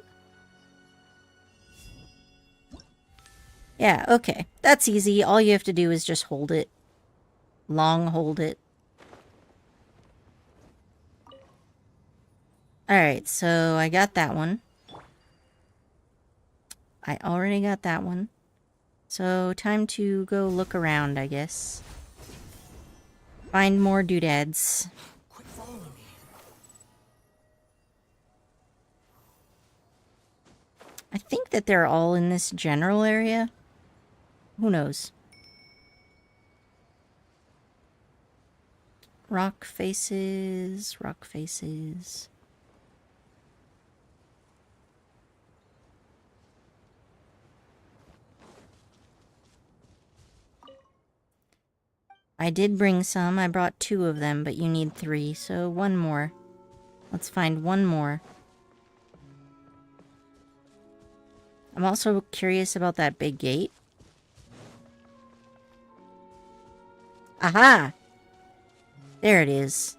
Yeah, okay. That's easy. All you have to do is just hold it. Long hold it. Alright, so I got that one. I already got that one. So, time to go look around, I guess. Find more doodads. Quit following me. I think that they're all in this general area. Who knows? Rock faces, rock faces. I did bring some. I brought 2 of them, but you need 3, so 1 more. Let's find 1 more. I'm also curious about that big gate. Aha! There it is.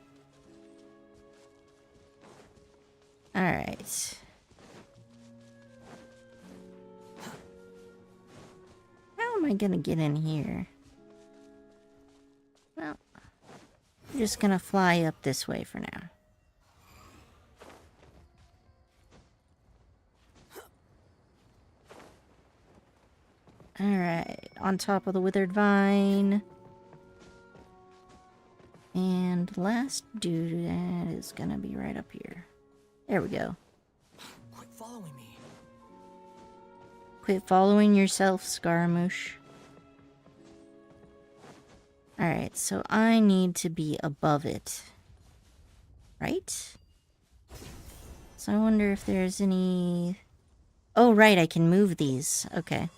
Alright. How am I gonna get in here? Well, I'm just gonna fly up this way for now. Alright, on top of the withered vine. And last dude is gonna be right up here. There we go. Quit following me. Quit following yourself, Scaramouche. Alright, so I need to be above it. Right? So I wonder if there's any... Oh, right, I can move these. Okay.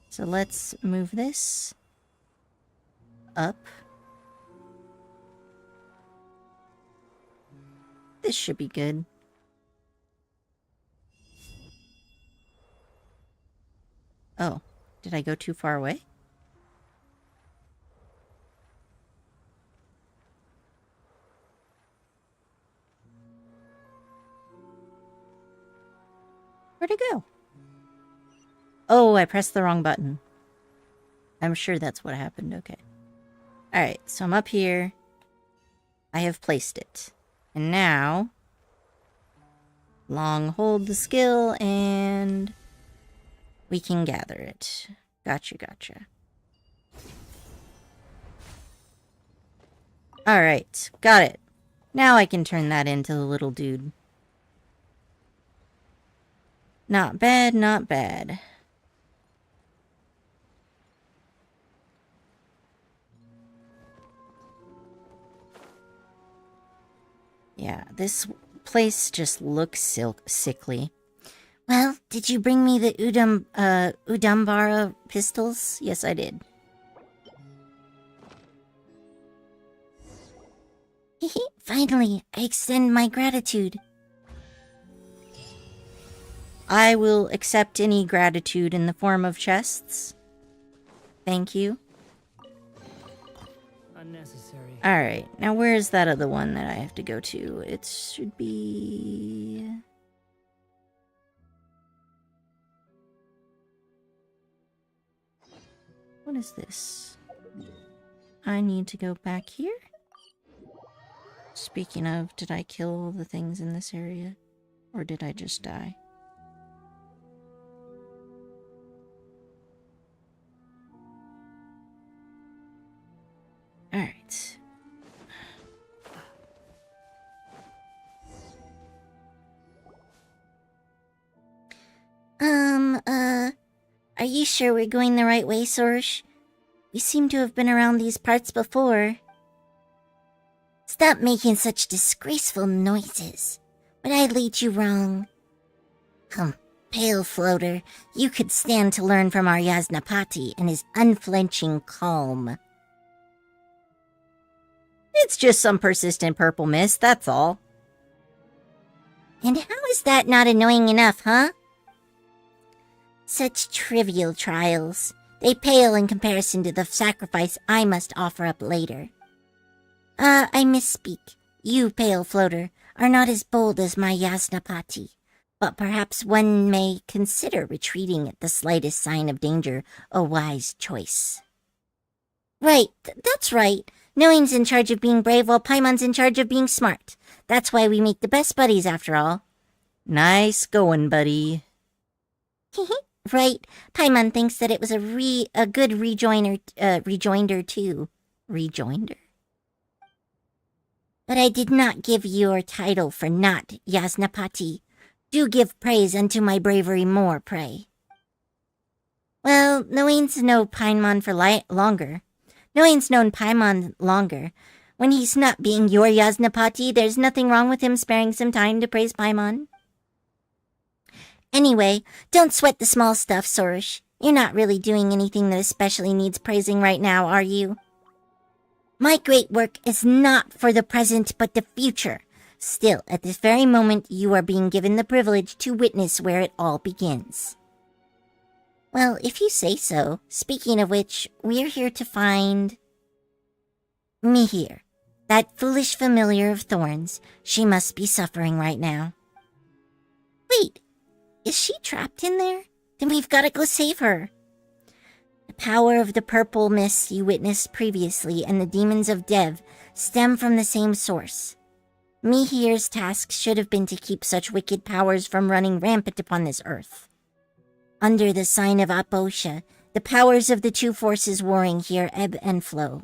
So let's move this up. This should be good. Oh, did I go too far away? Where'd it go? Oh, I pressed the wrong button. I'm sure that's what happened. Okay. Alright, so I'm up here. I have placed it. And now... long hold the skill and... we can gather it. Gotcha, gotcha. Alright, got it. Now I can turn that into the little dude. Not bad, not bad. Yeah, this place just looks sickly. Well, did you bring me the Udambara pistols? Yes, I did. Finally, I extend my gratitude. I will accept any gratitude in the form of chests. Thank you. Unnecessary. Alright, now where is that other one that I have to go to? It should be... what is this? I need to go back here? Speaking of, did I kill the things in this area? Or did I just die? Alright. Are you sure we're going the right way, Sorsh? We seem to have been around these parts before. Stop making such disgraceful noises. But I lead you wrong. Pale Floater, you could stand to learn from our Yasnapati and his unflinching calm. It's just some persistent purple mist, that's all. And how is that not annoying enough, huh? Such trivial trials. They pale in comparison to the sacrifice I must offer up later. I misspeak. You, Pale Floater, are not as bold as my Yasnapati, but perhaps one may consider retreating at the slightest sign of danger a wise choice. Right, that's right. Knowing's in charge of being brave while Paimon's in charge of being smart. That's why we make the best buddies after all. Nice going, buddy. Right, Paimon thinks that it was a good rejoinder too. Rejoinder? But I did not give your title for naught, Yasnapati. Do give praise unto my bravery more, pray. Well, Noain's known Paimon for longer. Noain's known Paimon longer. When he's not being your Yasnapati, there's nothing wrong with him sparing some time to praise Paimon. Anyway, don't sweat the small stuff, Sorsh. You're not really doing anything that especially needs praising right now, are you? My great work is not for the present but the future. Still, at this very moment, you are being given the privilege to witness where it all begins. Well, if you say so. Speaking of which, we're here to find... Mihir. That foolish familiar of Thorns. She must be suffering right now. Wait, is she trapped in there? Then we've got to go save her. The power of the purple mist you witnessed previously and the demons of Dev stem from the same source. Mihir's task should have been to keep such wicked powers from running rampant upon this earth. Under the sign of Aposha, the powers of the two forces warring here ebb and flow.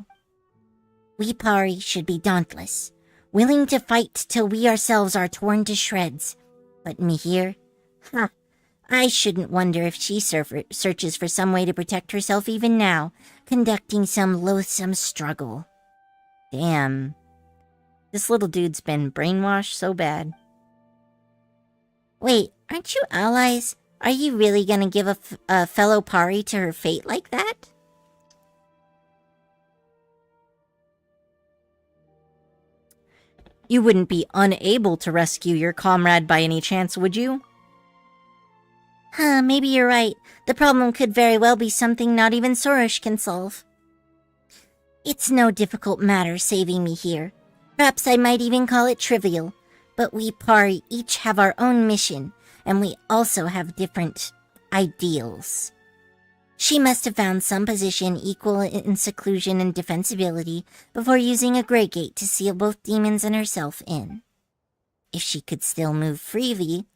We Pari should be dauntless, willing to fight till we ourselves are torn to shreds. But Mihir? I shouldn't wonder if she searches for some way to protect herself even now, conducting some loathsome struggle. Damn. This little dude's been brainwashed so bad. Wait, aren't you allies? Are you really gonna give a fellow Pari to her fate like that? You wouldn't be unable to rescue your comrade by any chance, would you? Maybe you're right. The problem could very well be something not even Sorush can solve. It's no difficult matter saving me here. Perhaps I might even call it trivial. But we Pari each have our own mission, and we also have different ideals. She must have found some position equal in seclusion and defensibility before using a Grey Gate to seal both demons and herself in. If she could still move freely,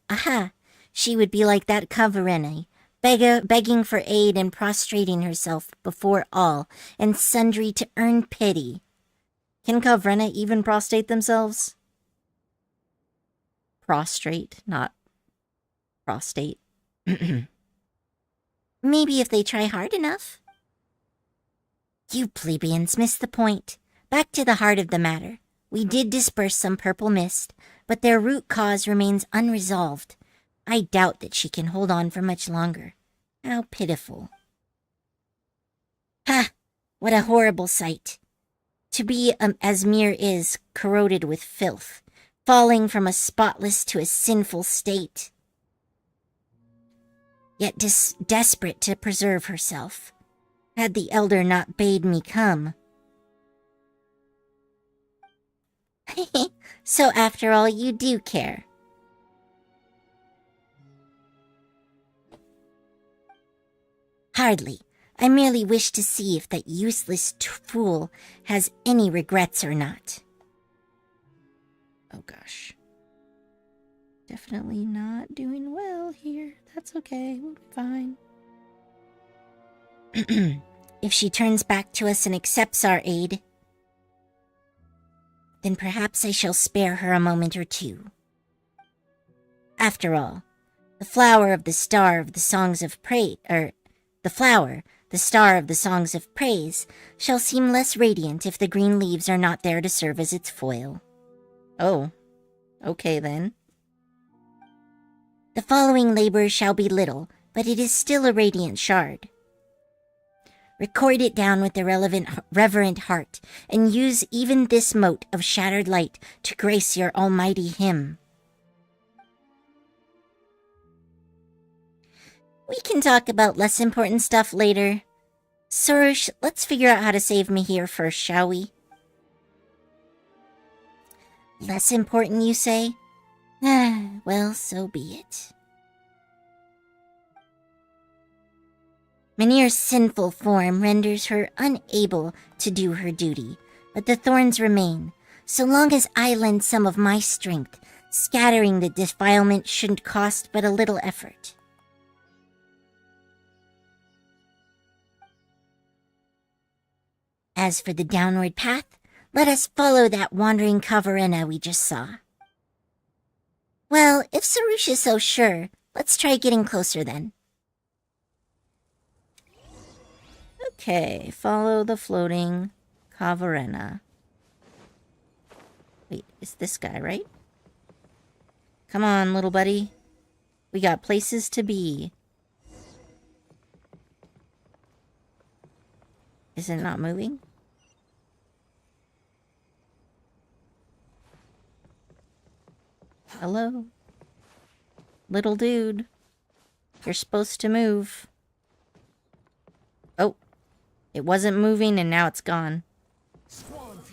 she would be like that Kavarene, begging for aid and prostrating herself before all and sundry to earn pity. Can Kavrena even prostrate themselves? Prostrate, not prostate. Maybe if they try hard enough. You plebeians missed the point. Back to the heart of the matter. We did disperse some purple mist, but their root cause remains unresolved. I doubt that she can hold on for much longer. How pitiful. What a horrible sight. To be, as Mir is, corroded with filth, falling from a spotless to a sinful state. Yet desperate to preserve herself. Had the elder not bade me come. So after all, you do care. Hardly. I merely wish to see if that useless fool has any regrets or not. Oh gosh. Definitely not doing well here. That's okay, we'll be fine. If she turns back to us and accepts our aid, then perhaps I shall spare her a moment or two. After all, the flower of the star of the songs of praise, the star of the songs of praise, shall seem less radiant if the green leaves are not there to serve as its foil. Oh, okay then. The following labor shall be little, but it is still a radiant shard. Record it down with the reverent heart, and use even this mote of shattered light to grace your almighty hymn. We can talk about less important stuff later. Sorush, let's figure out how to save me here first, shall we? Less important, you say? Well, so be it. Minir's sinful form renders her unable to do her duty, but the thorns remain. So long as I lend some of my strength, scattering the defilement shouldn't cost but a little effort. As for the downward path, let us follow that wandering Kavarena we just saw. Well, if Sorush is so sure, let's try getting closer then. Okay, follow the floating Kavarena. Wait, it's this guy, right? Come on, little buddy. We got places to be. Is it not moving? Hello? Little dude. You're supposed to move. Oh. It wasn't moving and now it's gone.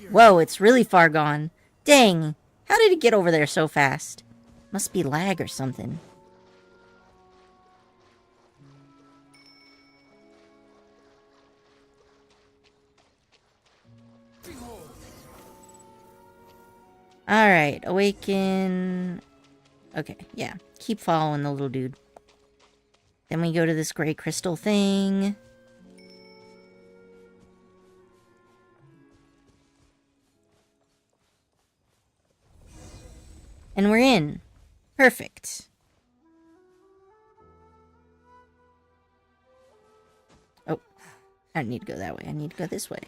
Whoa, it's really far gone. Dang. How did it get over there so fast? Must be lag or something. Alright, awaken. Okay, yeah. Keep following the little dude. Then we go to this gray crystal thing. And we're in. Perfect. Oh, I don't need to go that way. I need to go this way.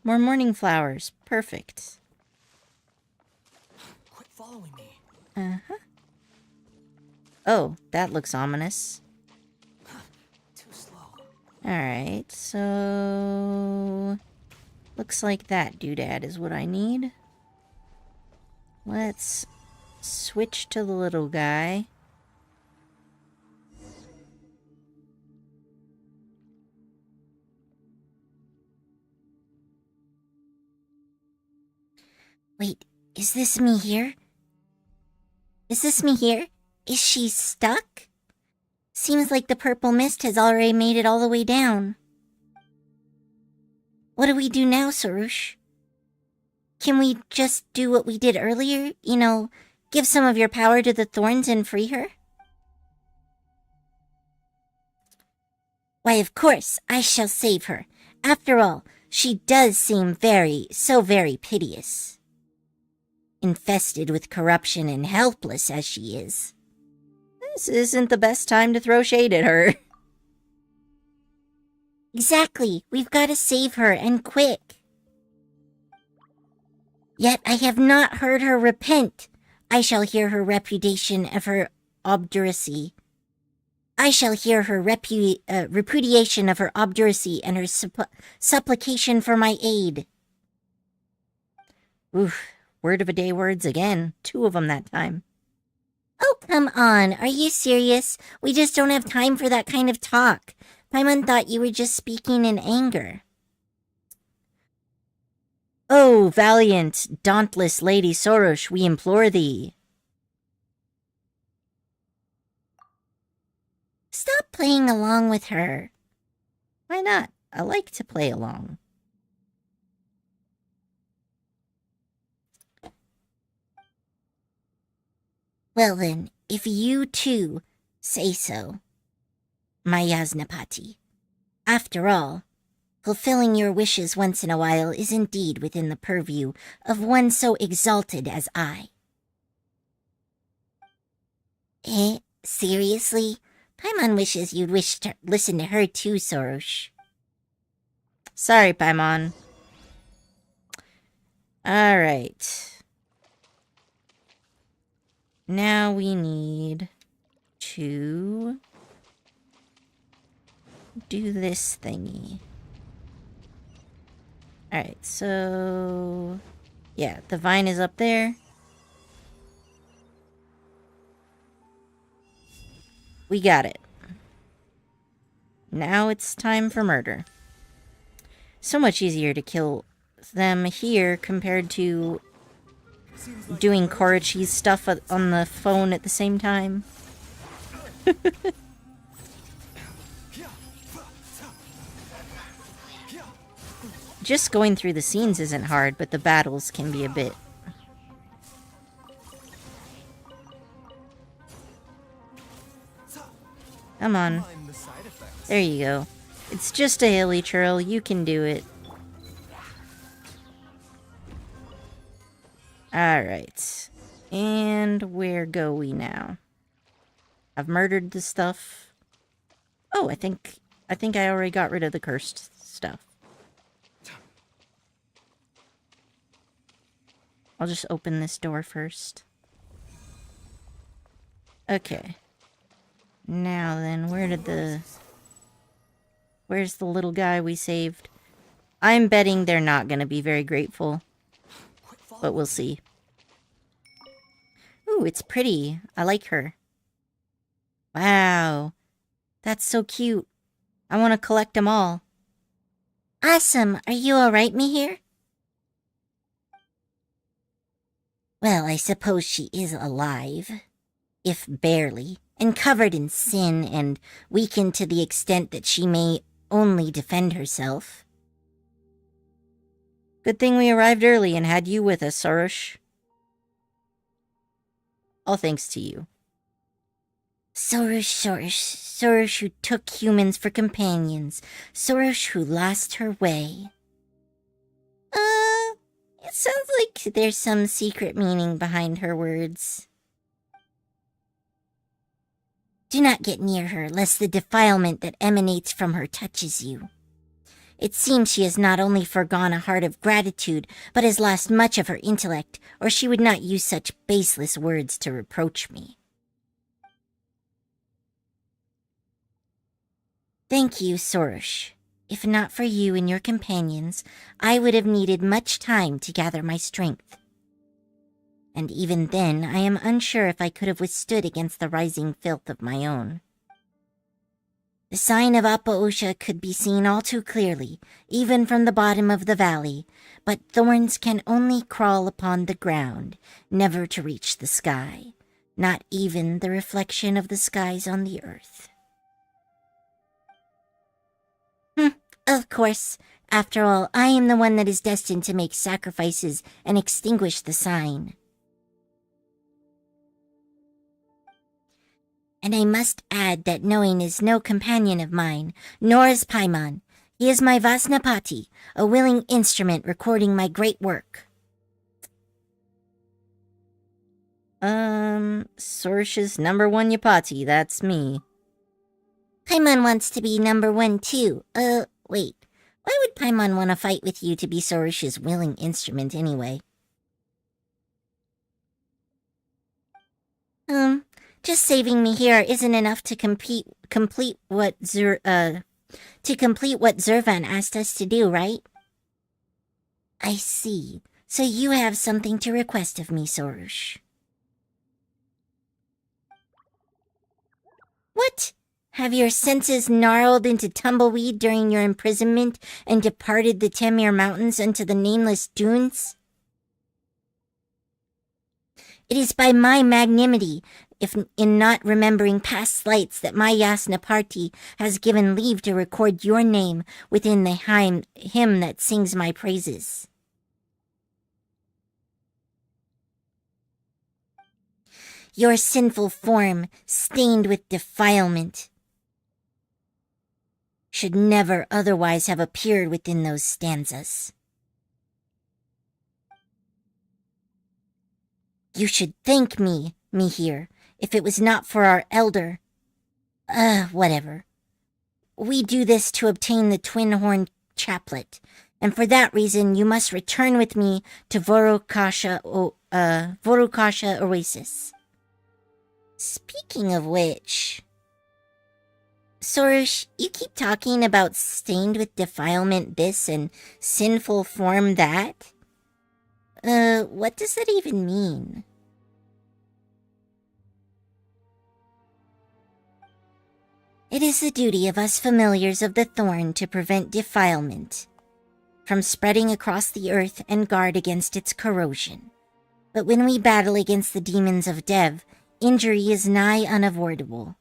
More morning flowers. Perfect. Quit following me. Uh-huh. Oh, that looks ominous. Too slow. Alright, so... Looks like that doodad is what I need. Let's switch to the little guy. Wait, is this me here? Is this me here? Is she stuck? Seems like the purple mist has already made it all the way down. What do we do now, Sarush? Can we just do what we did earlier? You know, give some of your power to the thorns and free her? Why, of course, I shall save her. After all, she does seem so very piteous. Infested with corruption and helpless as she is. This isn't the best time to throw shade at her. Exactly. We've got to save her, and quick. Yet I have not heard her repent. I shall hear her repudiation of her obduracy. I shall hear her repudiation of her obduracy and her supplication for my aid. Oof. Word of a day words again. 2 of them that time. Oh, come on. Are you serious? We just don't have time for that kind of talk. Paimon thought you were just speaking in anger. Oh, valiant, dauntless Lady Sorush, we implore thee. Stop playing along with her. Why not? I like to play along. Well then, if you too say so, my Yasnapati. After all, fulfilling your wishes once in a while is indeed within the purview of one so exalted as I. Eh? Seriously? Paimon wishes you'd listen to her too, Sorush. Sorry, Paimon. Alright. Now we need to do this thingy. Alright, so... yeah, the vine is up there. We got it. Now it's time for murder. So much easier to kill them here compared to doing Korichi's stuff on the phone at the same time. Just going through the scenes isn't hard, but the battles can be a bit. Come on. There you go. It's just a hilly trail. You can do it. Alright. And where go we now? I've murdered the stuff. Oh, I think I already got rid of the cursed stuff. I'll just open this door first. Okay. Now then, where's the little guy we saved? I'm betting they're not gonna be very grateful. But we'll see. Ooh, it's pretty. I like her. Wow. That's so cute. I want to collect them all. Awesome. Are you alright, Mihir? Well, I suppose she is alive. If barely, and covered in sin, and weakened to the extent that she may only defend herself. Good thing we arrived early and had you with us, Sorush. All thanks to you. Sorush who took humans for companions. Sorush who lost her way. It sounds like there's some secret meaning behind her words. Do not get near her, lest the defilement that emanates from her touches you. It seems she has not only forgone a heart of gratitude, but has lost much of her intellect, or she would not use such baseless words to reproach me. Thank you, Sorush. If not for you and your companions, I would have needed much time to gather my strength. And even then, I am unsure if I could have withstood against the rising filth of my own. The sign of Appa-Osha could be seen all too clearly, even from the bottom of the valley, but thorns can only crawl upon the ground, never to reach the sky, not even the reflection of the skies on the earth. Of course. After all, I am the one that is destined to make sacrifices and extinguish the sign. And I must add that Knowing is no companion of mine, nor is Paimon. He is my Vasnapati, a willing instrument recording my great work. Sorush's number one Yapati, that's me. Paimon wants to be number one too. Wait. Why would Paimon want to fight with you to be Sorush's willing instrument anyway? Just saving me here isn't enough to complete what Zurvan asked us to do, right? I see. So you have something to request of me, Sorush. What? Have your senses gnarled into tumbleweed during your imprisonment and departed the Temir Mountains unto the nameless dunes? It is by my magnanimity, if in not remembering past slights, that my Yasnaparty has given leave to record your name within the hymn that sings my praises. Your sinful form, stained with defilement, should never otherwise have appeared within those stanzas. You should thank me, Mihir, if it was not for our elder. Whatever. We do this to obtain the twin-horned chaplet, and for that reason you must return with me to Vorokasha Oasis. Speaking of which... Sorush, you keep talking about stained with defilement this and sinful form that? What does that even mean? It is the duty of us familiars of the thorn to prevent defilement from spreading across the earth and guard against its corrosion. But when we battle against the demons of Dev, injury is nigh unavoidable.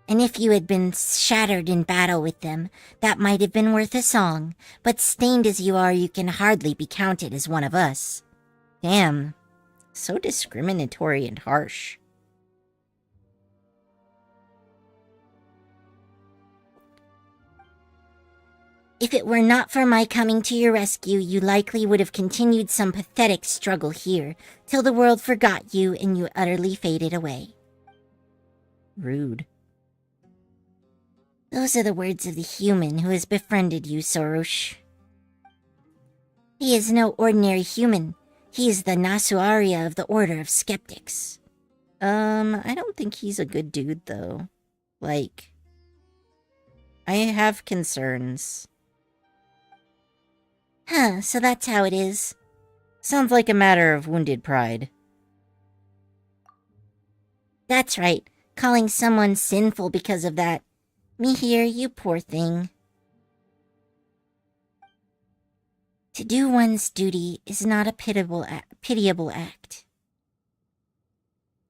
And if you had been shattered in battle with them, that might have been worth a song, but stained as you are, you can hardly be counted as one of us. Damn. So discriminatory and harsh. If it were not for my coming to your rescue, you likely would have continued some pathetic struggle here, till the world forgot you and you utterly faded away. Rude. Those are the words of the human who has befriended you, Sorush. He is no ordinary human. He is the Nasuaria of the Order of Skeptics. I don't think he's a good dude, though. Like, I have concerns. Huh, so that's how it is. Sounds like a matter of wounded pride. That's right, calling someone sinful because of that. Me here, you poor thing. To do one's duty is not a pitiable act.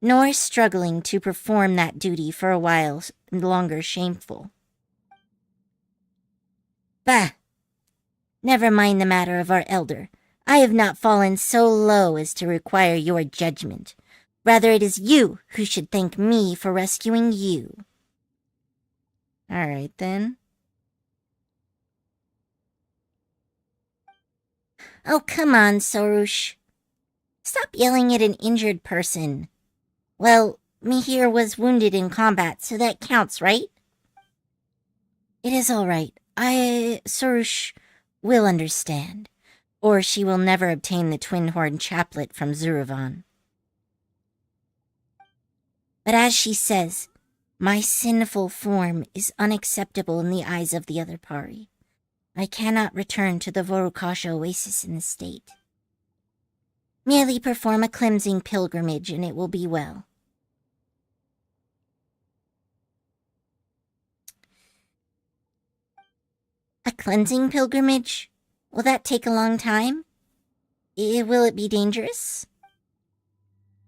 Nor struggling to perform that duty for a while longer shameful. Bah! Never mind the matter of our elder. I have not fallen so low as to require your judgment. Rather, it is you who should thank me for rescuing you. Alright then. Oh, come on, Sorush. Stop yelling at an injured person. Well, Mihir was wounded in combat, so that counts, right? It is all right. Sorush will understand. Or she will never obtain the twin-horn chaplet from Zuravan. But as she says, my sinful form is unacceptable in the eyes of the other Pari. I cannot return to the Vorukasha oasis in this state. Merely perform a cleansing pilgrimage and it will be well. A cleansing pilgrimage? Will that take a long time? Will it be dangerous?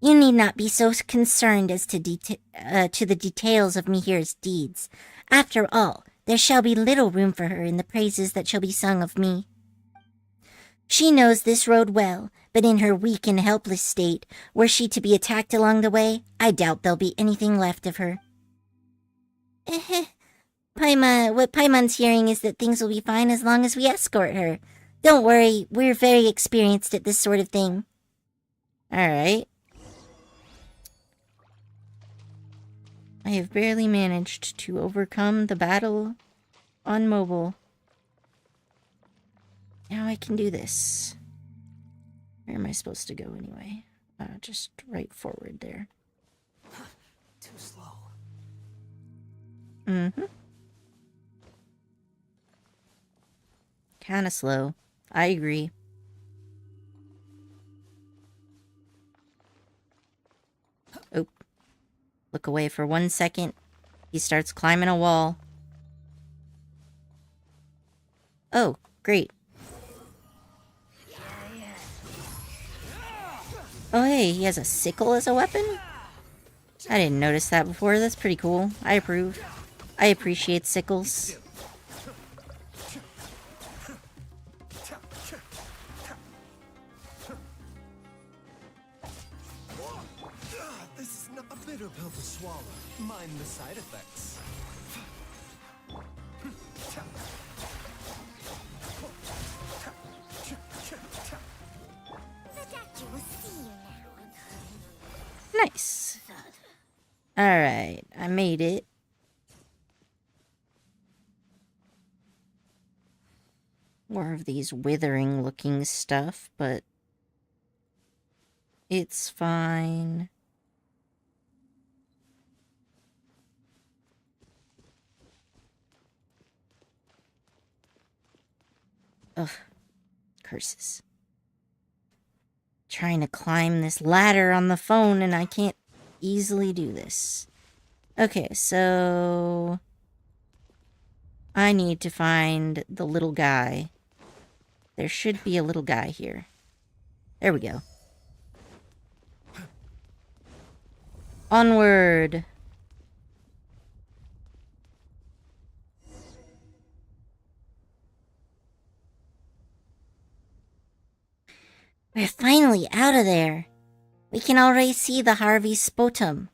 You need not be so concerned as to the details of Mihir's deeds. After all, there shall be little room for her in the praises that shall be sung of me. She knows this road well, but in her weak and helpless state, were she to be attacked along the way, I doubt there'll be anything left of her. What Paimon's hearing is that things will be fine as long as we escort her. Don't worry, we're very experienced at this sort of thing. Alright. I have barely managed to overcome the battle on mobile. Now I can do this. Where am I supposed to go anyway? Just right forward there. Too slow. Mm-hmm. Kinda slow. I agree. Oh. Look away for 1 second. He starts climbing a wall. Oh, great. Oh hey, he has a sickle as a weapon? I didn't notice that before. That's pretty cool. I approve. I appreciate sickles. This is not a bitter pill to swallow. Mind the side effects. Nice. Alright, I made it. More of these withering looking stuff, but it's fine. Ugh. Curses. Trying to climb this ladder on the phone and I can't easily do this. Okay, so I need to find the little guy. There should be a little guy here. There we go. Onward. We're finally out of there. We can already see the Harvey Spotum.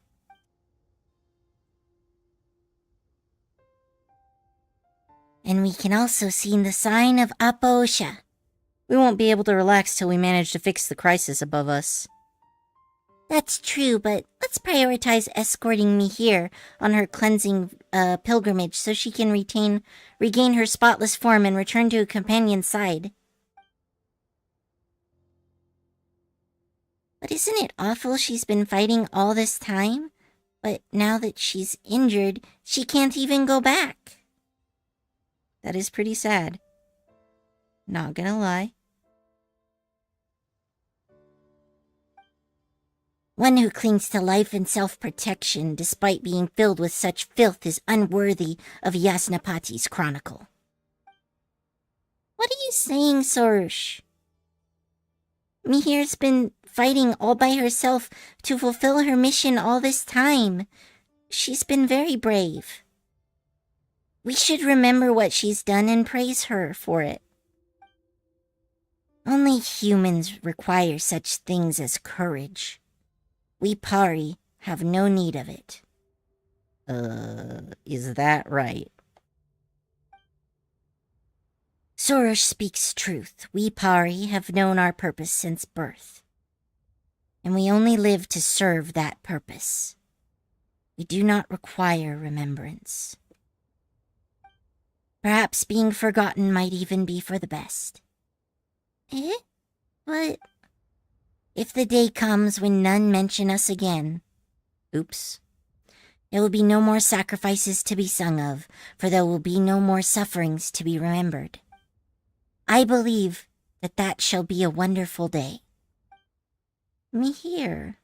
And we can also see the sign of Aposha. We won't be able to relax till we manage to fix the crisis above us. That's true, but let's prioritize escorting me here on her cleansing pilgrimage so she can regain her spotless form and return to a companion's side. But isn't it awful she's been fighting all this time? But now that she's injured, she can't even go back. That is pretty sad. Not gonna lie. One who clings to life and self-protection despite being filled with such filth is unworthy of Yasnapati's chronicle. What are you saying, Sorush? Mihir's been fighting all by herself to fulfill her mission all this time. She's been very brave. We should remember what she's done and praise her for it. Only humans require such things as courage. We Pari have no need of it. Is that right? Sorush speaks truth. We Pari have known our purpose since birth. And we only live to serve that purpose. We do not require remembrance. Perhaps being forgotten might even be for the best. Eh? What? If the day comes when none mention us again, Oops. there will be no more sacrifices to be sung of, for there will be no more sufferings to be remembered. I believe that that shall be a wonderful day. Mihir.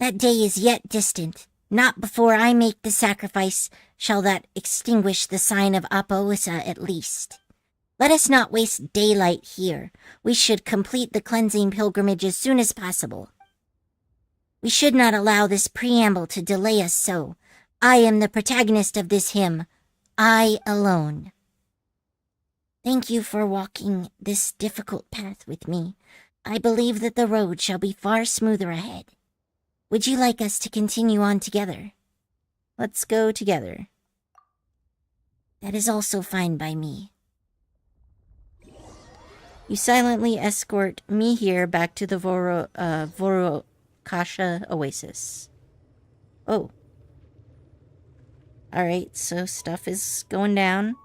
That day is yet distant. Not before I make the sacrifice shall that extinguish the sign of Apoisa at least. Let us not waste daylight here. We should complete the cleansing pilgrimage as soon as possible. We should not allow this preamble to delay us so. I am the protagonist of this hymn. I alone. Thank you for walking this difficult path with me. I believe that the road shall be far smoother ahead. Would you like us to continue on together? Let's go together. That is also fine by me. You silently escort Mihir back to the Vorokasha Oasis. Oh. Alright, so stuff is going down.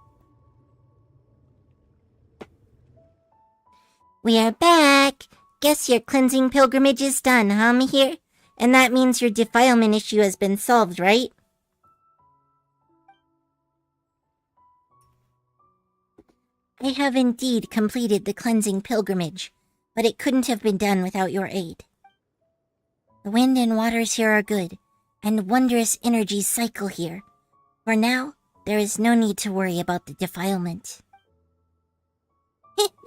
We are back! Guess your cleansing pilgrimage is done, huh, Mihir? And that means your defilement issue has been solved, right? I have indeed completed the cleansing pilgrimage, but it couldn't have been done without your aid. The wind and waters here are good, and wondrous energies cycle here. For now, there is no need to worry about the defilement.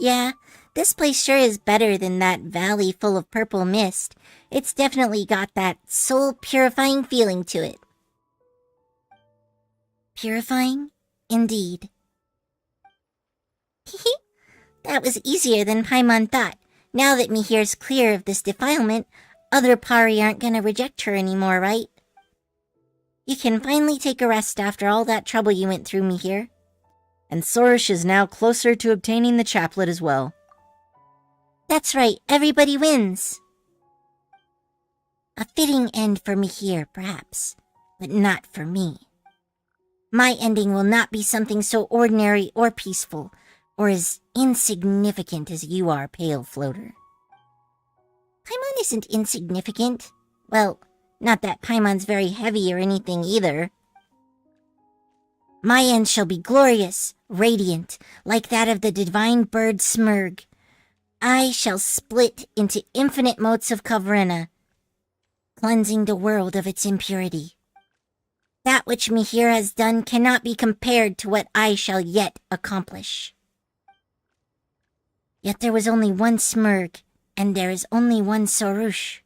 Yeah, this place sure is better than that valley full of purple mist. It's definitely got that soul-purifying feeling to it. Purifying? Indeed. That was easier than Paimon thought. Now that Mihir's clear of this defilement, other Pari aren't gonna reject her anymore, right? You can finally take a rest after all that trouble you went through, Mihir. And Sorush is now closer to obtaining the chaplet as well. That's right, everybody wins. A fitting end for Mihir, perhaps, but not for me. My ending will not be something so ordinary or peaceful, or as insignificant as you are, Pale Floater. Paimon isn't insignificant. Well, not that Paimon's very heavy or anything either. My end shall be glorious, radiant, like that of the divine bird Smurg. I shall split into infinite motes of Kavrena, cleansing the world of its impurity. That which Mihir has done cannot be compared to what I shall yet accomplish. Yet there was only one Smurg, and there is only one Sorush.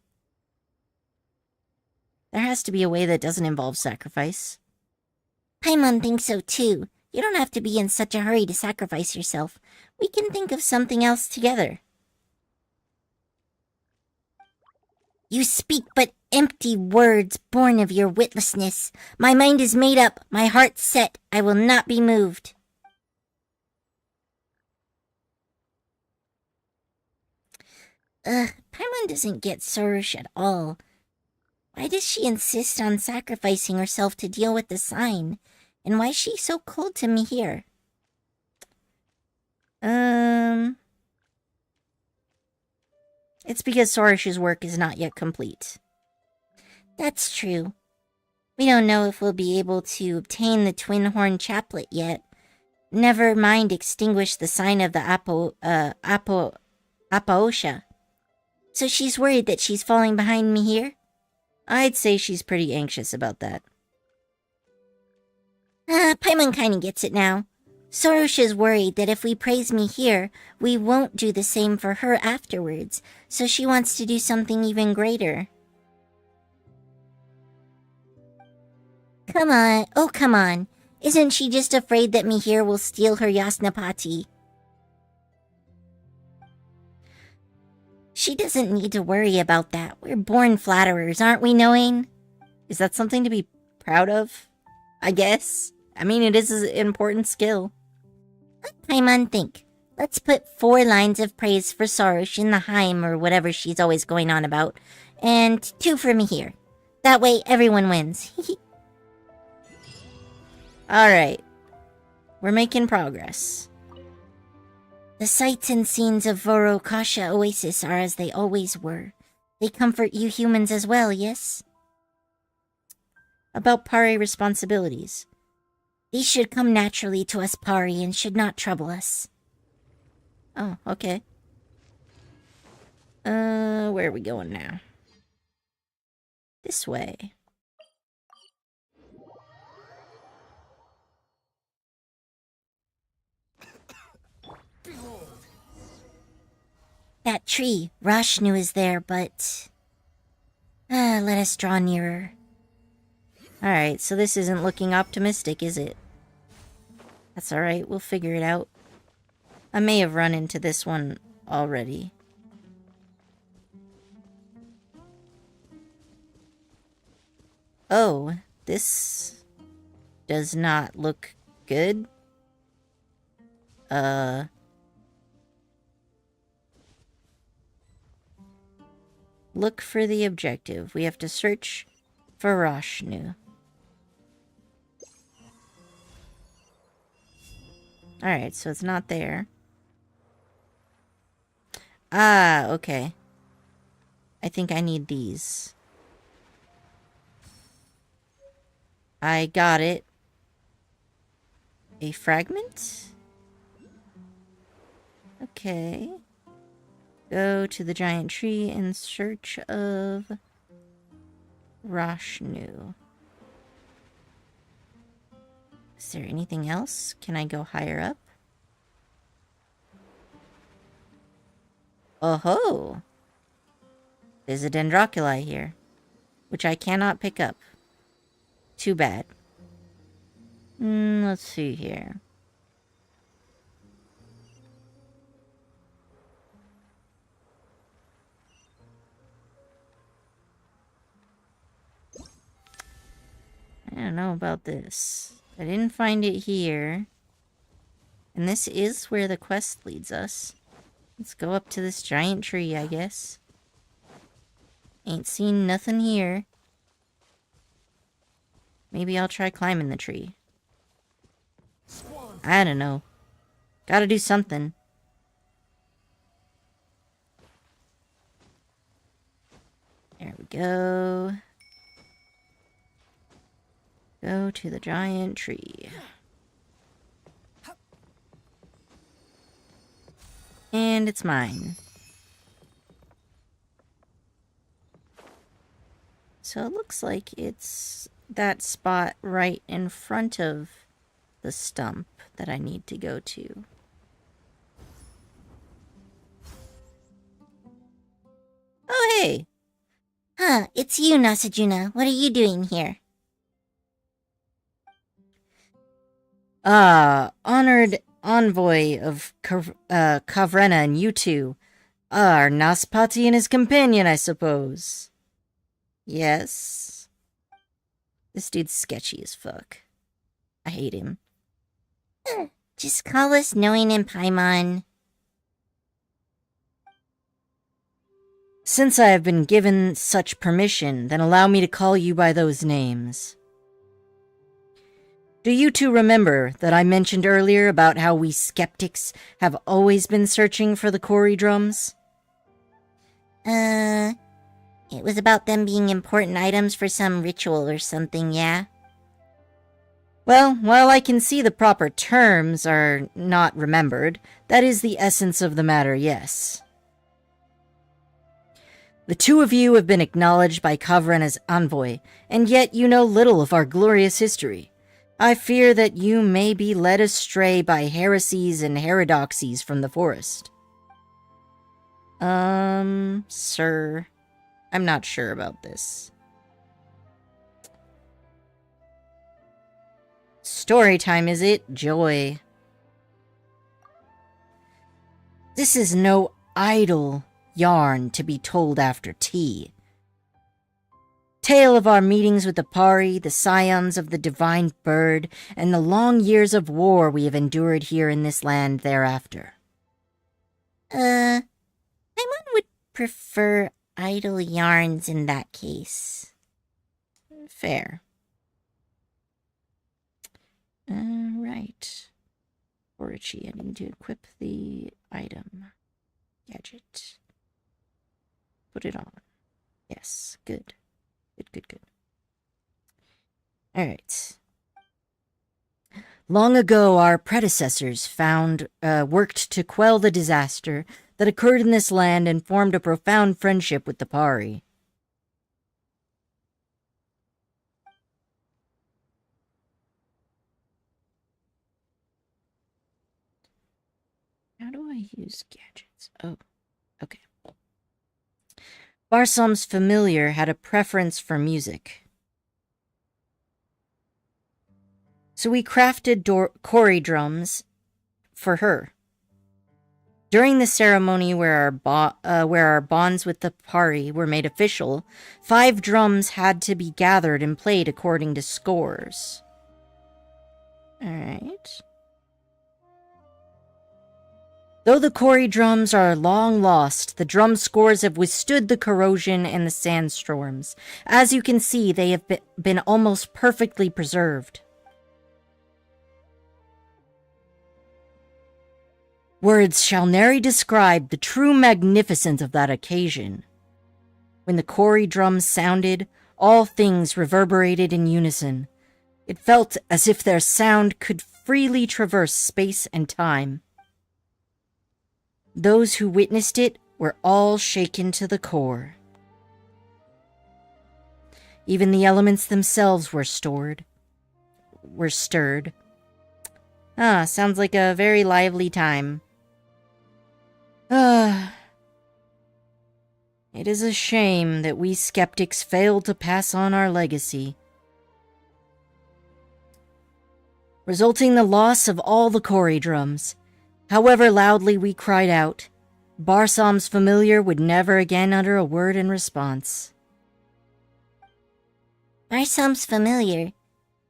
There has to be a way that doesn't involve sacrifice. Paimon thinks so too. You don't have to be in such a hurry to sacrifice yourself. We can think of something else together. You speak but empty words born of your witlessness. My mind is made up, my heart set. I will not be moved. Paimon doesn't get Sorush at all. Why does she insist on sacrificing herself to deal with the sign? And why is she so cold to me here? It's because Sorush's work is not yet complete. That's true. We don't know if we'll be able to obtain the twin horn chaplet yet. Never mind extinguish the sign of the Apaosha. So she's worried that she's falling behind me here? I'd say she's pretty anxious about that. Paimon kinda gets it now. Sorush is worried that if we praise me here, we won't do the same for her afterwards, so she wants to do something even greater. Come on, oh come on. Isn't she just afraid that me here will steal her Yasnapati? She doesn't need to worry about that. We're born flatterers, aren't we, Noane? Is that something to be proud of? I guess. I mean, it is an important skill. Let Paimon think. Let's put 4 lines of praise for Sorush in the Heim or whatever she's always going on about, and 2 for me here. That way everyone wins. Alright. We're making progress. The sights and scenes of Vorokasha Oasis are as they always were. They comfort you humans as well, yes? About Pari responsibilities. These should come naturally to us Pari and should not trouble us. Oh, okay. Where are we going now? This way. That tree, Rashnu is there, but... let us draw nearer. Alright, so this isn't looking optimistic, is it? That's alright, we'll figure it out. I may have run into this one already. Oh, this does not look good. Look for the objective. We have to search for Rashnu. Alright, so it's not there. Ah, okay. I think I need these. I got it. A fragment? Okay. Go to the giant tree in search of Rashnu. Is there anything else? Can I go higher up? Oh ho! There's a Dendroculi here, which I cannot pick up. Too bad. Let's see here. I don't know about this. I didn't find it here. And this is where the quest leads us. Let's go up to this giant tree, I guess. Ain't seen nothing here. Maybe I'll try climbing the tree. I don't know. Gotta do something. There we go. Go to the giant tree. And it's mine. So it looks like it's that spot right in front of the stump that I need to go to. Oh, hey! Huh, it's you, Nasajuna. What are you doing here? Honored envoy of Kavrena and you two. Are Naspati and his companion, I suppose. Yes. This dude's sketchy as fuck. I hate him. Just call us Noane and Paimon. Since I have been given such permission, then allow me to call you by those names. Do you two remember that I mentioned earlier about how we skeptics have always been searching for the Kori drums? Yeah, It was about them being important items for some ritual or something, yeah? Well, while I can see the proper terms are not remembered, that is the essence of the matter, yes. The two of you have been acknowledged by Kavran as envoy, and yet you know little of our glorious history. I fear that you may be led astray by heresies and heterodoxies from the forest. Sir, I'm not sure about this. Story time, is it? Joy. This is no idle yarn to be told after tea. Tale of our meetings with the Pari, the scions of the divine bird, and the long years of war we have endured here in this land thereafter. Paimon would prefer idle yarns in that case. Fair. Right. Orichi, I need to equip the item. Gadget. Put it on. Yes, good. Good. Alright. Long ago, our predecessors worked to quell the disaster that occurred in this land and formed a profound friendship with the Pari. How do I use gadgets? Oh, okay. Barsam's familiar had a preference for music. So we crafted Kori drums for her. During the ceremony where our bonds with the Pari were made official, 5 drums had to be gathered and played according to scores. Alright. Though the Kori drums are long lost, the drum scores have withstood the corrosion and the sandstorms. As you can see, they have been almost perfectly preserved. Words shall nary describe the true magnificence of that occasion. When the Kori drums sounded, all things reverberated in unison. It felt as if their sound could freely traverse space and time. Those who witnessed it were all shaken to the core. Even the elements themselves were stirred. Sounds like a very lively time. It is a shame that we skeptics failed to pass on our legacy, resulting the loss of all the Kori drums. However loudly we cried out, Barsam's familiar would never again utter a word in response. Barsam's familiar.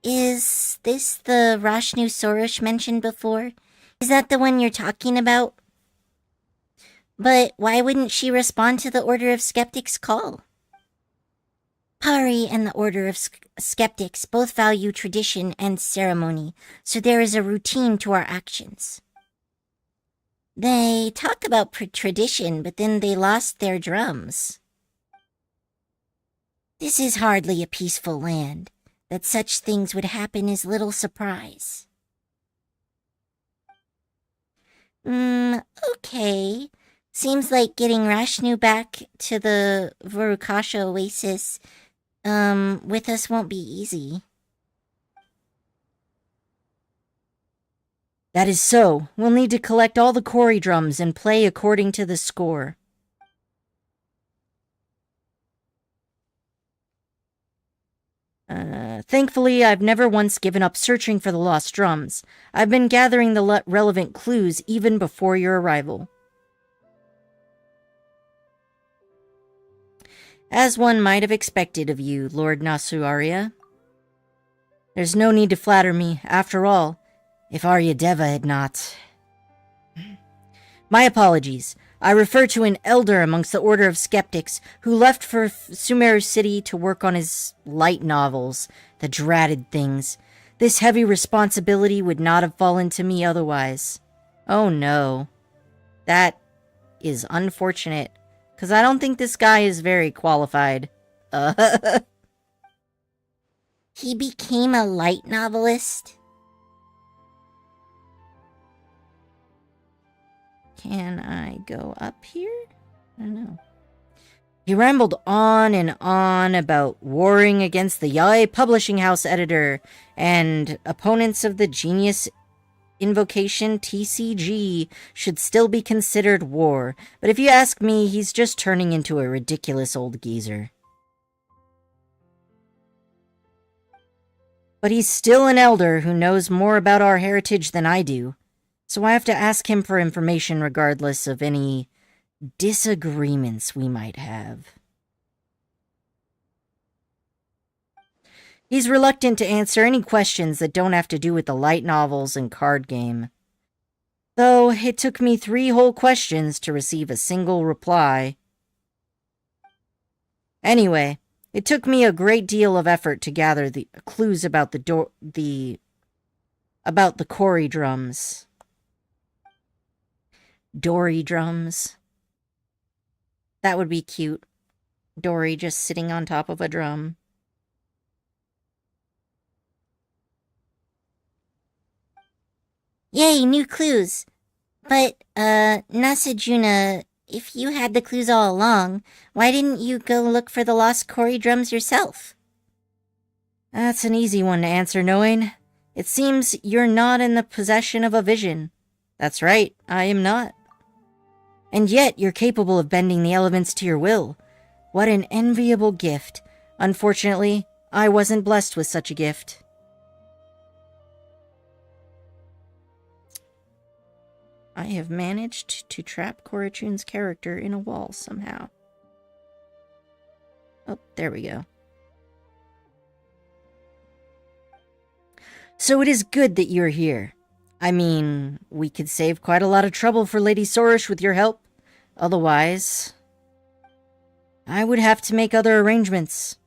Is this the Rashnu Sorush mentioned before? Is that the one you're talking about? But why wouldn't she respond to the Order of Skeptics' call? Pari and the Order of Skeptics both value tradition and ceremony, so there is a routine to our actions. They talk about tradition, but then they lost their drums. This is hardly a peaceful land. That such things would happen is little surprise. Okay. Seems like getting Rashnu back to the Vurukasha Oasis, with us won't be easy. That is so. We'll need to collect all the Kori drums and play according to the score. Thankfully, I've never once given up searching for the lost drums. I've been gathering the relevant clues even before your arrival. As one might have expected of you, Lord Nasuaria. There's no need to flatter me. After all, if Arya Deva had not... My apologies. I refer to an elder amongst the Order of Skeptics who left for Sumeru City to work on his light novels, the dratted things. This heavy responsibility would not have fallen to me otherwise. Oh no. That is unfortunate, because I don't think this guy is very qualified. He became a light novelist? Can I go up here? I don't know. He rambled on and on about warring against the Yaoi publishing house editor and opponents of the genius invocation TCG should still be considered war. But if you ask me, he's just turning into a ridiculous old geezer. But he's still an elder who knows more about our heritage than I do, so I have to ask him for information regardless of any disagreements we might have. He's reluctant to answer any questions that don't have to do with the light novels and card game. Though it took me 3 whole questions to receive a single reply. Anyway, it took me a great deal of effort to gather the clues about the Cory drums. Dory drums. That would be cute. Dory just sitting on top of a drum. Yay, new clues. But, Nasajuna, if you had the clues all along, why didn't you go look for the lost Cory drums yourself? That's an easy one to answer, knowing. It seems you're not in the possession of a vision. That's right, I am not. And yet you're capable of bending the elements to your will. What an enviable gift. Unfortunately, I wasn't blessed with such a gift. I have managed to trap Korachun's character in a wall somehow. Oh, there we go. So it is good that you're here. I mean, we could save quite a lot of trouble for Lady Sorosh with your help. Otherwise, I would have to make other arrangements.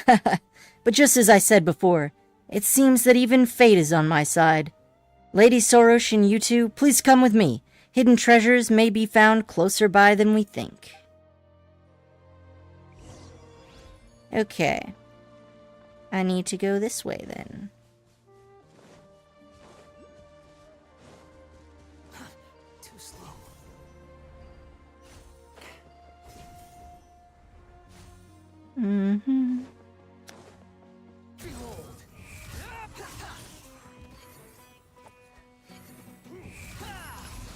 But just as I said before, it seems that even fate is on my side. Lady Sorosh and you two, please come with me. Hidden treasures may be found closer by than we think. Okay. I need to go this way then. Too slow. Mm-hmm.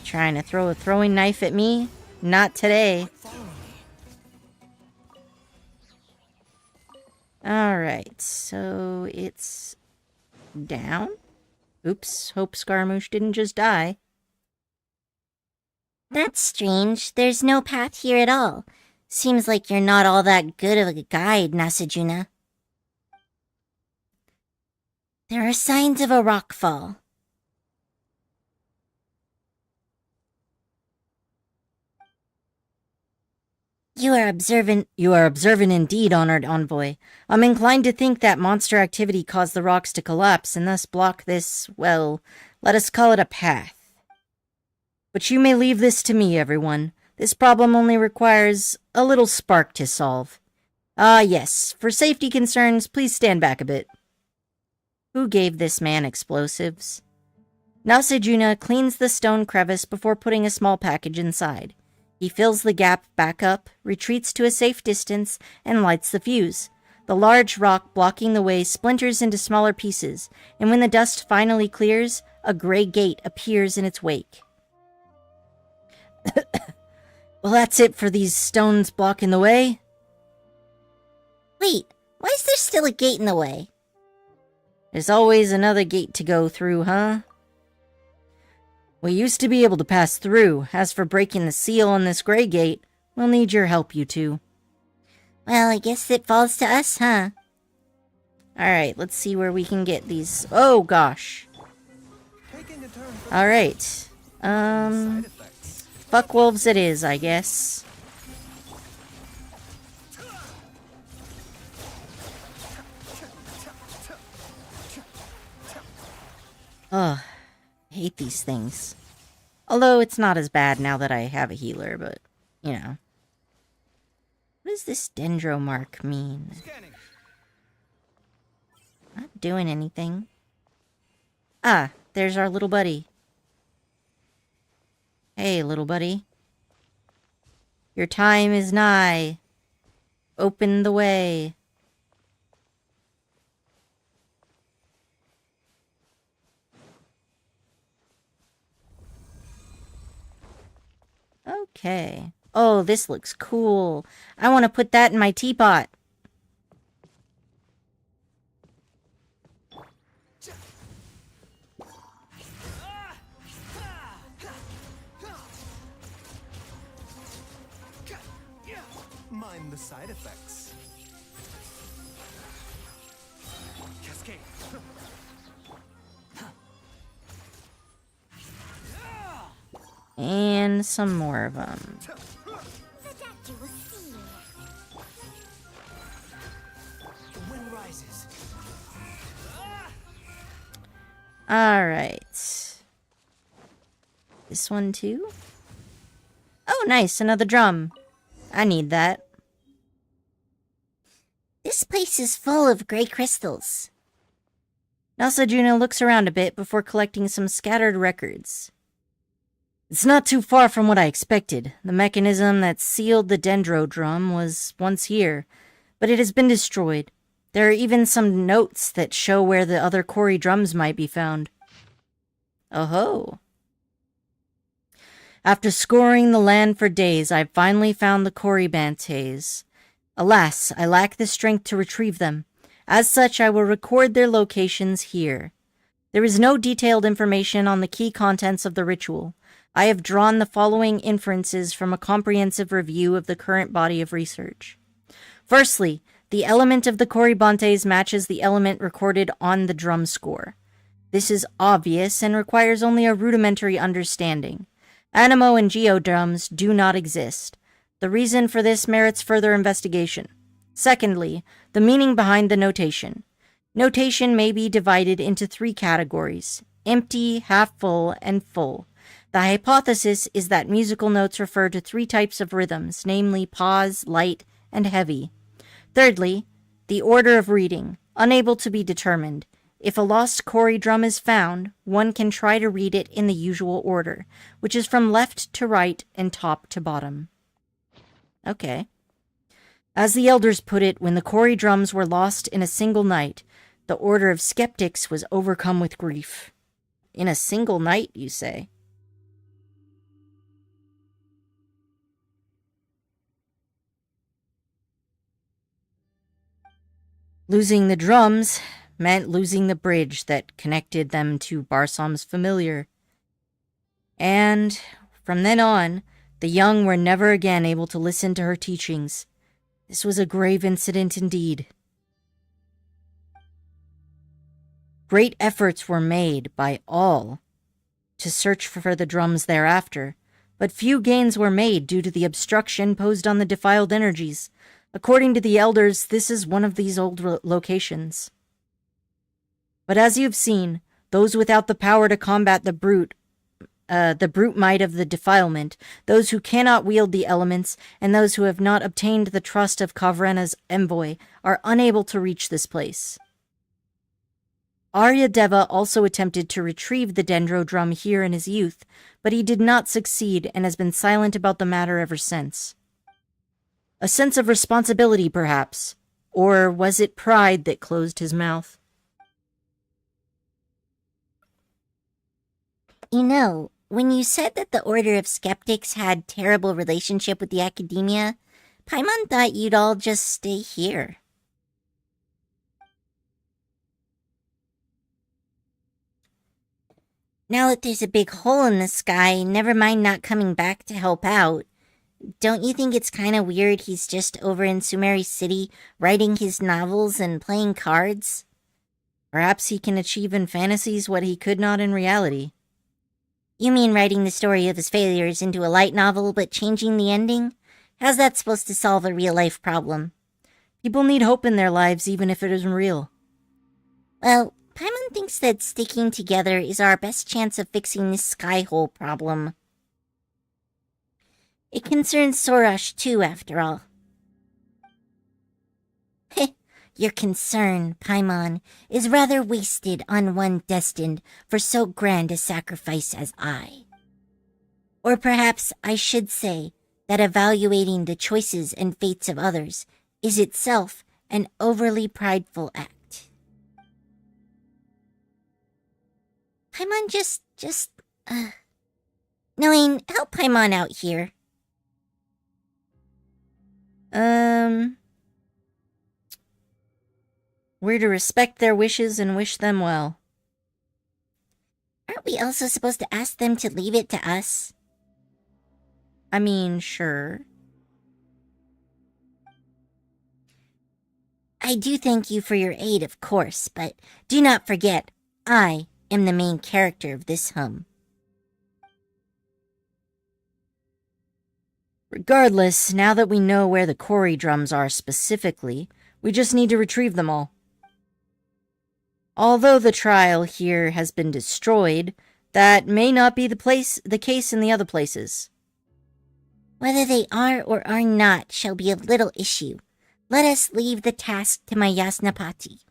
Trying to throw a throwing knife at me? Not today. Alright, so it's down? Oops, hope Scaramouche didn't just die. That's strange. There's no path here at all. Seems like you're not all that good of a guide, Nasajuna. There are signs of a rockfall. You are observant indeed, honored envoy. I'm inclined to think that monster activity caused the rocks to collapse and thus block this, well, let us call it a path. But you may leave this to me, everyone. This problem only requires a little spark to solve. Ah, yes, for safety concerns, please stand back a bit. Who gave this man explosives? Nasajuna cleans the stone crevice before putting a small package inside. He fills the gap back up, retreats to a safe distance, and lights the fuse. The large rock blocking the way splinters into smaller pieces, and when the dust finally clears, a gray gate appears in its wake. Well, that's it for these stones blocking the way. Wait, why is there still a gate in the way? There's always another gate to go through, huh? We used to be able to pass through. As for breaking the seal on this gray gate, we'll need your help, you two. Well, I guess it falls to us, huh? Alright, let's see where we can get these. Oh, gosh. Alright. Fuck wolves it is, I guess. Ugh. Hate these things. Although it's not as bad now that I have a healer, but, you know. What does this dendro mark mean? Scanning. Not doing anything. Ah, there's our little buddy. Hey, little buddy. Your time is nigh. Open the way. Okay. Oh, this looks cool. I want to put that in my teapot. Mind the side effects. Cascade. And some more of them. The wind rises. Alright. This one too? Oh, nice. Another drum. I need that. This place is full of gray crystals. Nasajuna looks around a bit before collecting some scattered records. It's not too far from what I expected. The mechanism that sealed the dendro drum was once here, but it has been destroyed. There are even some notes that show where the other Kori drums might be found. Oh-ho. After scouring the land for days, I finally found the Kori Bantes. Alas, I lack the strength to retrieve them. As such, I will record their locations here. There is no detailed information on the key contents of the ritual. I have drawn the following inferences from a comprehensive review of the current body of research. Firstly, the element of the Corybantes matches the element recorded on the drum score. This is obvious and requires only a rudimentary understanding. Animo and geodrums do not exist. The reason for this merits further investigation. Secondly, the meaning behind the notation. Notation may be divided into 3 categories: empty, half-full, and full. The hypothesis is that musical notes refer to 3 types of rhythms, namely pause, light, and heavy. Thirdly, the order of reading, unable to be determined. If a lost Kori drum is found, one can try to read it in the usual order, which is from left to right and top to bottom. Okay. As the elders put it, when the Kori drums were lost in a single night, the Order of Skeptics was overcome with grief. In a single night, you say? Losing the drums meant losing the bridge that connected them to Barsam's familiar. And from then on, the young were never again able to listen to her teachings. This was a grave incident indeed. Great efforts were made by all to search for the drums thereafter, but few gains were made due to the obstruction posed on the defiled energies. According to the elders, this is one of these old locations. But as you've seen, those without the power to combat the brute might of the defilement, those who cannot wield the elements, and those who have not obtained the trust of Kavrena's envoy, are unable to reach this place. Aryadeva also attempted to retrieve the dendro drum here in his youth, but he did not succeed and has been silent about the matter ever since. A sense of responsibility, perhaps, or was it pride that closed his mouth? You know, when you said that the Order of Skeptics had terrible relationship with the academia, Paimon thought you'd all just stay here. Now that there's a big hole in the sky, never mind not coming back to help out. Don't you think it's kind of weird he's just over in Sumeri City writing his novels and playing cards? Perhaps he can achieve in fantasies what he could not in reality. You mean writing the story of his failures into a light novel but changing the ending? How's that supposed to solve a real-life problem? People need hope in their lives even if it isn't real. Well, Paimon thinks that sticking together is our best chance of fixing this sky hole problem. It concerns Sorash too, after all. Your concern, Paimon, is rather wasted on one destined for so grand a sacrifice as I. Or perhaps I should say that evaluating the choices and fates of others is itself an overly prideful act. Paimon, Noine, help Paimon out here. We're to respect their wishes and wish them well. Aren't we also supposed to ask them to leave it to us? I mean, sure. I do thank you for your aid, of course, but do not forget, I am the main character of this hum. Regardless, now that we know where the quarry drums are specifically, we just need to retrieve them all. Although the trial here has been destroyed, that may not be the case in the other places. Whether they are or are not shall be of little issue. Let us leave the task to my Yasnapati.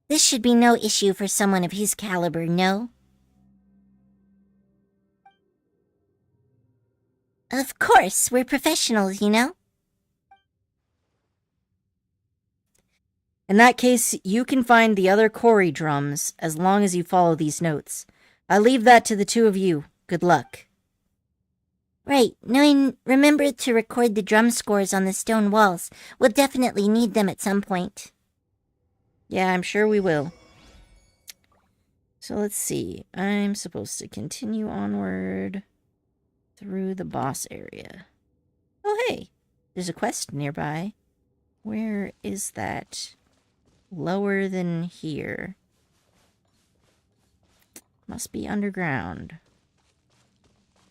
This should be no issue for someone of his caliber, no? Of course, we're professionals, you know? In that case, you can find the other quarry drums as long as you follow these notes. I leave that to the two of you. Good luck. Right. Noine, remember to record the drum scores on the stone walls. We'll definitely need them at some point. Yeah, I'm sure we will. So let's see. I'm supposed to continue onward through the boss area. Oh, hey. There's a quest nearby. Where is that? Lower than here. Must be underground.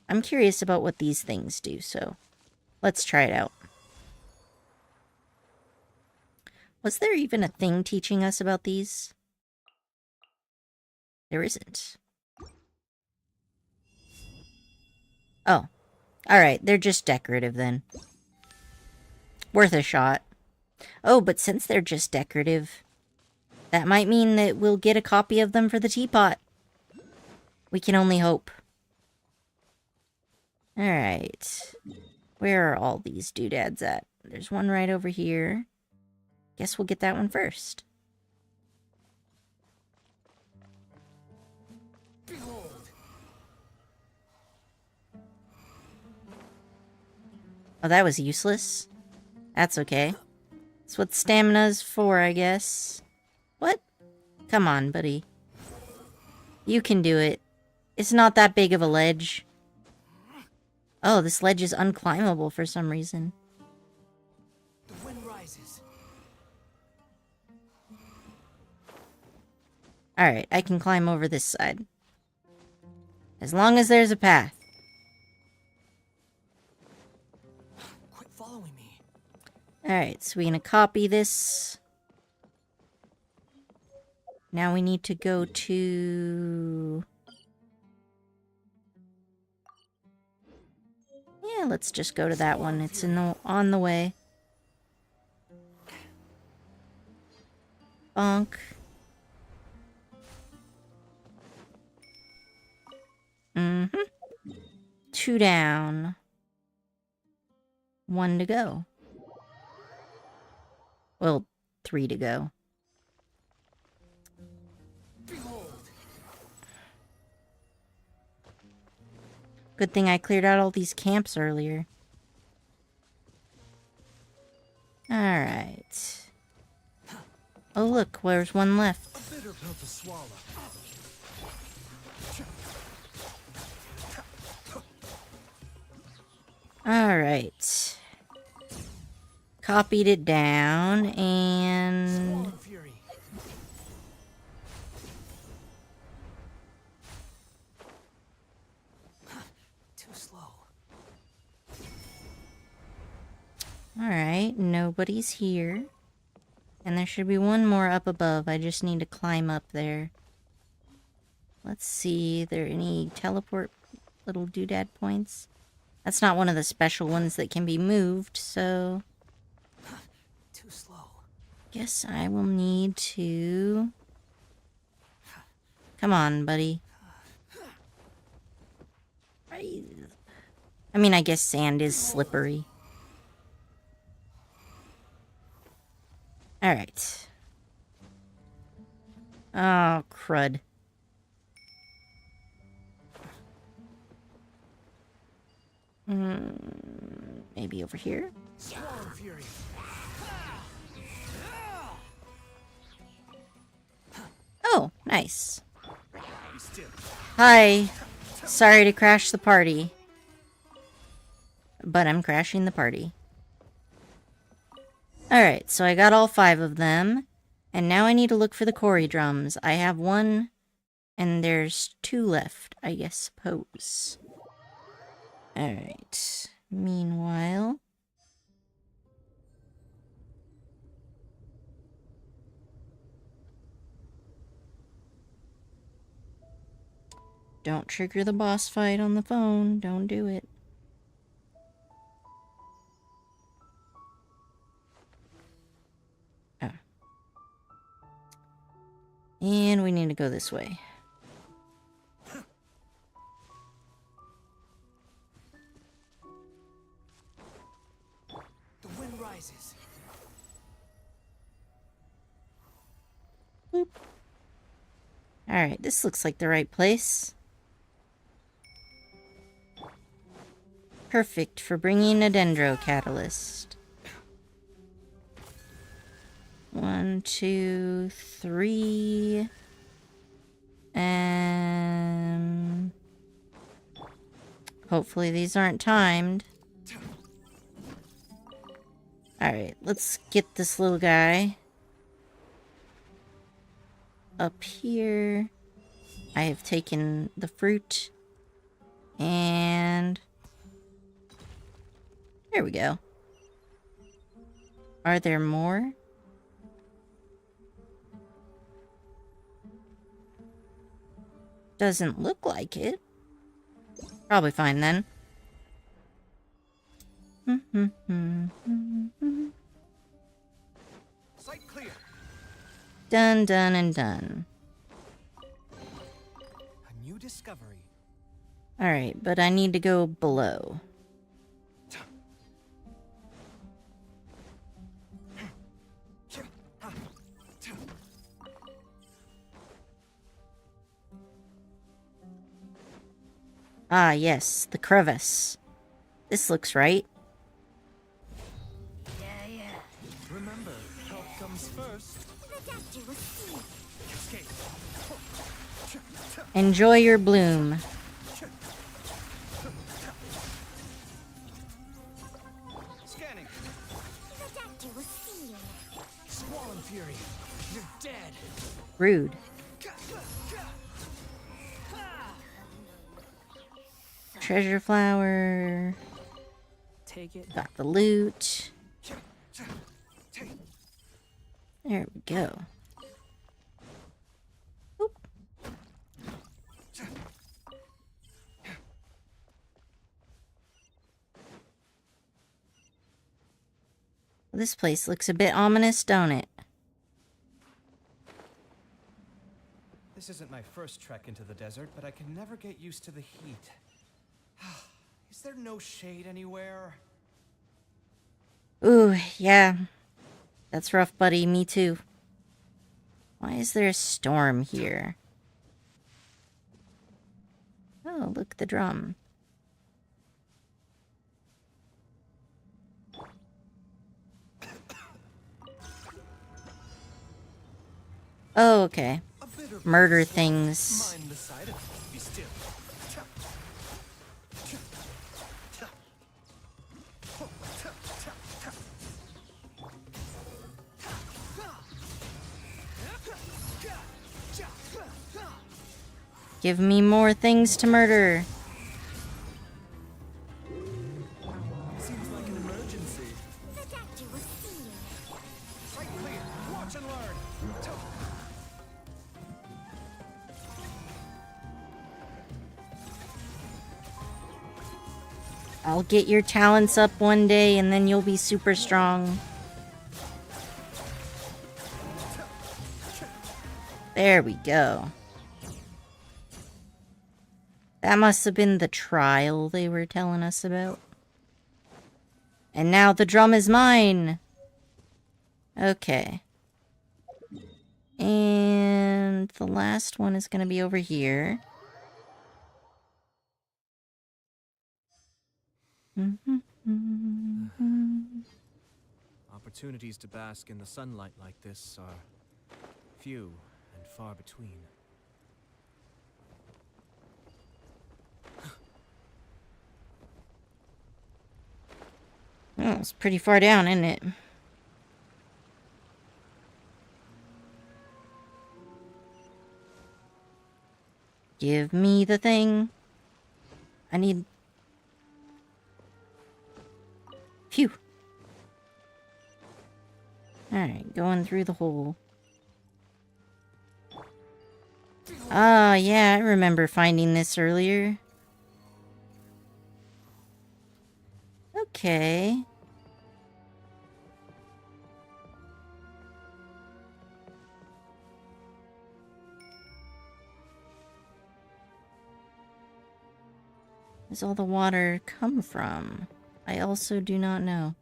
I'm curious about what these things do, so let's try it out. Was there even a thing teaching us about these? There isn't. Oh. Alright, they're just decorative then. Worth a shot. Oh, but since they're just decorative, that might mean that we'll get a copy of them for the teapot. We can only hope. Alright. Where are all these doodads at? There's one right over here. Guess we'll get that one first. Oh, that was useless. That's okay. That's what stamina's for, I guess. What? Come on, buddy. You can do it. It's not that big of a ledge. Oh, this ledge is unclimbable for some reason. The wind rises. Alright, I can climb over this side. As long as there's a path. Quit following me. Alright, so we're gonna copy this. Now we need to go to... Yeah, let's just go to that one. It's on the way. Bonk. Mm-hmm. 2 down. 1 to go. Well, 3 to go. Good thing I cleared out all these camps earlier. Alright. Oh look, there's one left. A bitter pill to swallow. Alright. Copied it down, and... Fury. Too slow. Alright, nobody's here. And there should be one more up above. I just need to climb up there. Let's see, are there any teleport little doodad points? That's not one of the special ones that can be moved, so... Too slow. Guess I will need to... Come on, buddy. I mean, I guess sand is slippery. Alright. Oh, crud. Maybe over here? Squall Fury. Oh, nice. Be still. Hi. Sorry to crash the party. But I'm crashing the party. Alright, so I got all 5 of them. And now I need to look for the Cory drums. I have 1, and there's 2 left, I suppose. Alright. Meanwhile... Don't trigger the boss fight on the phone. Don't do it. Oh. And we need to go this way. The wind rises. Boop. Alright, this looks like the right place. Perfect for bringing a dendro catalyst. 1, 2, 3. And hopefully these aren't timed. Alright, let's get this little guy up here. I have taken the fruit. And there we go. Are there more? Doesn't look like it. Probably fine then. Sight clear. Done, done, and done. A new discovery. Alright, but I need to go below. Ah, yes, the crevice. This looks right. Remember, help comes first. Escape. Enjoy your bloom. Scanning. Squall and Fury. You're dead. Rude. Treasure flower. Take it. Got the loot. There we go. Oop. This place looks a bit ominous, don't it? This isn't my first trek into the desert, but I can never get used to the heat. Is there no shade anywhere? Ooh, yeah. That's rough, buddy. Me too. Why is there a storm here? Oh, look, the drum. Oh, okay. A bitter Murder pill. things. Mind the side of it. Be still. Give me more things to murder. Seems like an emergency. Sight clear. Watch and learn. I'll get your talents up one day and then you'll be super strong. There we go. That must have been the trial they were telling us about. And now the drum is mine! Okay. And the last one is gonna be over here. Opportunities to bask in the sunlight like this are few and far between. Oh, it's pretty far down, isn't it? Give me the thing. I need... Phew. Alright, going through the hole. Ah, yeah, I remember finding this earlier. Okay. Where's all the water come from? I also do not know.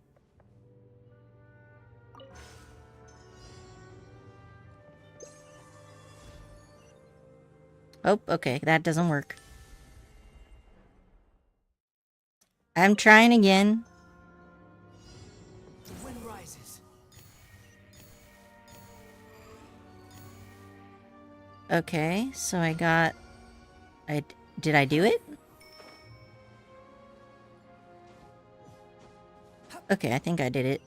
Oh, okay, that doesn't work. I'm trying again. The wind rises. Okay, so I got... Did I do it? Okay, I think I did it.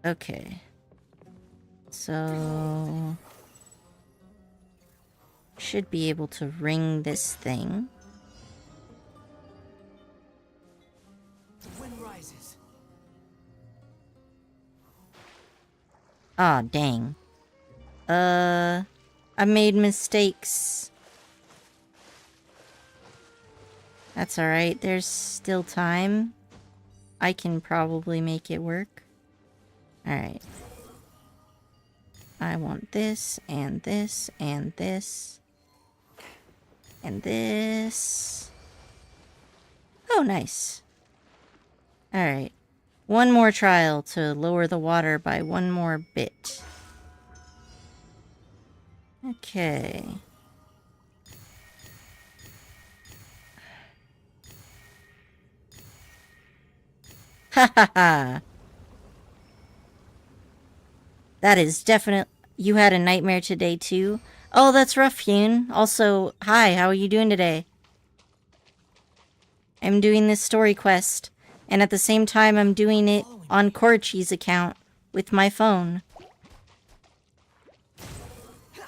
Okay. So... should be able to ring this thing. The wind rises. Ah, dang. I made mistakes. That's alright, there's still time. I can probably make it work. Alright. I want this, and this, and this. And this. Oh, nice. Alright. One more trial to lower the water by one more bit. Okay. Ha ha ha! That is definite. You had a nightmare today too? Oh, that's rough, Yoon. Also, hi, how are you doing today? I'm doing this story quest, and at the same time I'm doing it on Korchi's account with my phone.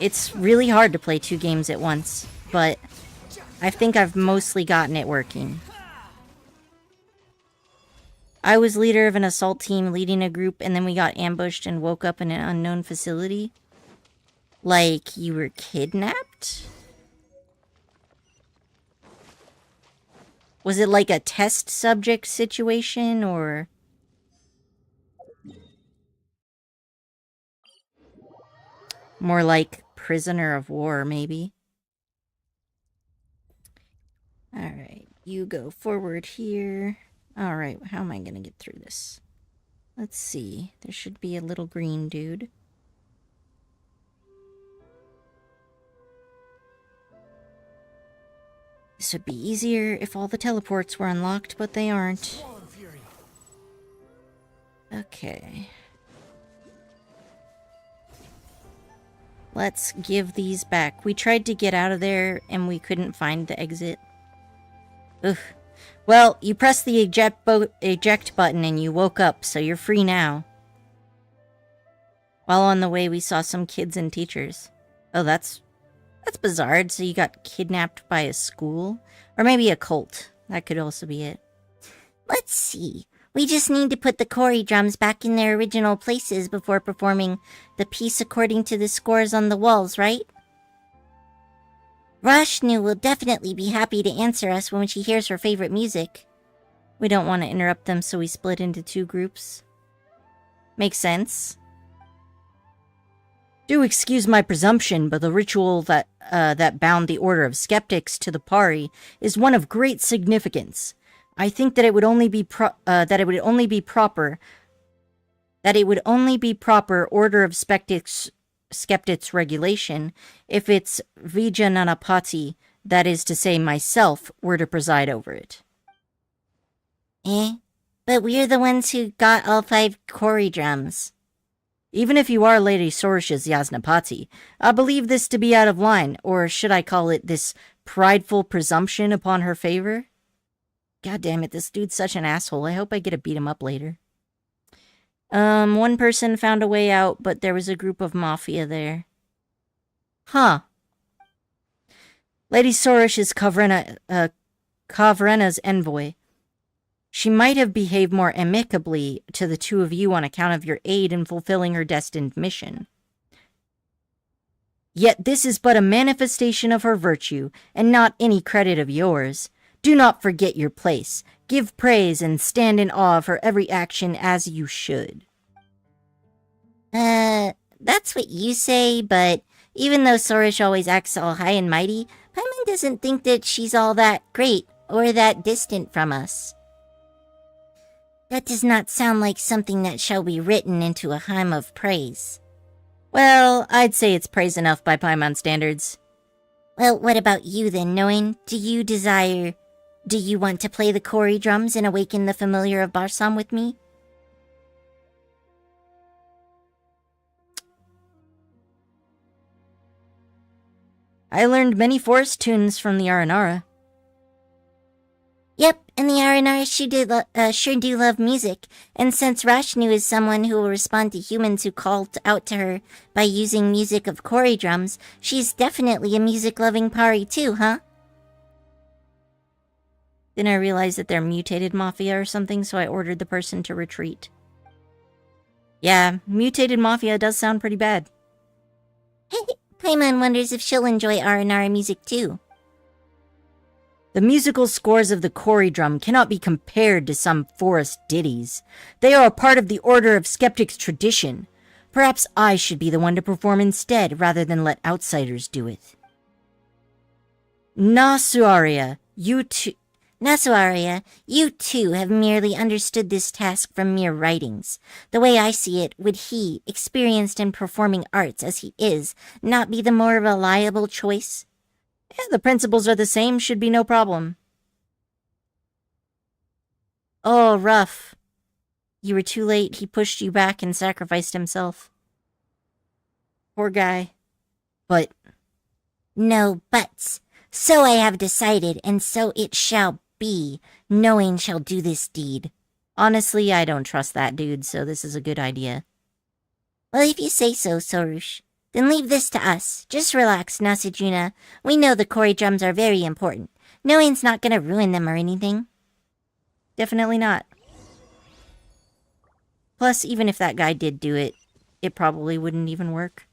It's really hard to play 2 games at once, but I think I've mostly gotten it working. I was leader of an assault team leading a group, and then we got ambushed and woke up in an unknown facility. Like, you were kidnapped? Was it like a test subject situation, or... more like prisoner of war, maybe? Alright, you go forward here. Alright, how am I gonna get through this? Let's see. There should be a little green dude. This would be easier if all the teleports were unlocked, but they aren't. Okay. Let's give these back. We tried to get out of there, and we couldn't find the exit. Ugh. Well, you pressed the eject button and you woke up, so you're free now. While on the way, we saw some kids and teachers. Oh, that's bizarre. So you got kidnapped by a school? Or maybe a cult. That could also be it. Let's see. We just need to put the Kori drums back in their original places before performing the piece according to the scores on the walls, right? Rashnu will definitely be happy to answer us when she hears her favorite music. We don't want to interrupt them, so we split into 2 groups. Makes sense. Do excuse my presumption, but the ritual that bound the Order of Skeptics to the Pari is one of great significance. I think that it would only be proper Order of Skeptics regulation if it's Vijayanapati, that is to say myself, were to preside over it. But we're the ones who got all 5 Kori drums. Even if you are Lady Sorish's Yasnapati, I believe this to be out of line, or should I call it this prideful presumption upon her favor? God damn it, this dude's such an asshole. I hope I get to beat him up later. One person found a way out, but there was a group of mafia there. Huh. Lady Sorish is Kavrena's envoy. She might have behaved more amicably to the 2 of you on account of your aid in fulfilling her destined mission. Yet this is but a manifestation of her virtue, and not any credit of yours. Do not forget your place. Give praise and stand in awe of her every action as you should. That's what you say, but even though Sorish always acts all high and mighty, Paimon doesn't think that she's all that great or that distant from us. That does not sound like something that shall be written into a hymn of praise. Well, I'd say it's praise enough by Paimon standards. Well, what about you then, Noin? Do you want to play the Kori drums and awaken the familiar of Barsam with me? I learned many forest tunes from the Aranara. Yep, and the Aranara sure do love music, and since Rashnu is someone who will respond to humans who call out to her by using music of Kori drums, she's definitely a music-loving Pari too, huh? Then I realized that they're mutated mafia or something, so I ordered the person to retreat. Yeah, mutated mafia does sound pretty bad. Paimon wonders if she'll enjoy Aranara music too. The musical scores of the Kori drum cannot be compared to some forest ditties. They are a part of the Order of Skeptics tradition. Perhaps I should be the one to perform instead, rather than let outsiders do it. Nasuaria, you too have merely understood this task from mere writings. The way I see it, would he, experienced in performing arts as he is, not be the more reliable choice? Yeah, the principles are the same, should be no problem. Oh, rough. You were too late, he pushed you back and sacrificed himself. Poor guy. But... No buts. So I have decided, and so it shall be. Knowing shall do this deed. Honestly, I don't trust that dude, so this is a good idea. Well, if you say so, Sorush. Then leave this to us. Just relax, Nasajuna. We know the Kori drums are very important. Knowing's not gonna ruin them or anything. Definitely not. Plus, even if that guy did do it, it probably wouldn't even work.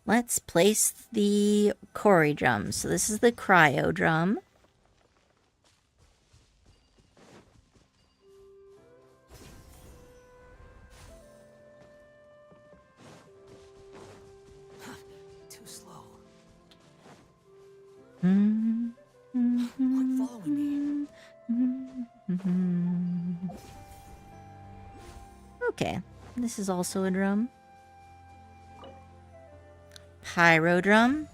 Let's place the Kori drum. So this is the cryo drum. Too slow. Quit following me. Okay, this is also a drum. Pyro drum.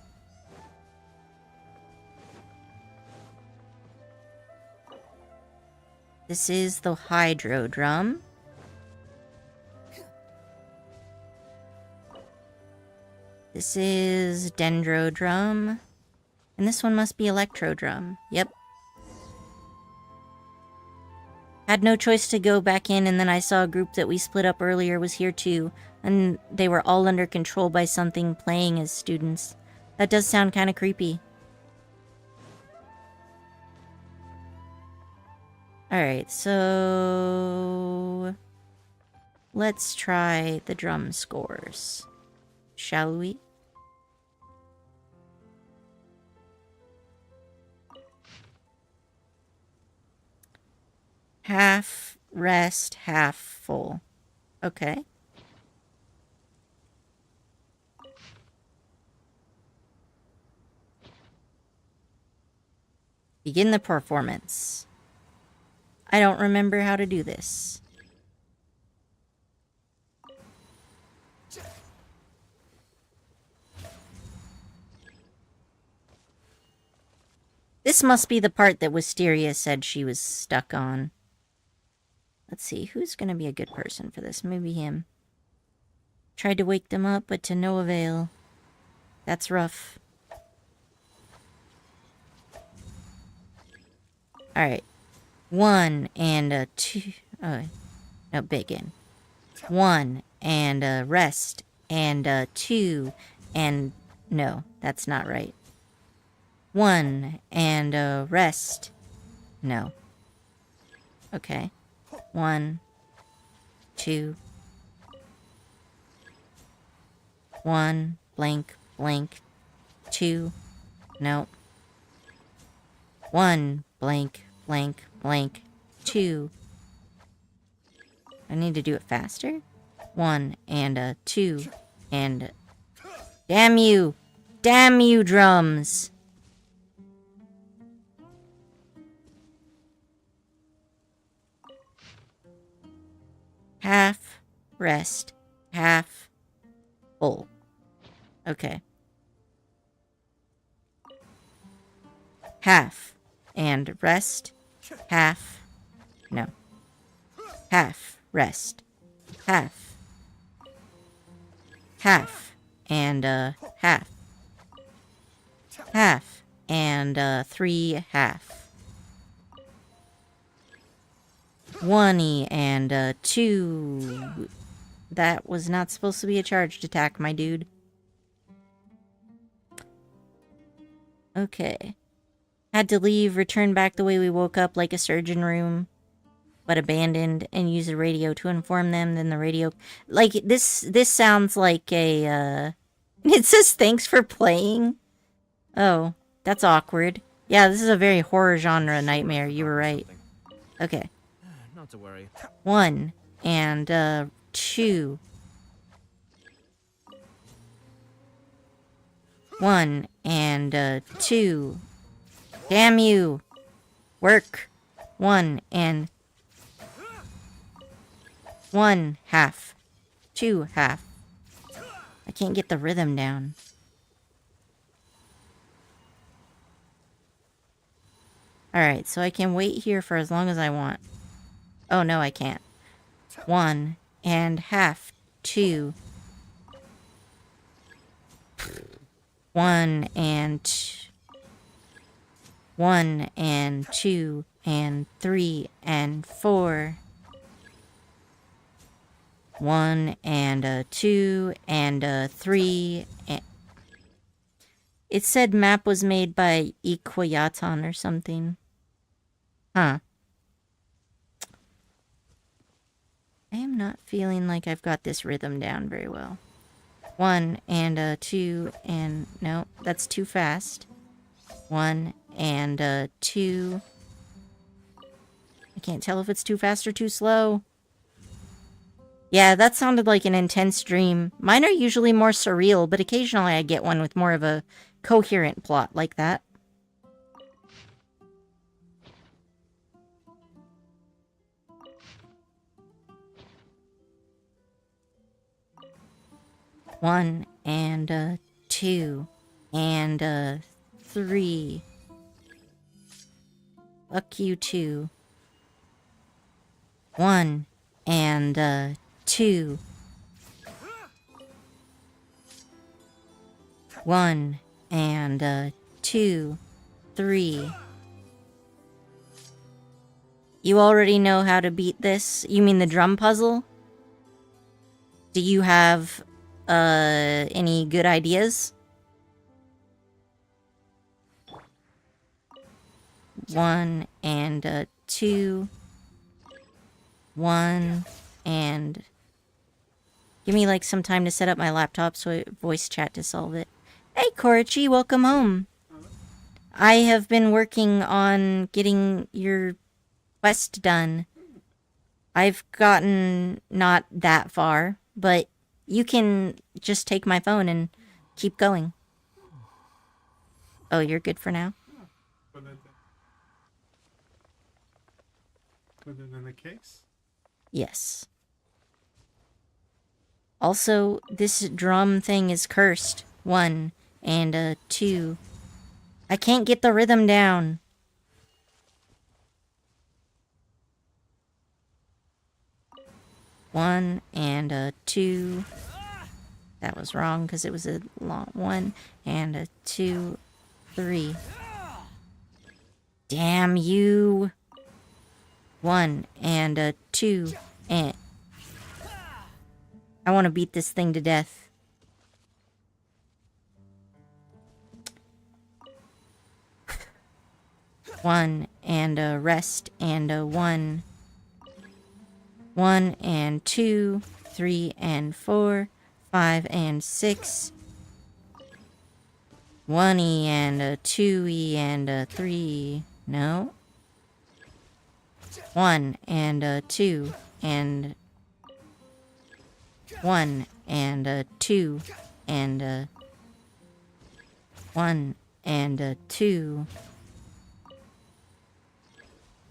This is the hydro drum. This is dendro drum. And this one must be electro drum. Yep. Had no choice to go back in, and then I saw a group that we split up earlier was here too, and they were all under control by something playing as students. That does sound kind of creepy. Alright, so... let's try the drum scores. Shall we? half rest, half full. Okay. Begin the performance. I don't remember how to do this. This must be the part that Wisteria said she was stuck on. Let's see, who's gonna be a good person for this? Maybe him. Tried to wake them up, but to no avail. That's rough. Alright. 1 and a 2... Oh, no, begin. 1 and a rest and a 2 and... No, that's not right. 1 and a rest. No. Okay. 1, 2, 1, blank, blank, 2, no. 1, blank, blank, blank, 2. I need to do it faster. 1 and a 2 and... Damn you! Damn you, drums! Half rest, half full. Okay. Half and rest, half. No. Half rest, half. Half and half. Half and 3 half. 1 and 2. That was not supposed to be a charged attack, my dude. Okay. Had to leave, return back the way we woke up, like a surgeon room, but abandoned, and use the radio to inform them. Then the radio... Like, this sounds like a, It says, thanks for playing. Oh, that's awkward. Yeah, this is a very horror genre nightmare. You were right. Okay. Not to worry. 1 and 2. 1 and 2. Damn you! Work. 1 and 1 half. 2 half. I can't get the rhythm down. Alright, so I can wait here for as long as I want. Oh, no, I can't. 1 and half. 2. 1 and 1 and 2 and 3 and 4. 1 and 2 and 3. And... It said map was made by Equayaton or something. Huh. I am not feeling like I've got this rhythm down very well. 1 and 2 and... No, that's too fast. 1 and 2. I can't tell if it's too fast or too slow. Yeah, that sounded like an intense dream. Mine are usually more surreal, but occasionally I get one with more of a coherent plot like that. One and 2 and 3. Fuck you too. 1 and 2. 1 and 2, 3. You already know how to beat this? You mean the drum puzzle? Do you have any good ideas? 1 and 2. 1 and... Give me like some time to set up my laptop so I voice chat to solve it. Hey Korichi, welcome home. I have been working on getting your quest done. I've gotten not that far, but you can just take my phone and keep going. Oh, you're good for now? Put it in the case? Yes. Also, this drum thing is cursed. 1 and 2. I can't get the rhythm down. One and 2. That was wrong because it was a long 1 and 2, 3. Damn you. 1 and 2 and I want to beat this thing to death. One and rest and 1. 1 and 2, 3 and 4, 5 and 6. 1 and 2 and 3. No. 1 and 2 and 1 and 2 and 1 and 2.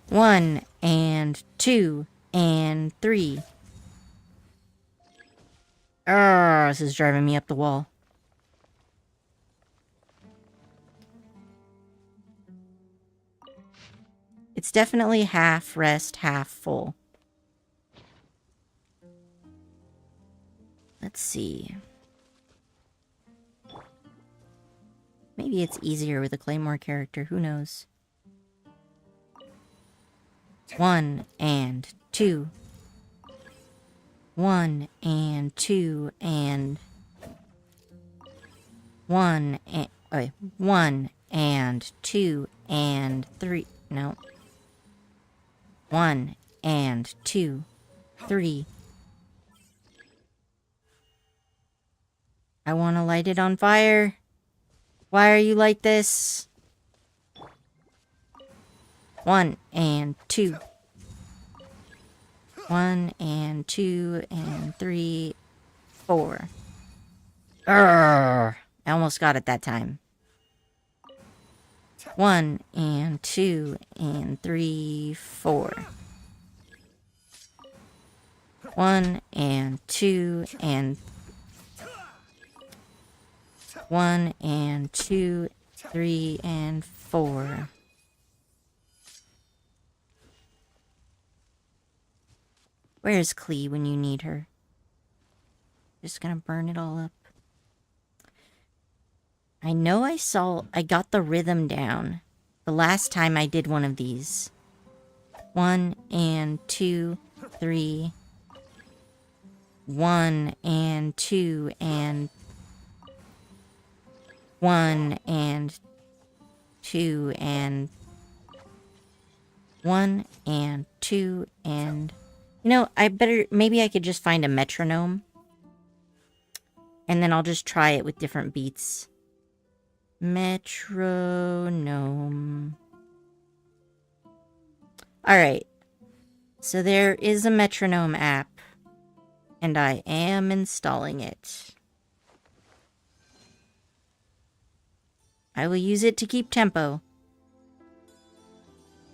1 and 2 and 3. This is driving me up the wall. It's definitely half rest, half full. Let's see. Maybe it's easier with a Claymore character, who knows? 1 and 2. 1 and 2 and 1 and 2 and 3. No. 1 and 2, 3. I want to light it on fire. Why are you like this? 1 and 2. 1 and 2 and 3, 4. I almost got it that time. 1 and 2 and 3, 4. 1 and 2 and 1 and 2, 3 and 4. Where's Klee when you need her? Just gonna burn it all up. I know I got the rhythm down the last time I did one of these. 1 and 2, 3. 1 and 2 and 1 and 2 and 1 and 2 and... You know, maybe I could just find a metronome. And then I'll just try it with different beats. Metronome. Alright. So there is a metronome app. And I am installing it. I will use it to keep tempo.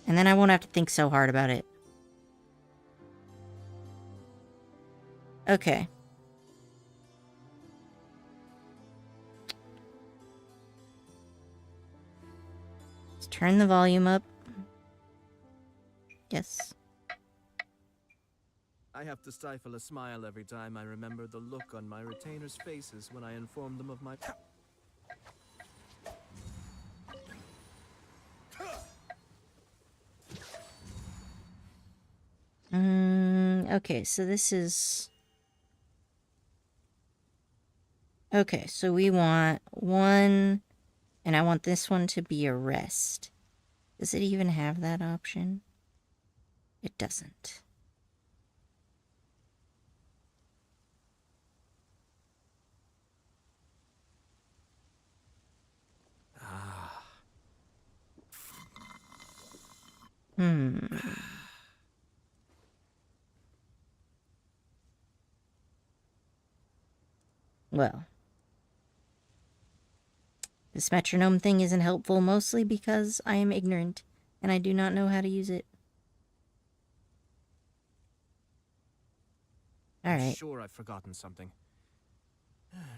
And then I won't have to think so hard about it. Okay. Let's turn the volume up. Yes. I have to stifle a smile every time I remember the look on my retainers' faces when I informed them of my... Okay, so this is... Okay, so we want 1, and I want this one to be a rest. Does it even have that option? It doesn't. Well, this metronome thing isn't helpful, mostly because I am ignorant and I do not know how to use it. I'm Alright. sure I've forgotten something.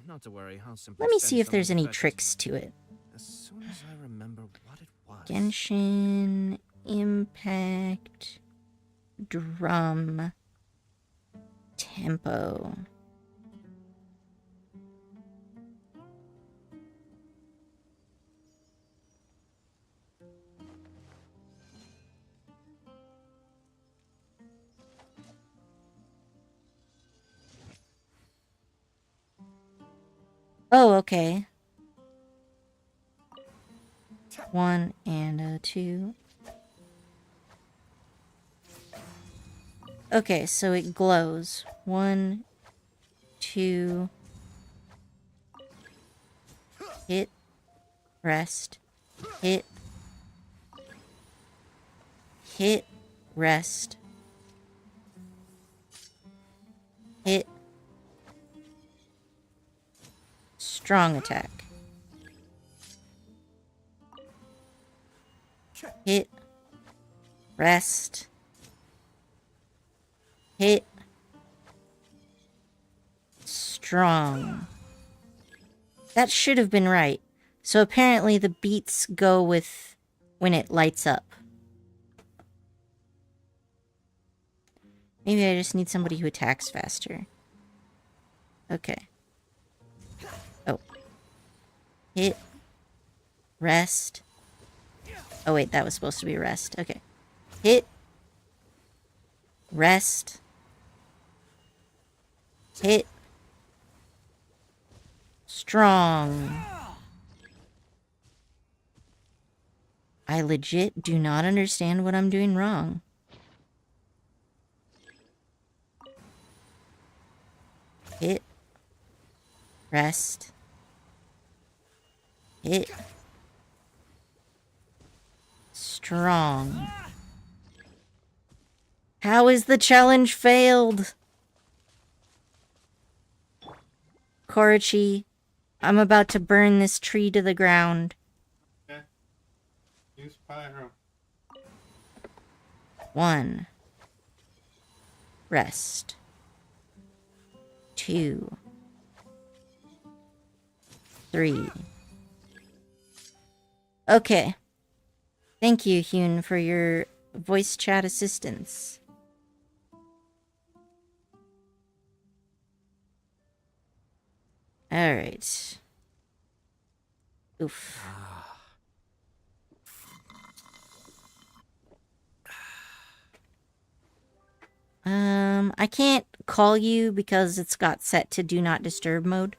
Not to worry, I'll simply Let me send see if someone there's to any fetch it. tricks to it. As soon as I remember what it was. Genshin, impact, drum, tempo. Oh, okay. 1 and a 2. Okay, so it glows. 1, 2. Hit. Rest. Hit. Hit. Rest. Hit. Strong attack. Hit. Rest. Hit. Strong. That should have been right. So apparently the beats go with when it lights up. Maybe I just need somebody who attacks faster. Okay. Oh. Hit. Rest. Oh wait, that was supposed to be rest. Okay. Hit. Rest. Hit. Strong. I legit do not understand what I'm doing wrong. Hit. Rest. Hit. Strong. How is the challenge failed? Korichi, I'm about to burn this tree to the ground. Okay. Use pyro. 1. Rest. 2. 3. Okay. Thank you, Hyun, for your voice chat assistance. Alright. Oof. I can't call you because it's got set to do not disturb mode.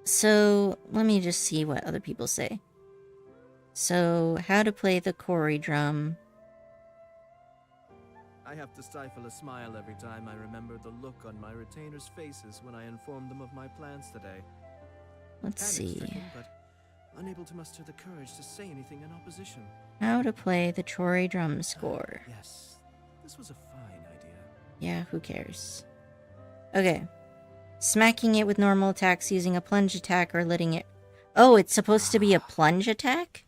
So, let me just see what other people say. So, how to play the Kori drum. I have to stifle a smile every time I remember the look on my retainers' faces when I informed them of my plans today. Let's see. Panic-stricken, but unable to muster the courage to say anything in opposition. How to play the Chori drum score. Yes, this was a fine idea. Yeah, who cares? Okay. Smacking it with normal attacks using a plunge attack or letting it... Oh, it's supposed to be a plunge attack?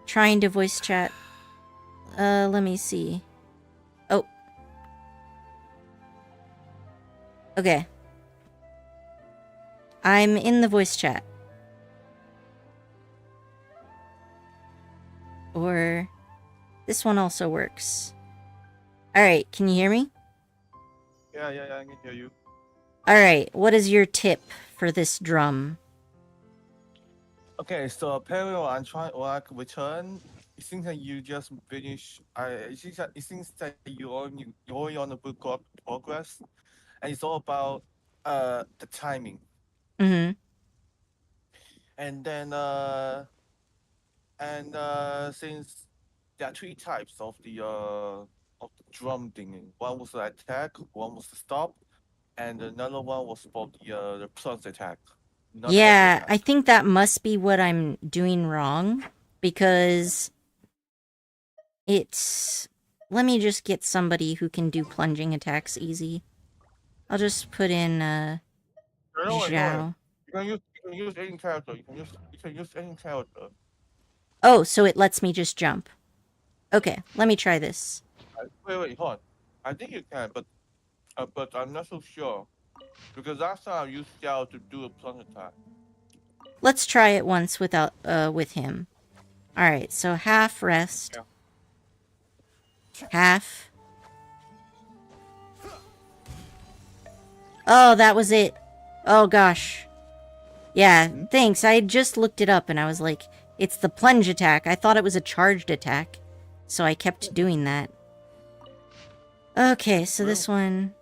Trying to voice chat. Let me see. Oh. Okay. I'm in the voice chat. Or... This one also works. Alright, can you hear me? Yeah, I can hear you. Alright, what is your tip for this drum? Okay, so apparently on try or return, it seems that you just finish. It seems that you're only on the book of progress, and it's all about the timing. Mm-hmm. And then since there are three types of the drum thing. One was the attack, one was the stop, and another one was for the plus attack. Not every Yeah, time. I think that must be what I'm doing wrong. Because it's let me just get somebody who can do plunging attacks easy. I'll just put in, No, no, Zhao. you can use any character. You can use any character. Oh, so it lets me just jump. Okay, let me try this. Wait, hold on. I think you can, but I'm not so sure because last time I used Xiao to do a plunge attack. Let's try it once without, with him. Alright, so half rest. Half. Oh, that was it. Oh, gosh. Yeah, thanks. I just looked it up and I was like, it's the plunge attack. I thought it was a charged attack. So I kept doing that. Okay, so this one...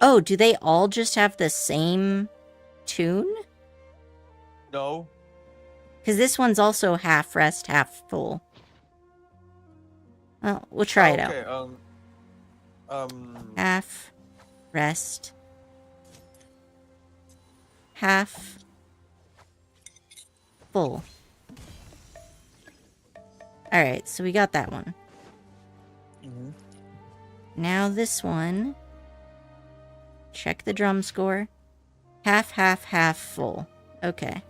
Oh, do they all just have the same tune? No. Because this one's also half rest, half full. Well, we'll try it out. Half rest. Half full. Alright, so we got that one. Now this one. Check the drum score. Half, half, half full. Okay.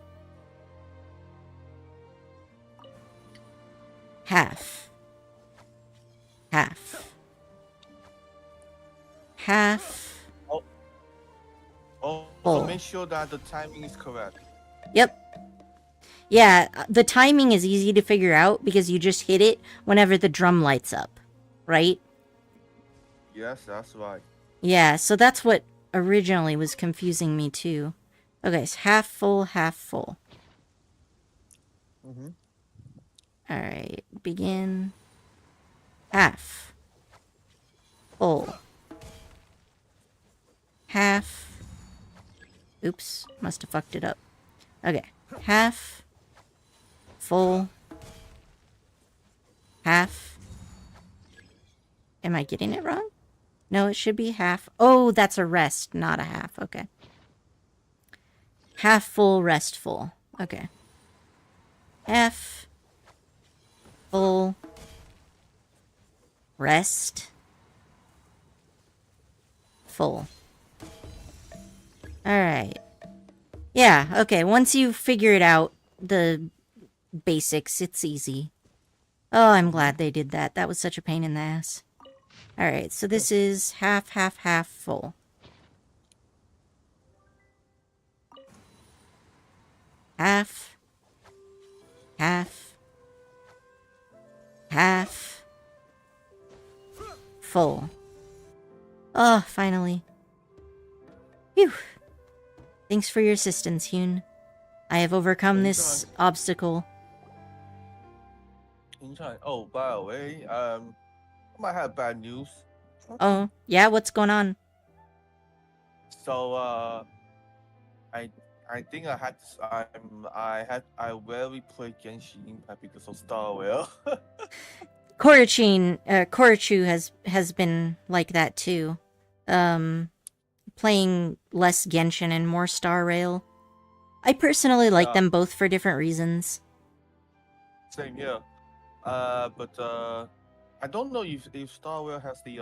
Half. Half. Half. Oh, Full. so make sure that the timing is correct. Yep. Yeah, the timing is easy to figure out because you just hit it whenever the drum lights up, right? Yes, that's right. Yeah, so that's what originally was confusing me too. Okay, so half full, half full. Alright, begin. Half. Full. Half. Oops, must have fucked it up. Okay, half. Full. Half. Am I getting it wrong? No, it should be half. Oh, that's a rest, not a half. Okay. Half full, rest full. Okay. Half. Full. Rest. Full. Alright. Yeah, okay. Once you figure it out, the basics, it's easy. Oh, I'm glad they did that. That was such a pain in the ass. Alright, so this is half, half, half full. Half. Half. Half. Full. Oh, finally. Phew. Thanks for your assistance, Hyun. I have overcome this obstacle. Oh, by the way, I might have bad news. Oh, yeah? What's going on? So, I think I rarely play Genshin Impact because of Star Rail. Korichu has been like that too. Playing less Genshin and more Star Rail. I personally like them both for different reasons. Same here. But I don't know if Star Rail has the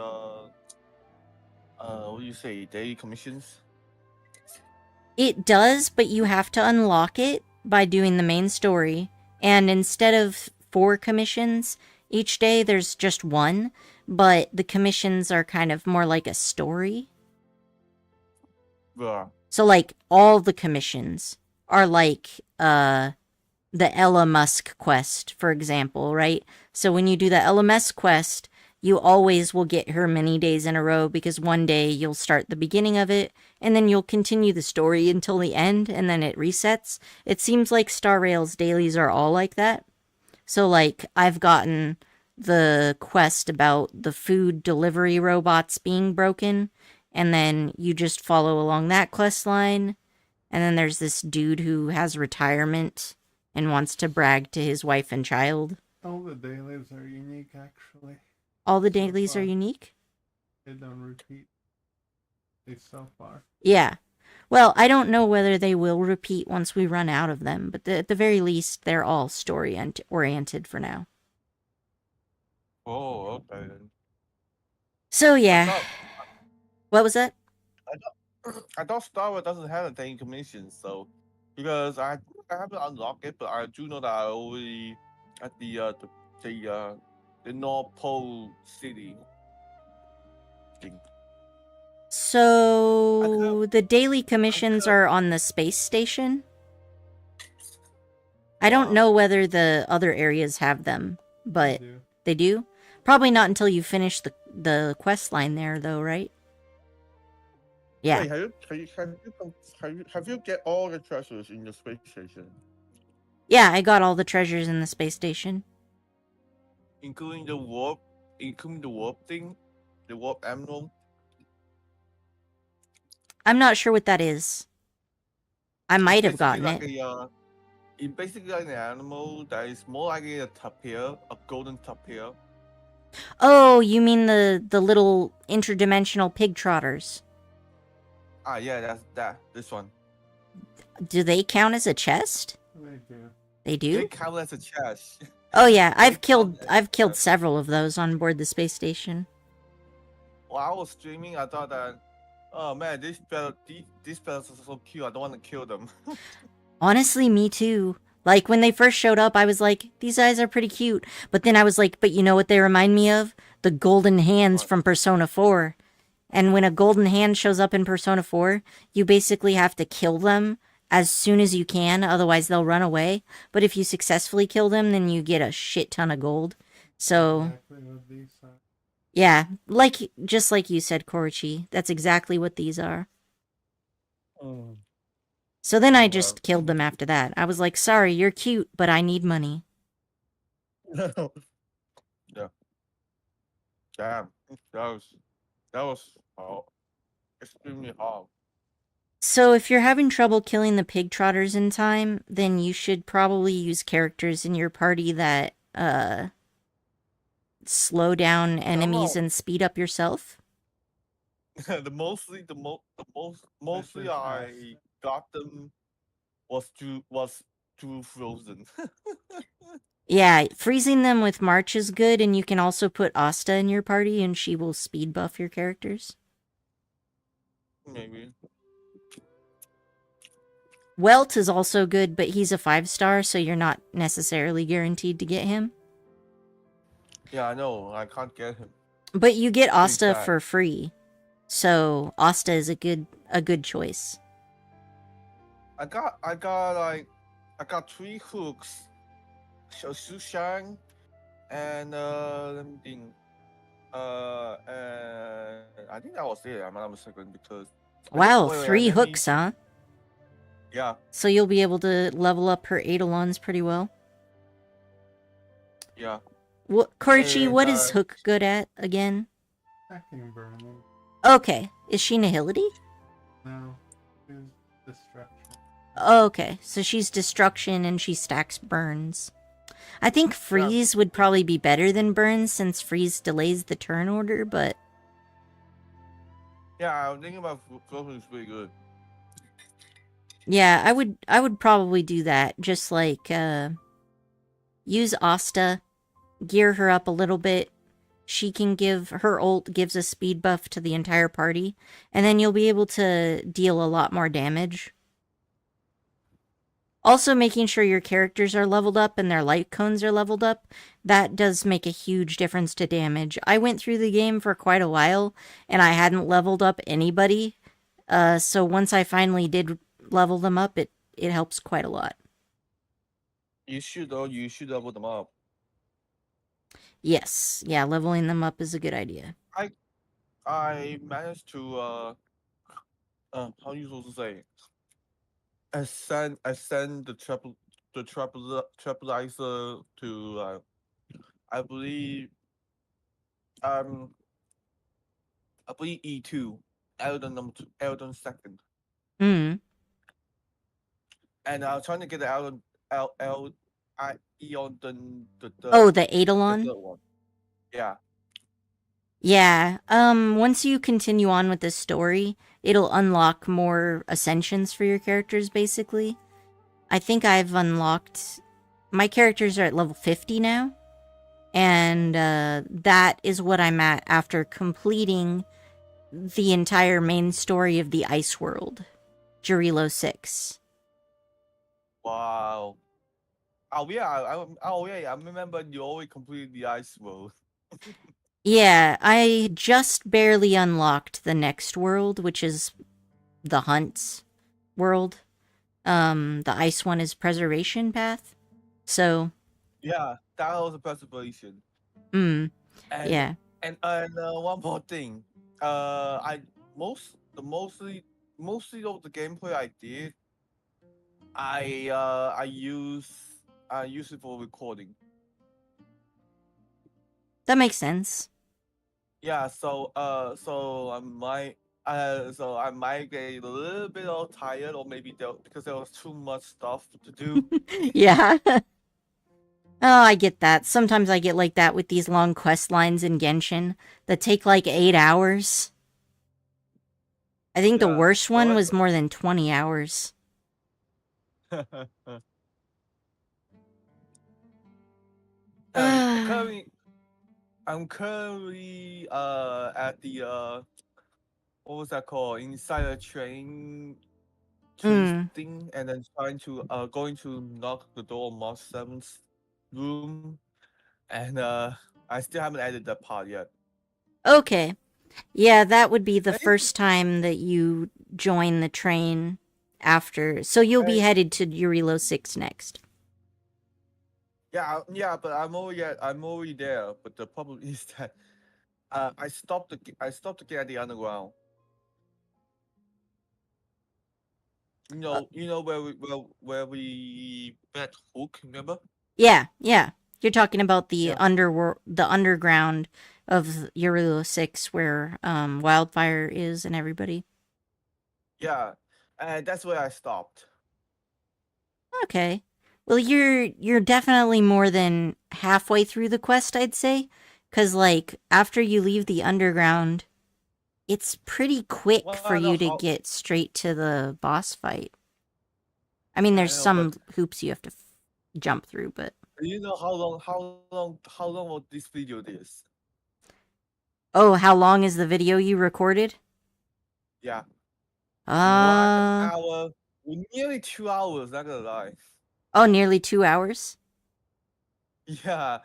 what do you say, daily commissions? It does, but you have to unlock it by doing the main story. And instead of 4 commissions each day, there's just 1. But the commissions are kind of more like a story. Yeah. So, like, all the commissions are like, the Ella Musk quest, for example, right? So when you do the Ella Musk quest, you always will get her many days in a row because one day you'll start the beginning of it, and then you'll continue the story until the end, and then it resets. It seems like Star Rail's dailies are all like that. So, like, I've gotten the quest about the food delivery robots being broken, and then you just follow along that quest line, and then there's this dude who has retirement and wants to brag to his wife and child. All the dailies are unique, actually. All the dailies are unique? They don't repeat. They so far. Yeah. Well, I don't know whether they will repeat once we run out of them, but at the very least, they're all story-oriented for now. Oh, okay. Then. So I yeah. thought What was that? I thought I thought Star Wars doesn't have a daily commission, so because I haven't unlocked it, but I do know that I already at the North Pole City thing. I could So the daily I commissions could are on the space station. I don't wow. know whether the other areas have them, I but do. they do. Probably not until you finish the quest line there, though, right? Yeah. Wait, have you get all the treasures in the space station, Yeah, I got all the treasures in the space station. including the warp thing, the warp emerald? I'm not sure what that is. I It's might have basically gotten like it. it's basically like an animal that is more like a tapir, a golden tapir. Oh, you mean the little interdimensional pig trotters. Ah, yeah, this one. Do they count as a chest? They do. They They do? count as a chest. Oh yeah, They count as I've a killed chest. several of those on board the space station. While I was streaming, I thought that, oh man, these fellas are so cute. I don't want to kill them. Honestly, me too. Like when they first showed up, I was like, these guys are pretty cute. But then I was like, but you know what they remind me of? The golden hands What? from Persona 4. And when a golden hand shows up in Persona 4, you basically have to kill them as soon as you can, otherwise they'll run away. But if you successfully kill them, then you get a shit ton of gold. So, Exactly what these are. yeah, just like you said, Korichi, that's exactly what these are. Mm. So then I Yeah. just killed them after that. I was like, sorry, you're cute, but I need money. Yeah. Damn. That was hard. Extremely hard. So if you're having trouble killing the pig trotters in time, then you should probably use characters in your party that slow down enemies No. and speed up yourself. Mostly Especially I got them was too frozen. Yeah, freezing them with March is good, and you can also put Asta in your party and she will speed buff your characters. Maybe. Welt is also good, but he's a 5-star, so you're not necessarily guaranteed to get him. Yeah, I know. I can't get him. But you get Asta bad. for free. So Asta is a good choice. I got 3 hooks, Shushan, and let me think. And I think that was it. I'm not mistaken because. Wow, Wait, 3 let me- hooks, huh? Yeah, So you'll be able to level up her Eidolons pretty well. yeah. What, Korichi, And, what is Hook good at again? Stacking burning. Okay, is she Nihility? No. It's destruction. Okay, so she's Destruction and she stacks Burns. I think Freeze would probably be better than Burns since Freeze delays the turn order, but Yeah, I'm thinking about Frozen is pretty good. yeah, I would probably do that. Just like use Asta, gear her up a little bit. She can give her ult gives a speed buff to the entire party, and then you'll be able to deal a lot more damage. Also, making sure your characters are leveled up and their light cones are leveled up, that does make a huge difference to damage. I went through the game for quite a while, and I hadn't leveled up anybody, so once I finally did level them up, it helps quite a lot. You should level them up. Yes, yeah, leveling them up is a good idea. I managed to how you supposed to say? Ascend the trapelizer to I believe um I believe E2, Eldon number 2, Eldon second. Mm. And I was trying to get the Eldon Eon the Oh, the the Eidolon? third one. Yeah. Yeah, once you continue on with the story, it'll unlock more ascensions for your characters, basically. I think I've unlocked... My characters are at level 50 now. And that is what I'm at after completing the entire main story of the Ice World, Jurilo 6. Wow. Oh yeah, I remember you always completed the ice world. Yeah, I just barely unlocked the next world, which is the Hunts world. The ice one is Preservation Path. So, Yeah, that was a preservation. mm, And yeah. one more thing. I mostly of the gameplay I did, I use it for recording. That makes sense. Yeah, so I might get a little bit all tired, or maybe because there was too much stuff to do. Yeah. Oh, I get that. Sometimes I get like that with these long quest lines in Genshin that take like 8 hours. I think the Yeah, worst so one was more than 20 hours. and I'm currently at the what was that called? Inside a train Mm. thing, and then trying to going to knock the door on March 7th room, and I still haven't added that part yet. Okay. Yeah, that would be the And it's- first time that you join the train after. So you'll be and- headed to Yurilo 6 next. yeah, but I'm already there. But the problem is that I stopped to get at the underground. You know where we met Hook, remember? Yeah, yeah. You're talking about the Yeah. the underground of Yurilo 6 where Wildfire is and everybody. Yeah, and that's where I stopped. Okay. Well, you're definitely more than halfway through the quest, I'd say, cuz like after you leave the underground, it's pretty quick Well, for I know you to how. get straight to the boss fight. I mean, Yeah, there's I know, some but hoops you have to jump through, but do you know how long will this video is? oh, how long is the video you recorded? Yeah, one Uh, hour, nearly 2 hours. Not gonna lie. oh, nearly 2 hours. Yeah,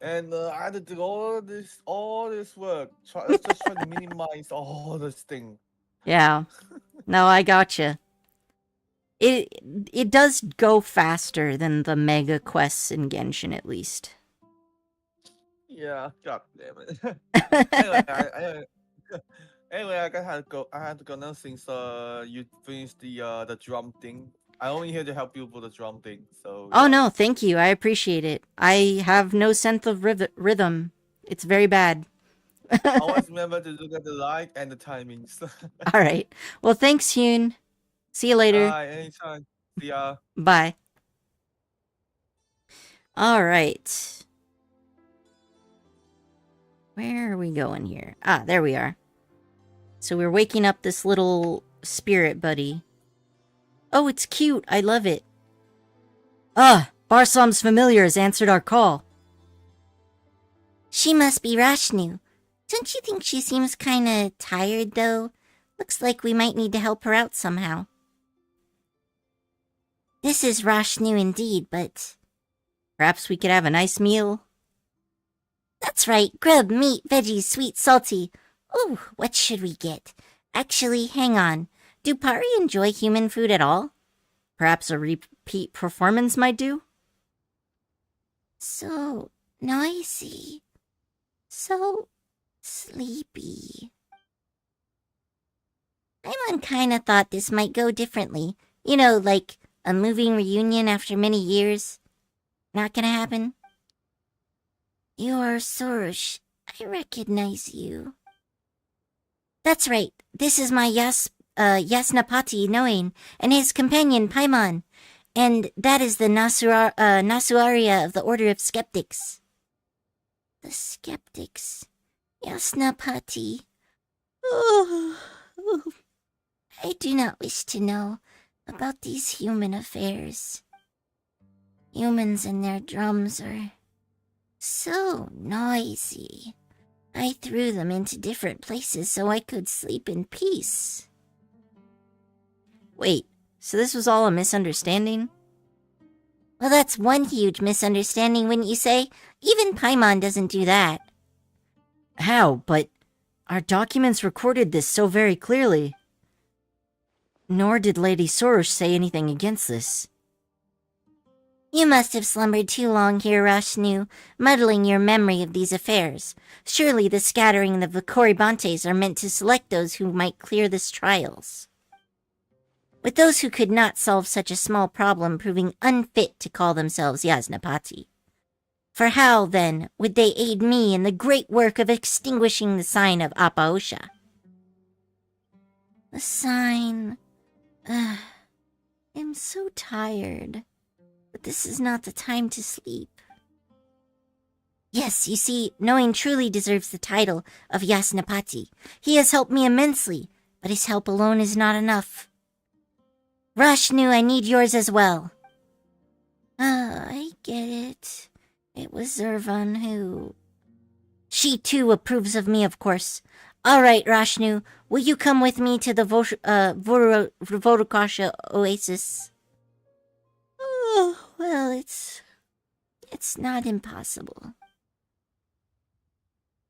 and I had to do all this work. Let's just try to minimize all this thing. Yeah. No, I gotcha. It it does go faster than the mega quests in Genshin, at least. Yeah, god damn it. Anyway, anyway, I had to go. I had to go now since you finished the drum thing. I only here to help you for the drum thing. So Oh yeah. no, thank you. I appreciate it. I have no sense of rhythm. It's very bad. Always remember to look at the light and the timings. All right. Well, thanks, Hyun. See you later. Anytime. See ya. Bye. All right. Where are we going here? Ah, there we are. So we're waking up this little spirit buddy. Oh, it's cute. I love it. Ah, Barsam's familiar has answered our call. She must be Rashnu. Don't you think she seems kinda tired, though? Looks like we might need to help her out somehow. This is Rashnu indeed, but... Perhaps we could have a nice meal? That's right, grub, meat, veggies, sweet, salty. Ooh, what should we get? Actually, hang on. Do Pari enjoy human food at all? Perhaps a repeat performance might do? So noisy. So sleepy. Paimon kinda thought this might go differently. You know, like a moving reunion after many years. Not gonna happen? You are Sorush. I recognize you. That's right. This is my Yasnapati Noin and his companion Paimon. And that is the Nasuaria of the Order of Skeptics. The Skeptics. Yasnapati. Oh, I do not wish to know about these human affairs. Humans and their drums are So noisy. I threw them into different places so I could sleep in peace. Wait, so this was all a misunderstanding? Well, that's one huge misunderstanding, wouldn't you say? Even Paimon doesn't do that. How? But our documents recorded this so very clearly. Nor did Lady Sorush say anything against this. You must have slumbered too long here, Rashnu, muddling your memory of these affairs. Surely the scattering of the Corybantes are meant to select those who might clear this trials. With those who could not solve such a small problem proving unfit to call themselves Yasnapati. For how, then, would they aid me in the great work of extinguishing the sign of Apaosha? The sign... I'm so tired. But this is not the time to sleep. Yes, you see, knowing truly deserves the title of Yasnapati. He has helped me immensely, but his help alone is not enough. Rashnu, I need yours as well. I get it. It was Zervan who... She too approves of me, of course. All right, Rashnu, will you come with me to the Vorukasha Oasis? Oh, well, it's not impossible.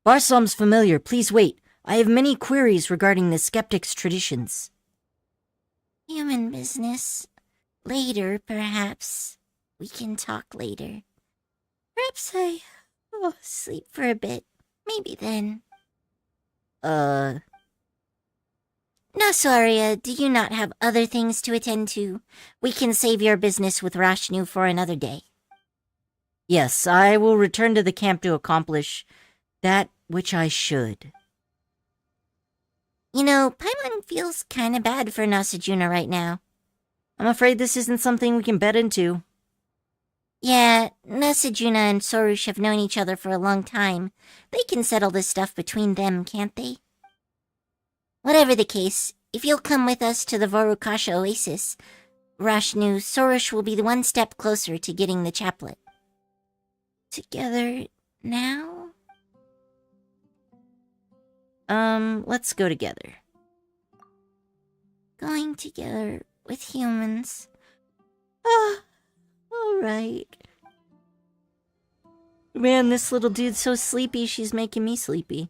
Barsam's familiar, please wait. I have many queries regarding the skeptic's traditions. Human business. Later, perhaps. We can talk later. Perhaps I sleep for a bit. Maybe then. No, Soria, do you not have other things to attend to? We can save your business with Rashnu for another day. Yes, I will return to the camp to accomplish that which I should. You know, Paimon feels kinda bad for Nasajuna right now. I'm afraid this isn't something we can bet into. Yeah, Nasajuna and Sorush have known each other for a long time. They can settle this stuff between them, can't they? Whatever the case, if you'll come with us to the Vorukasha Oasis, Rashnu, Sorush will be one step closer to getting the chaplet. Together now? Let's go together. Going together with humans. Alright. Man, this little dude's so sleepy, she's making me sleepy.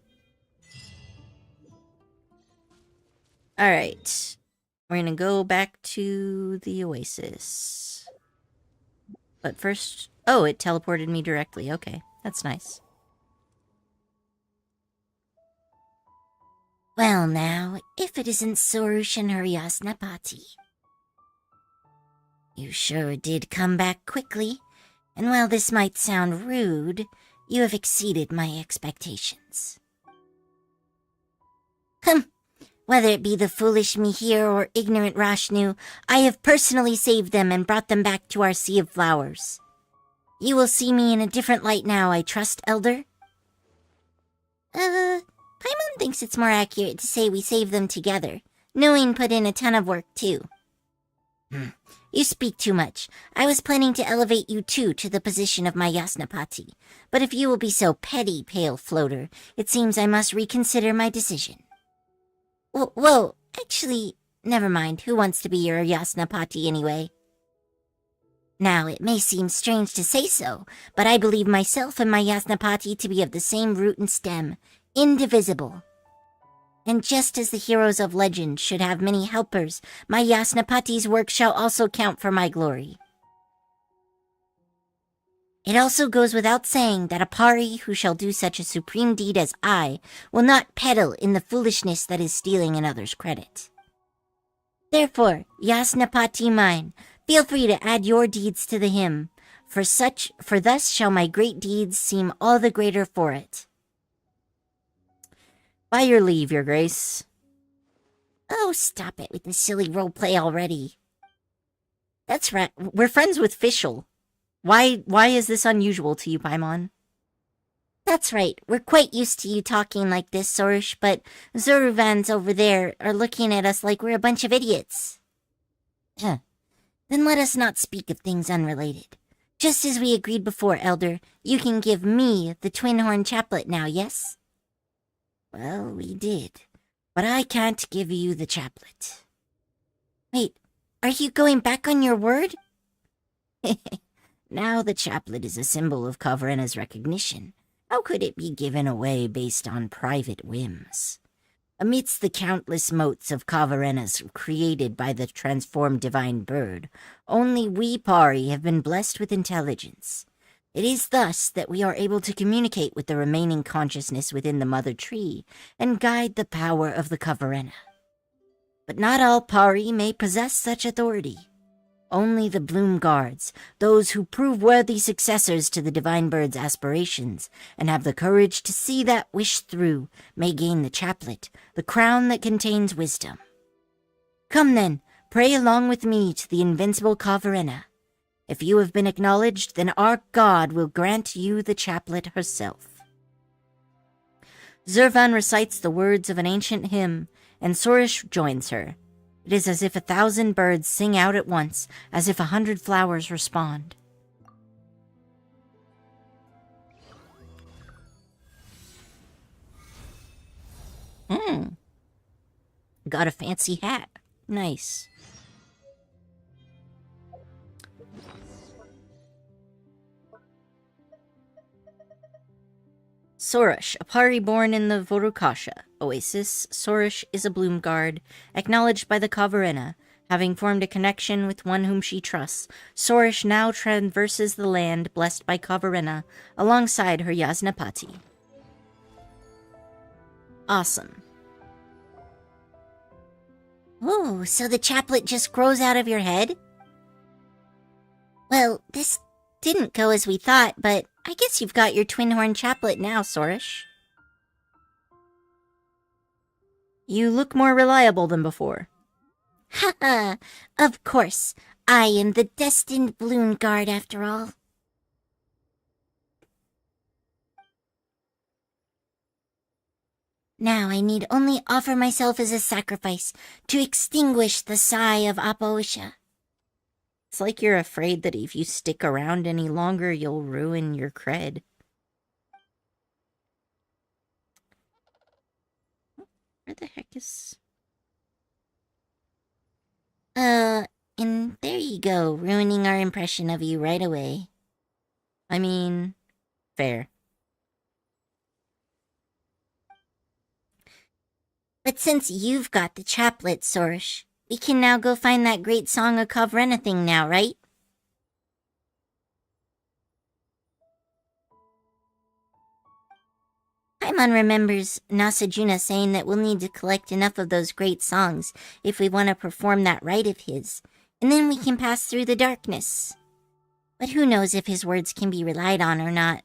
Alright. We're gonna go back to the Oasis. But first... Oh, it teleported me directly. Okay, that's nice. Well now, if it isn't Sorush and her Yasnapati. You sure did come back quickly, and while this might sound rude, you have exceeded my expectations. Whether it be the foolish Mihir or ignorant Rashnu, I have personally saved them and brought them back to our Sea of Flowers. You will see me in a different light now, I trust, Elder? Paimon thinks it's more accurate to say we saved them together. Knowing put in a ton of work, too. You speak too much. I was planning to elevate you, too, to the position of my Yasnapati. But if you will be so petty, Pale Floater, it seems I must reconsider my decision. Whoa, actually, never mind. Who wants to be your Yasnapati anyway? Now, it may seem strange to say so, but I believe myself and my Yasnapati to be of the same root and stem, indivisible. And just as the heroes of legend should have many helpers, my Yasnapati's work shall also count for my glory. It also goes without saying that a pari who shall do such a supreme deed as I will not peddle in the foolishness that is stealing another's credit. Therefore, Yasnapati mine, feel free to add your deeds to the hymn, for thus shall my great deeds seem all the greater for it. By your leave, Your Grace. Oh, stop it with the silly roleplay already. That's right. We're friends with Fischl. Why is this unusual to you, Paimon? That's right. We're quite used to you talking like this, Sorush, but Zoruvans over there are looking at us like we're a bunch of idiots. Then let us not speak of things unrelated. Just as we agreed before, Elder, you can give me the Twin Horn Chaplet now, yes? Well, we did. But I can't give you the chaplet. Wait, are you going back on your word? Now the chaplet is a symbol of Kavarena's recognition. How could it be given away based on private whims? Amidst the countless motes of Kavarenas created by the transformed divine bird, only we Pari have been blessed with intelligence. It is thus that we are able to communicate with the remaining consciousness within the mother tree and guide the power of the Kavarena. But not all Pari may possess such authority. Only the Bloom Guards, those who prove worthy successors to the divine bird's aspirations and have the courage to see that wish through, may gain the chaplet, the crown that contains wisdom. Come then, pray along with me to the invincible Kavarena. If you have been acknowledged, then our God will grant you the chaplet herself. Zurvan recites the words of an ancient hymn, and Sorish joins her. It is as if 1,000 birds sing out at once, as if 100 flowers respond. Got a fancy hat. Nice. Sorish, a Pari born in the Vorukasha Oasis, Sorish is a Bloom Guard, acknowledged by the Kavarena. Having formed a connection with one whom she trusts, Sorish now traverses the land blessed by Kavarena alongside her Yasnapati. Awesome. Ooh, so the chaplet just grows out of your head? Well, this didn't go as we thought, but I guess you've got your Twin Horn Chaplet now, Sorish. You look more reliable than before. Haha, of course. I am the destined Bloom Guard after all. Now I need only offer myself as a sacrifice to extinguish the sigh of Apoisha. It's like you're afraid that if you stick around any longer, you'll ruin your cred. Where the heck is... And there you go, ruining our impression of you right away. I mean, fair. But since you've got the chaplet, Sorish, we can now go find that great Song of Kavrena thing now, right? Paimon remembers Nasajuna saying that we'll need to collect enough of those great songs if we want to perform that rite of his, and then we can pass through the darkness. But who knows if his words can be relied on or not.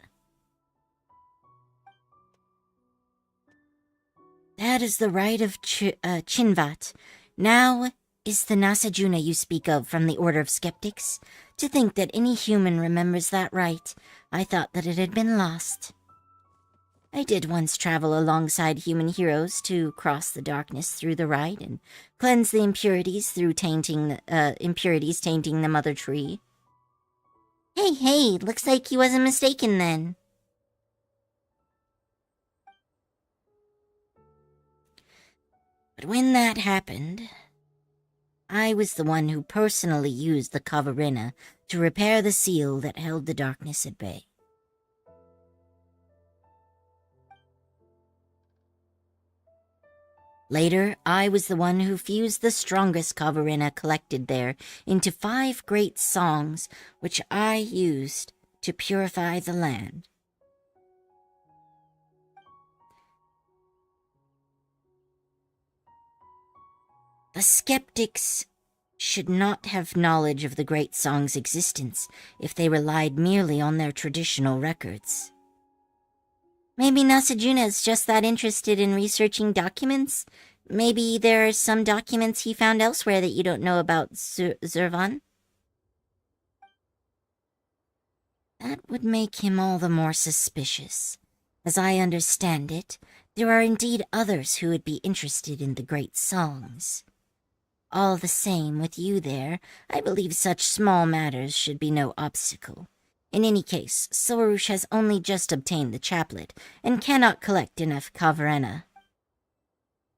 That is the rite of Chinvat. Now is the Nasajuna you speak of from the Order of Skeptics? To think that any human remembers that rite, I thought that it had been lost. I did once travel alongside human heroes to cross the darkness through the rite and cleanse the impurities through tainting the mother tree. Hey, looks like he wasn't mistaken then. But when that happened, I was the one who personally used the Kavarena to repair the seal that held the darkness at bay. Later, I was the one who fused the strongest Kavarena collected there into 5 great songs, which I used to purify the land. The skeptics should not have knowledge of the great song's existence if they relied merely on their traditional records. Maybe Nasajuna is just that interested in researching documents. Maybe there are some documents he found elsewhere that you don't know about, Zurvan. That would make him all the more suspicious. As I understand it, there are indeed others who would be interested in the great songs. All the same, with you there, I believe such small matters should be no obstacle. In any case, Sorush has only just obtained the chaplet, and cannot collect enough Kavarena.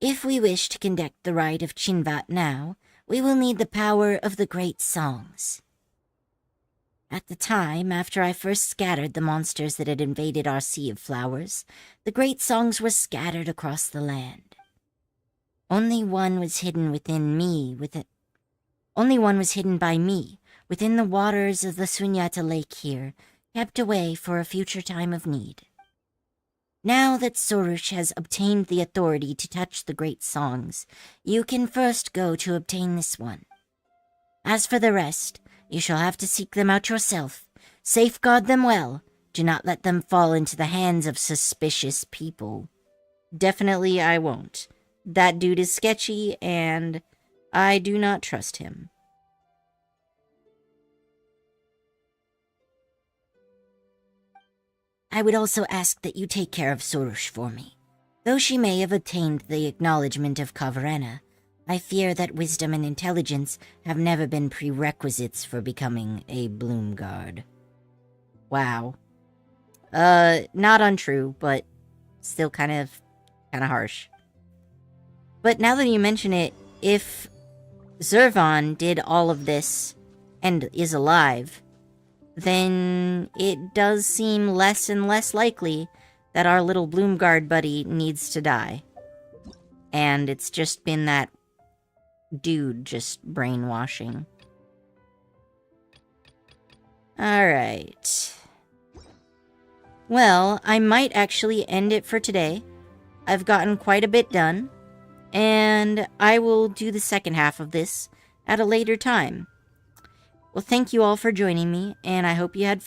If we wish to conduct the rite of Chinvat now, we will need the power of the great songs. At the time, after I first scattered the monsters that had invaded our sea of flowers, the great songs were scattered across the land. Only one was hidden by me, within the waters of the Sunyata Lake here, kept away for a future time of need. Now that Sorush has obtained the authority to touch the great songs, you can first go to obtain this one. As for the rest, you shall have to seek them out yourself. Safeguard them well. Do not let them fall into the hands of suspicious people. Definitely I won't. That dude is sketchy, and I do not trust him. I would also ask that you take care of Sorush for me. Though she may have attained the acknowledgement of Kavarena, I fear that wisdom and intelligence have never been prerequisites for becoming a Bloomguard. Wow. Not untrue, but still kind of harsh. But now that you mention it, if Zervan did all of this and is alive, then it does seem less and less likely that our little Bloomguard buddy needs to die. And it's just been that dude just brainwashing. Alright. Well, I might actually end it for today. I've gotten quite a bit done, and I will do the second half of this at a later time. Well, thank you all for joining me, and I hope you had fun.